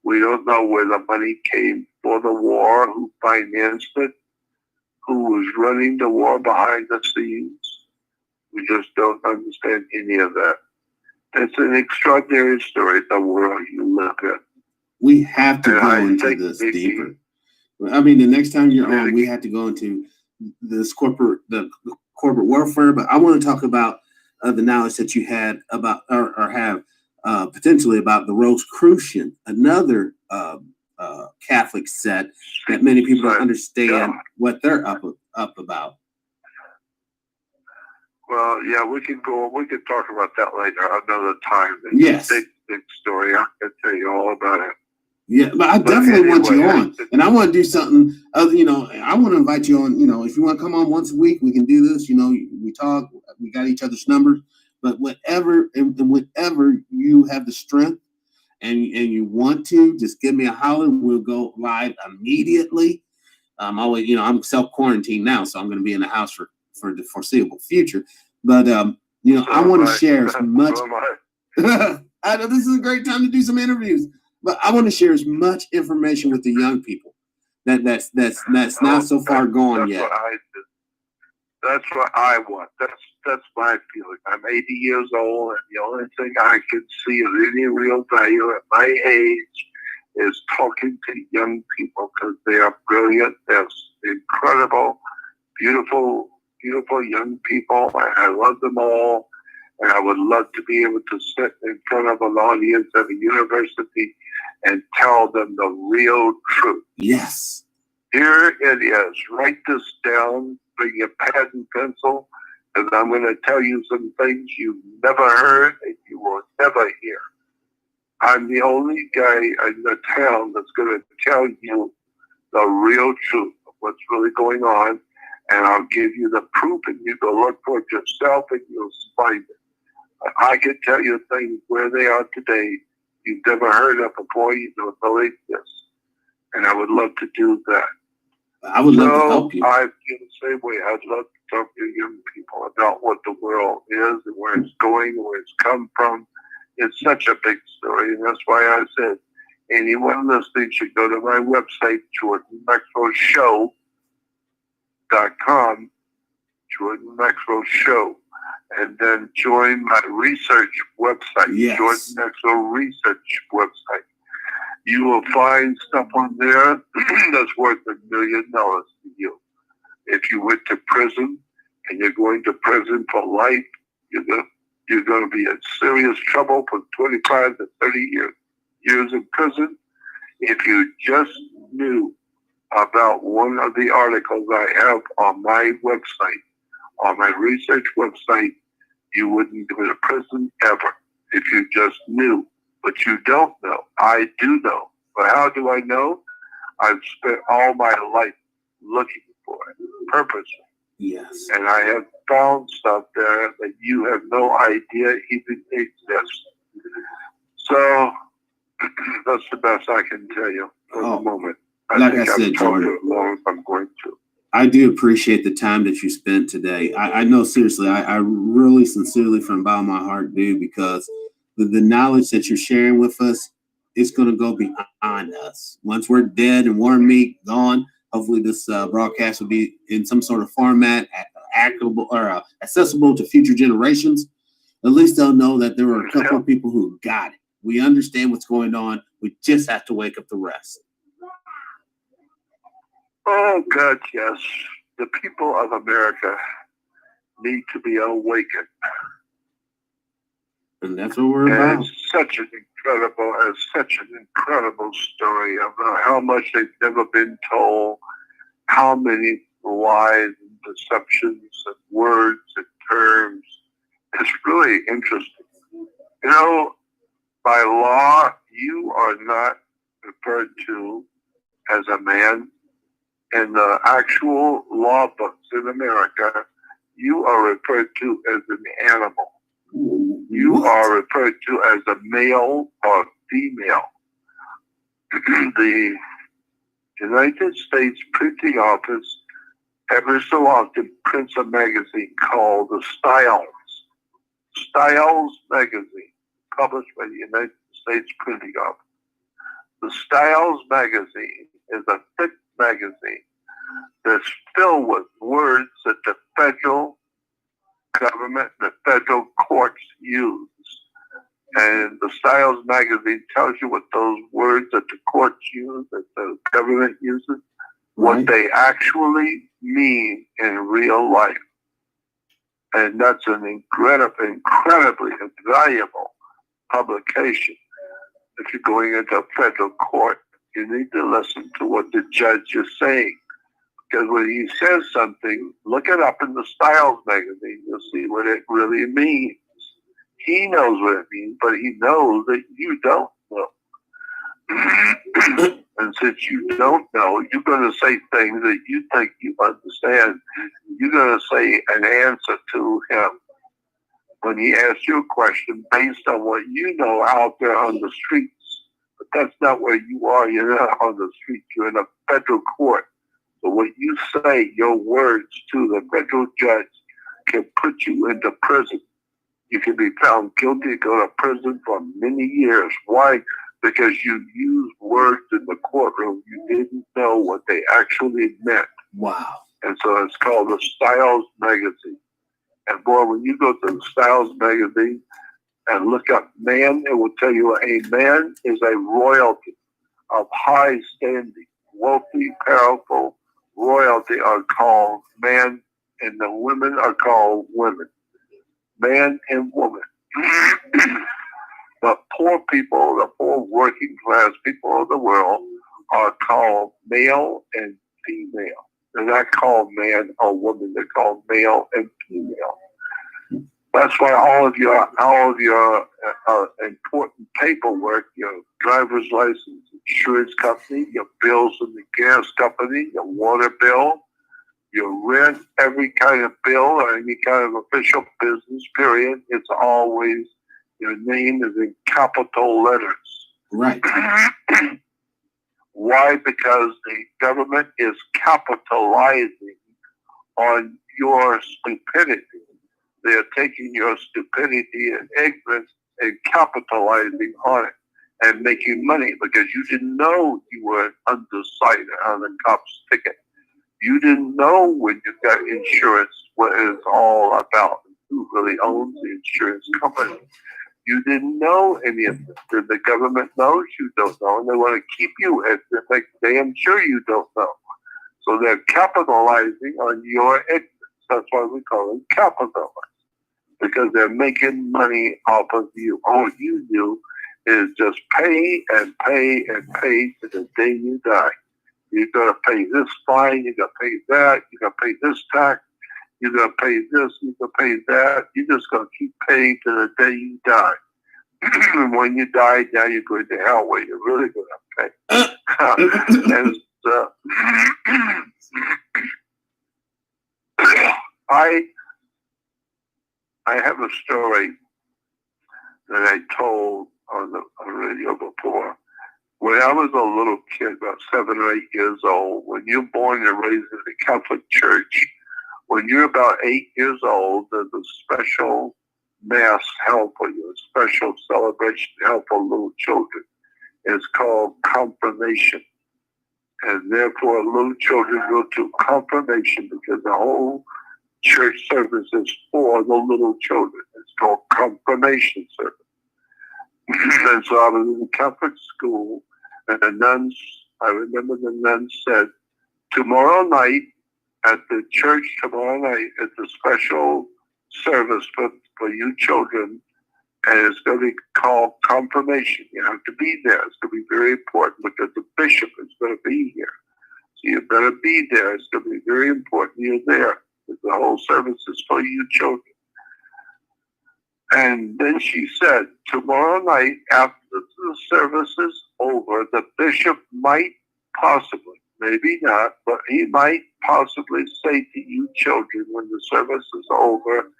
We don't know where the money came for the war, who financed it, who was running the war behind the scenes. We just don't understand any of that. It's an extraordinary story, the world you live in. We have to And go I into think this maybe- deeper. I mean, the next time you're Yeah. on, we have to go into the corporate warfare. But I want to talk about the knowledge that you had about or have potentially about the Rosicrucian, another Catholic set that many people don't understand what they're up about. Well, yeah, we can talk about that later, another time. It's Yes. a big story. I can tell you all about it. Yeah, but I definitely want you anyway, on, and I want to do something. I want to invite you on. If you want to come on once a week, we can do this. We talk. We got each other's numbers. But whenever you have the strength and you want to, just give me a holler. We'll go live immediately. I'm self quarantined now, so I'm going to be in the house for the foreseeable future. But I want to share as much. I know this is a great time to do some interviews. But I want to share as much information with the young people that's not so far gone yet. That's what I want. That's my feeling. I'm 80 years old, and the only thing I can see of any real value at my age is talking to young people because they are brilliant. They're incredible, beautiful young people, and I love them all. And I would love to be able to sit in front of an audience at a university and tell them the real truth. Yes. Here it is. Write this down. Bring your pad and pencil, and I'm going to tell you some things you've never heard and you will never hear. I'm the only guy in the town that's going to tell you the real truth of what's really going on, and I'll give you the proof, and you go look for it yourself, and you'll find it. I can tell you things where they are today you've never heard of before. You don't believe this, and I would love to do that. I would love to help you. I feel the same way. I'd love to talk to young people about what the world is and where it's going and where it's come from. It's such a big story, and that's why I said anyone listening should go to my website, JordanMaxwellShow.com, Jordan Maxwell Show, and then join my research website, Yes. Jordan Maxwell Research website. You will find stuff on there that's worth $1 million to you. If you went to prison and you're going to prison for life, you're going to be in serious trouble for 25 to 30 years in prison. If you just knew about one of the articles I have on my website, on my research website, you wouldn't go to prison ever if you just knew. But you don't know. I do know. But how do I know? I've spent all my life looking for it, purposely. Yes. And I have found stuff there that you have no idea even exists. So that's the best I can tell you for the moment. Like I said, Jordan, as long as I'm going to. I do appreciate the time that you spent today. I know, seriously, I really sincerely from the bottom of my heart do, because the knowledge that you're sharing with us is going to go beyond us. Once we're dead and warm meat gone, hopefully this broadcast will be in some sort of format, accessible or accessible to future generations. At least they'll know that there are a couple of people who got it. We understand what's going on. We just have to wake up the rest. Oh, God, yes. The people of America need to be awakened. And that's what we're about. It's such an incredible story about how much they've never been told, how many lies and deceptions and words and terms. It's really interesting. By law, you are not referred to as a man. In the actual law books in America, you are referred to as an animal. You are referred to as a male or female. The United States Printing Office every so often prints a magazine called the Styles magazine, published by the United States Printing Office. The Styles magazine is a thick magazine that's filled with words that the federal government, the federal courts use. And the Styles magazine tells you what those words that the courts use, that the government uses, what they actually mean in real life. And that's an incredibly valuable publication. If you're going into a federal court, you need to listen to what the judge is saying. Because when he says something, look it up in the Styles magazine. You'll see what it really means. He knows what it means, but he knows that you don't know. And since you don't know, you're going to say things that you think you understand. You're going to say an answer to him when he asks you a question based on what you know out there on the streets. But that's not where you are. You're not on the street. You're in a federal court. So what you say, your words to the federal judge can put you into prison. You can be found guilty and go to prison for many years. Why? Because you used words in the courtroom you didn't know what they actually meant. Wow. And so it's called the Styles magazine. And boy, when you go to the Styles magazine and look up man, it will tell you a man is a royalty of high standing. Wealthy, powerful royalty are called man, and the women are called women. Man and woman. But poor people, the poor working class people of the world are called male and female. They're not called man or woman. They're called male and female. That's why all of your important paperwork, your driver's license, insurance company, your bills in the gas company, your water bill, your rent, every kind of bill or any kind of official business, period, it's always, your name is in capital letters. Right. Why? Because the government is capitalizing on your stupidity. They're taking your stupidity and ignorance and capitalizing on it and making money because you didn't know you were undecided on the cop's ticket. You didn't know when you got insurance what it's all about. Who really owns the insurance company? You didn't know any of this. The government knows you don't know, and they want to keep you at it. Like damn sure you don't know. So they're capitalizing on your ignorance. That's why we call them capitalists, because they're making money off of you. All you do is just pay and pay and pay to the day you die. You're going to pay this fine, you're going to pay that, you're going to pay this tax, you're going to pay this, you're going to pay that. You're just going to keep paying to the day you die. And when you die, now you're going to hell where you're really going to pay. And, I have a story that I told on the radio before. When I was a little kid, about 7 or 8 years old, when you're born and raised in the Catholic Church, when you're about 8 years old, there's a special mass held for you, a special celebration held for little children. It's called confirmation. And therefore, little children go to confirmation because the whole church service is for the little children. It's called confirmation service. And so I was in Catholic school, and the nuns, I remember the nuns said, tomorrow night at the church, it's a special service for you children, and it's going to be called confirmation. You have to be there. It's going to be very important because the bishop is going to be here. So you better be there. It's going to be very important you're there because the whole service is for you children. And then she said, tomorrow night, after the service is over, the bishop might possibly, maybe not, but he might possibly say to you children when the service is over,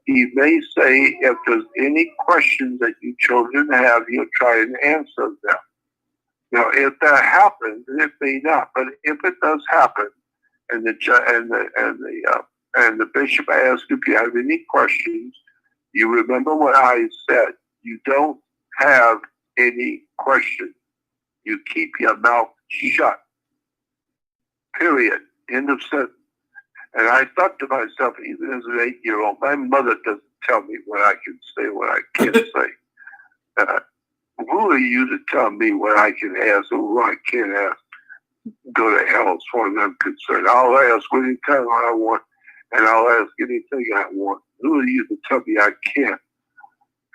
he may say, if there's any questions that you children have, he'll try and answer them. Now, if that happens, it may not, but if it does happen, and the bishop asks if you have any questions, you remember what I said. You don't have any questions. You keep your mouth shut. Period. End of sentence. And I thought to myself, even as an 8-year-old, my mother doesn't tell me what I can say, what I can't say. Who are you to tell me what I can ask or what I can't ask? Go to hell as far as I'm concerned. I'll ask anytime I want, and I'll ask anything I want. Who are you to tell me I can't?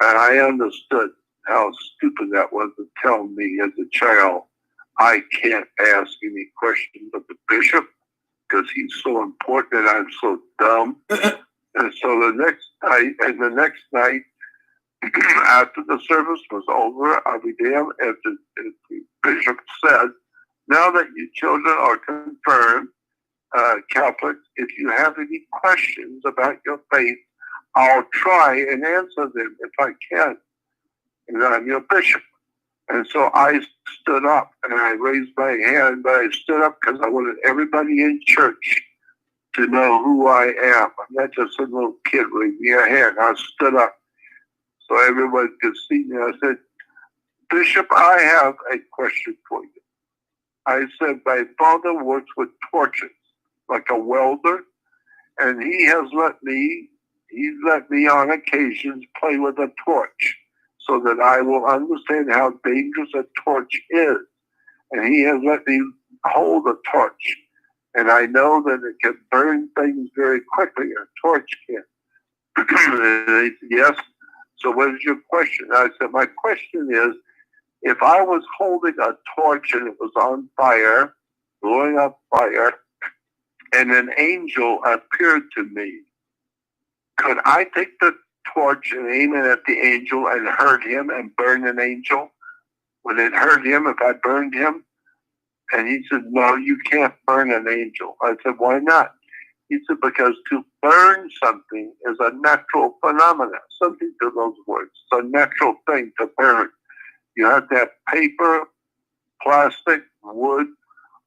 And I understood how stupid that was to tell me as a child, I can't ask any questions of the bishop because he's so important and I'm so dumb. And so the next night, after the service was over, I'll be damned if the bishop said, now that you children are confirmed Catholics, if you have any questions about your faith, I'll try and answer them if I can. And I'm your bishop. And so I stood up and I raised my hand, but I stood up because I wanted everybody in church to know who I am. I'm not just a little kid raising a hand. I stood up so everyone could see me. I said, Bishop, I have a question for you. I said, my father works with torches like a welder, and he's let me on occasions play with a torch so that I will understand how dangerous a torch is. And he has let me hold a torch. And I know that it can burn things very quickly. A torch can. And he said, yes. So what is your question? I said, my question is, if I was holding a torch and it was on fire, blowing up fire, and an angel appeared to me, could I take the torch and aim it at the angel and hurt him and burn an angel? Would it hurt him if I burned him? And he said, no, you can't burn an angel. I said, why not? He said, because to burn something is a natural phenomenon. Something to those words. It's a natural thing to burn. You have to have paper, plastic, wood,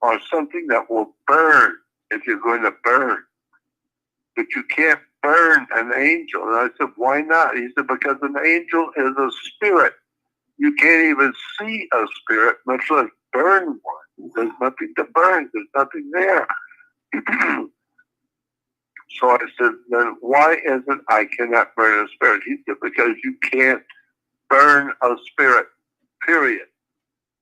or something that will burn if you're going to burn. But you can't burn an angel. And I said, why not? He said, because an angel is a spirit. You can't even see a spirit, much less burn one. There's nothing to burn. There's nothing there. So I said, then why isn't I cannot burn a spirit? He said, because you can't burn a spirit, period.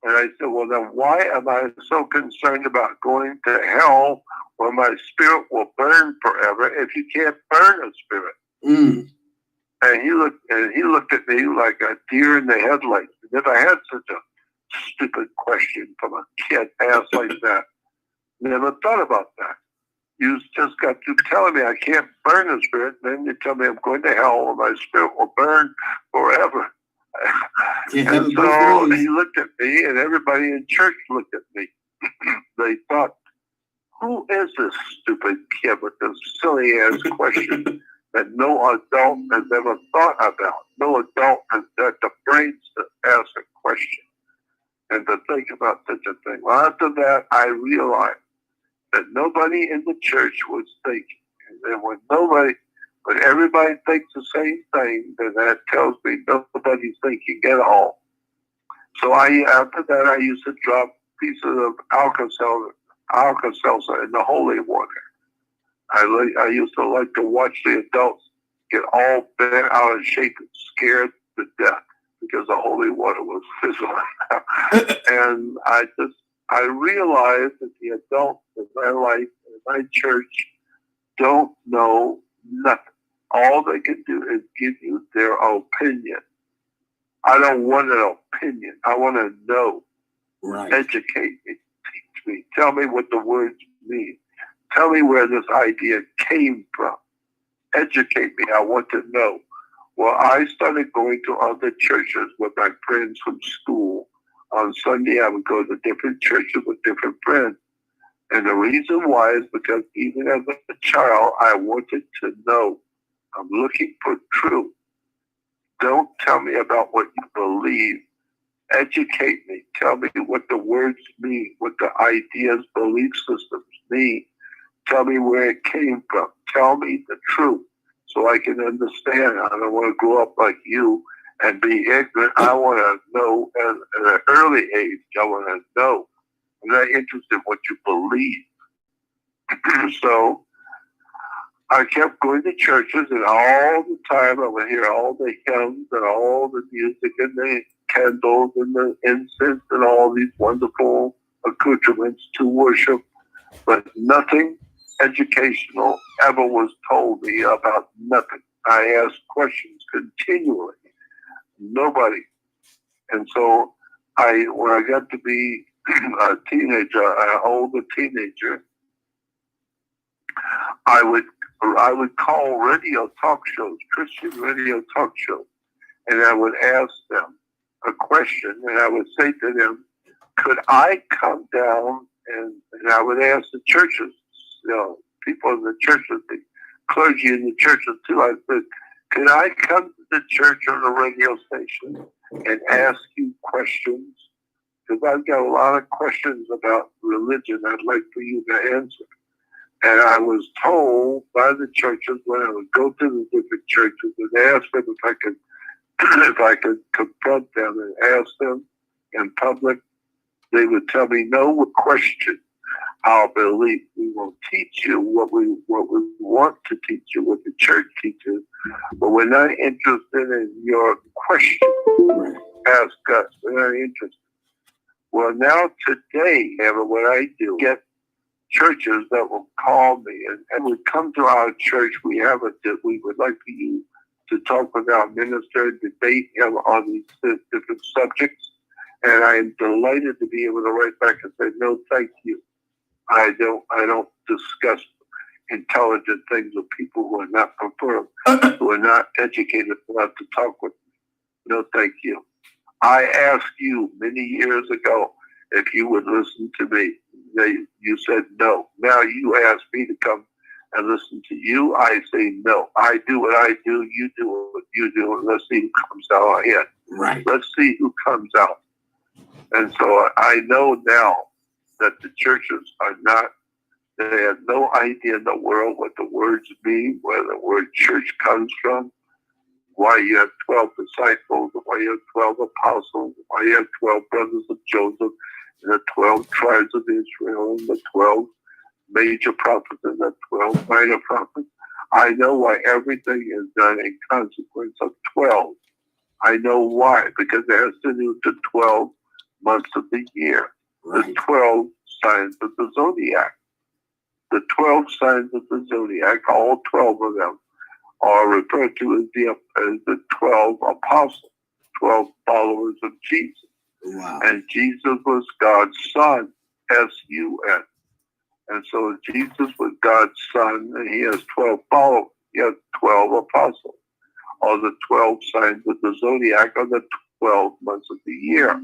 And I said, well, then why am I so concerned about going to hell where my spirit will burn forever if you can't burn a spirit? Mm. And he looked at me like a deer in the headlights. And if I had such a stupid question from a kid asked like that, never thought about that. You just got to telling me I can't burn a spirit, then you tell me I'm going to hell where my spirit will burn forever. And so he looked at me, and everybody in church looked at me. They thought, who is this stupid kid with this silly ass question that no adult has ever thought about? No adult has got the brains to ask a question and to think about such a thing. Well, after that, I realized that nobody in the church was thinking. And when everybody thinks the same thing, then that tells me nobody's thinking at all. So after that, I used to drop pieces of Alka-Seltzer in the holy water. I used to like to watch the adults get all bent out of shape and scared to death because the holy water was fizzling. And I realized that the adults in my life, in my church, don't know nothing. All they can do is give you their opinion. I don't want an opinion. I want to know. Right. Educate me. Teach me. Tell me what the words mean. Tell me where this idea came from. Educate me. I want to know. Well, I started going to other churches with my friends from school. On Sunday, I would go to different churches with different friends. And the reason why is because even as a child, I wanted to know. I'm looking for truth. Don't tell me about what you believe. Educate me. Tell me what the words mean, what the ideas, belief systems mean. Tell me where it came from. Tell me the truth so I can understand. I don't want to grow up like you and be ignorant. I want to know at an early age. I want to know. I'm not interested in what you believe. So I kept going to churches, and all the time I would hear all the hymns and all the music and the candles and the incense and all these wonderful accoutrements to worship, but nothing educational ever was told me about nothing. I asked questions continually. Nobody. And so when I got to be a teenager, an older teenager, I would call radio talk shows, Christian radio talk shows, and I would ask them a question, and I would say to them, could I come down, and I would ask the churches, people in the churches, the clergy in the churches too, I said, could I come to the church on the radio station and ask you questions? Because I've got a lot of questions about religion I'd like for you to answer. And I was told by the churches when I would go to the different churches and ask them if I could confront them and ask them in public, they would tell me, no question our belief. We will teach you what we want to teach you, what the church teaches, but we're not interested in your question. Ask us. We're not interested. Well, now today, what I do, get churches that will call me and would come to our church. We would like for you to talk with our minister, debate him on these different subjects. And I am delighted to be able to write back and say, no, thank you. I don't discuss intelligent things with people who are not confirmed, who are not educated enough to talk with me. No, thank you. I asked you many years ago if you would listen to me. You said no. Now you ask me to come and listen to you. I say no. I do what I do. You do what you do. And let's see who comes out ahead. Right. Let's see who comes out. And so I know now that the churches are not, they have no idea in the world what the words mean, where the word church comes from, why you have 12 disciples, why you have 12 apostles, why you have 12 brothers of Joseph, and the 12 tribes of Israel, and the 12 major prophets, and the 12 minor prophets. I know why everything is done in consequence of 12. I know why, because it has to do with the 12 months of the year, the 12 signs of the zodiac. The 12 signs of the zodiac, all 12 of them, are referred to as the 12 apostles, 12 followers of Jesus. Wow. And Jesus was God's son, S-U-N. And so Jesus was God's son, and he has 12 followers. He has 12 apostles. Or the 12 signs of the zodiac are the 12 months of the year.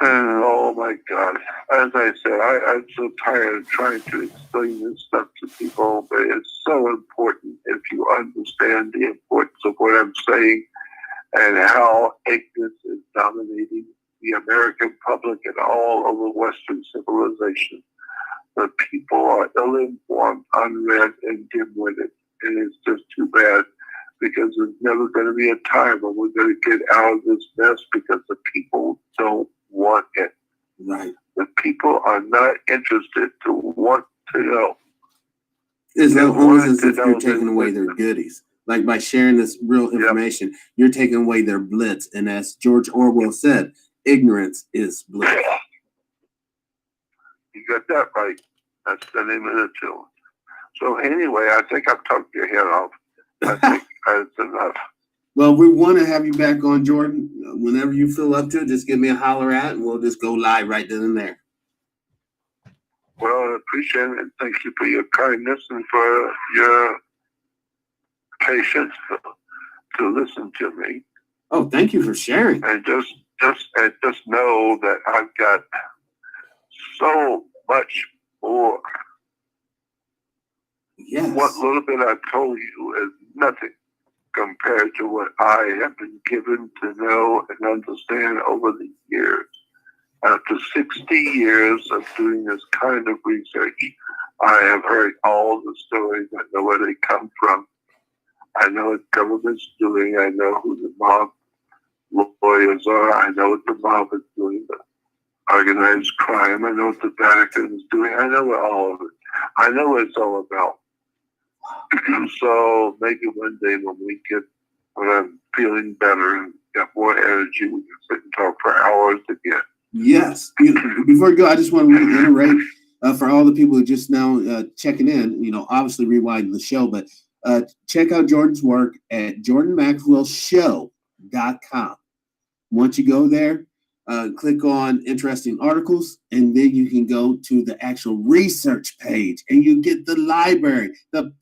And oh my God, as I said, I'm so tired of trying to explain this stuff to people, but it's so important if you understand the importance of what I'm saying and how ignorance is dominating the American public and all over Western civilization. The people are ill-informed, unread, and dim-witted. And it's just too bad, because there's never going to be a time when we're going to get out of this mess, because the people don't want it. Right. The people are not interested to want to know. It's almost as if you're taking away their goodies. Like by sharing this real information, you're taking away their blitz. And as George Orwell said, ignorance is bliss. You got that right. That's the name of the tune. So anyway, I think I've talked your head off. I think that's enough. Well, we want to have you back on, Jordan. Whenever you feel up to it, just give me a holler at, and we'll just go live right then and there. Well, I appreciate it. Thank you for your kindness and for your patience to listen to me. Oh, thank you for sharing. And just know that I've got so much more. Yes. What little bit I told you is nothing compared to what I have been given to know and understand over the years. After 60 years of doing this kind of research, I have heard all the stories. I know where they come from. I know what government's doing. I know who the mob lawyers are. I know what the mob is doing. But organized crime. I know what the Vatican is doing. I know all of it. I know what it's all about. So maybe one day when I'm feeling better and got more energy, we can sit and talk for hours again. Yes. Before we go, I just want to reiterate for all the people who just now checking in, obviously rewinding the show, but check out Jordan's work at jordanmaxwellshow.com. Once you go there, click on interesting articles, and then you can go to the actual research page, and you get the library, the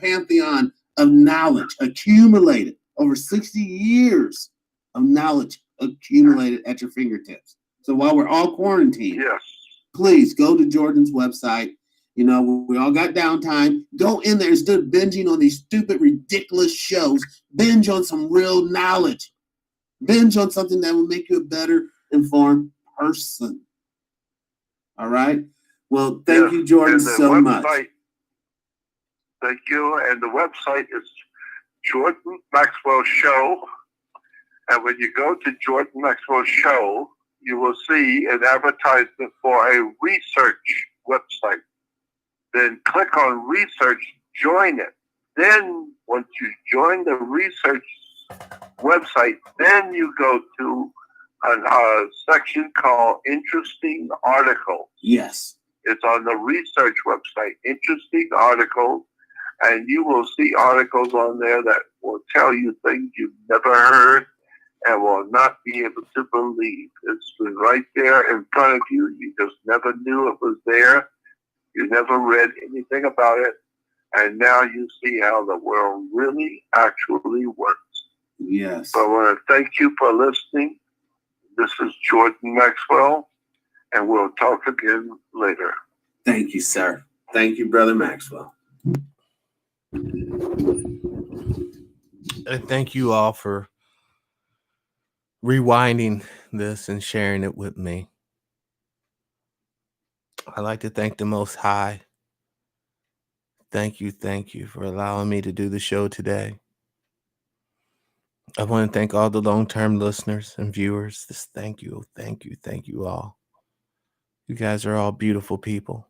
pantheon of knowledge accumulated over 60 years of knowledge accumulated at your fingertips. So while we're all quarantined, yes, please go to Jordan's website. We all got downtime. Go in there instead of binging on these stupid, ridiculous shows. Binge on some real knowledge. Binge on something that will make you a better informed person. All right? Well, thank you, Jordan, so much. Thank you. And the website is Jordan Maxwell Show. And when you go to Jordan Maxwell Show, you will see an advertisement for a research website. Then click on research, join it. Then once you join the research website, then you go to a section called Interesting Articles. Yes. It's on the research website, Interesting Articles, and you will see articles on there that will tell you things you've never heard and will not be able to believe. It's right there in front of you. You just never knew it was there. You never read anything about it. And now you see how the world really actually works. Yes. So I want to thank you for listening. This is Jordan Maxwell, and we'll talk again later. Thank you, sir. Thank you, Brother Maxwell. And thank you all for rewinding this and sharing it with me. I'd like to thank the Most High. Thank you for allowing me to do the show today. I want to thank all the long-term listeners and viewers. Just thank you all. You guys are all beautiful people.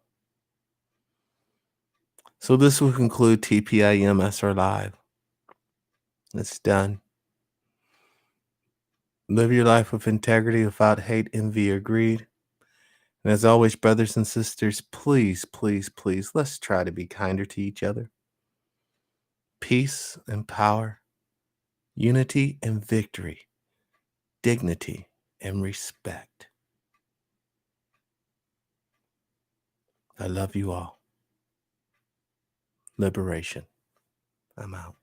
So this will conclude TPIM SR Live. It's done. Live your life with integrity, without hate, envy, or greed. And as always, brothers and sisters, please, let's try to be kinder to each other. Peace and power, unity and victory, dignity and respect. I love you all. Liberation. I'm out.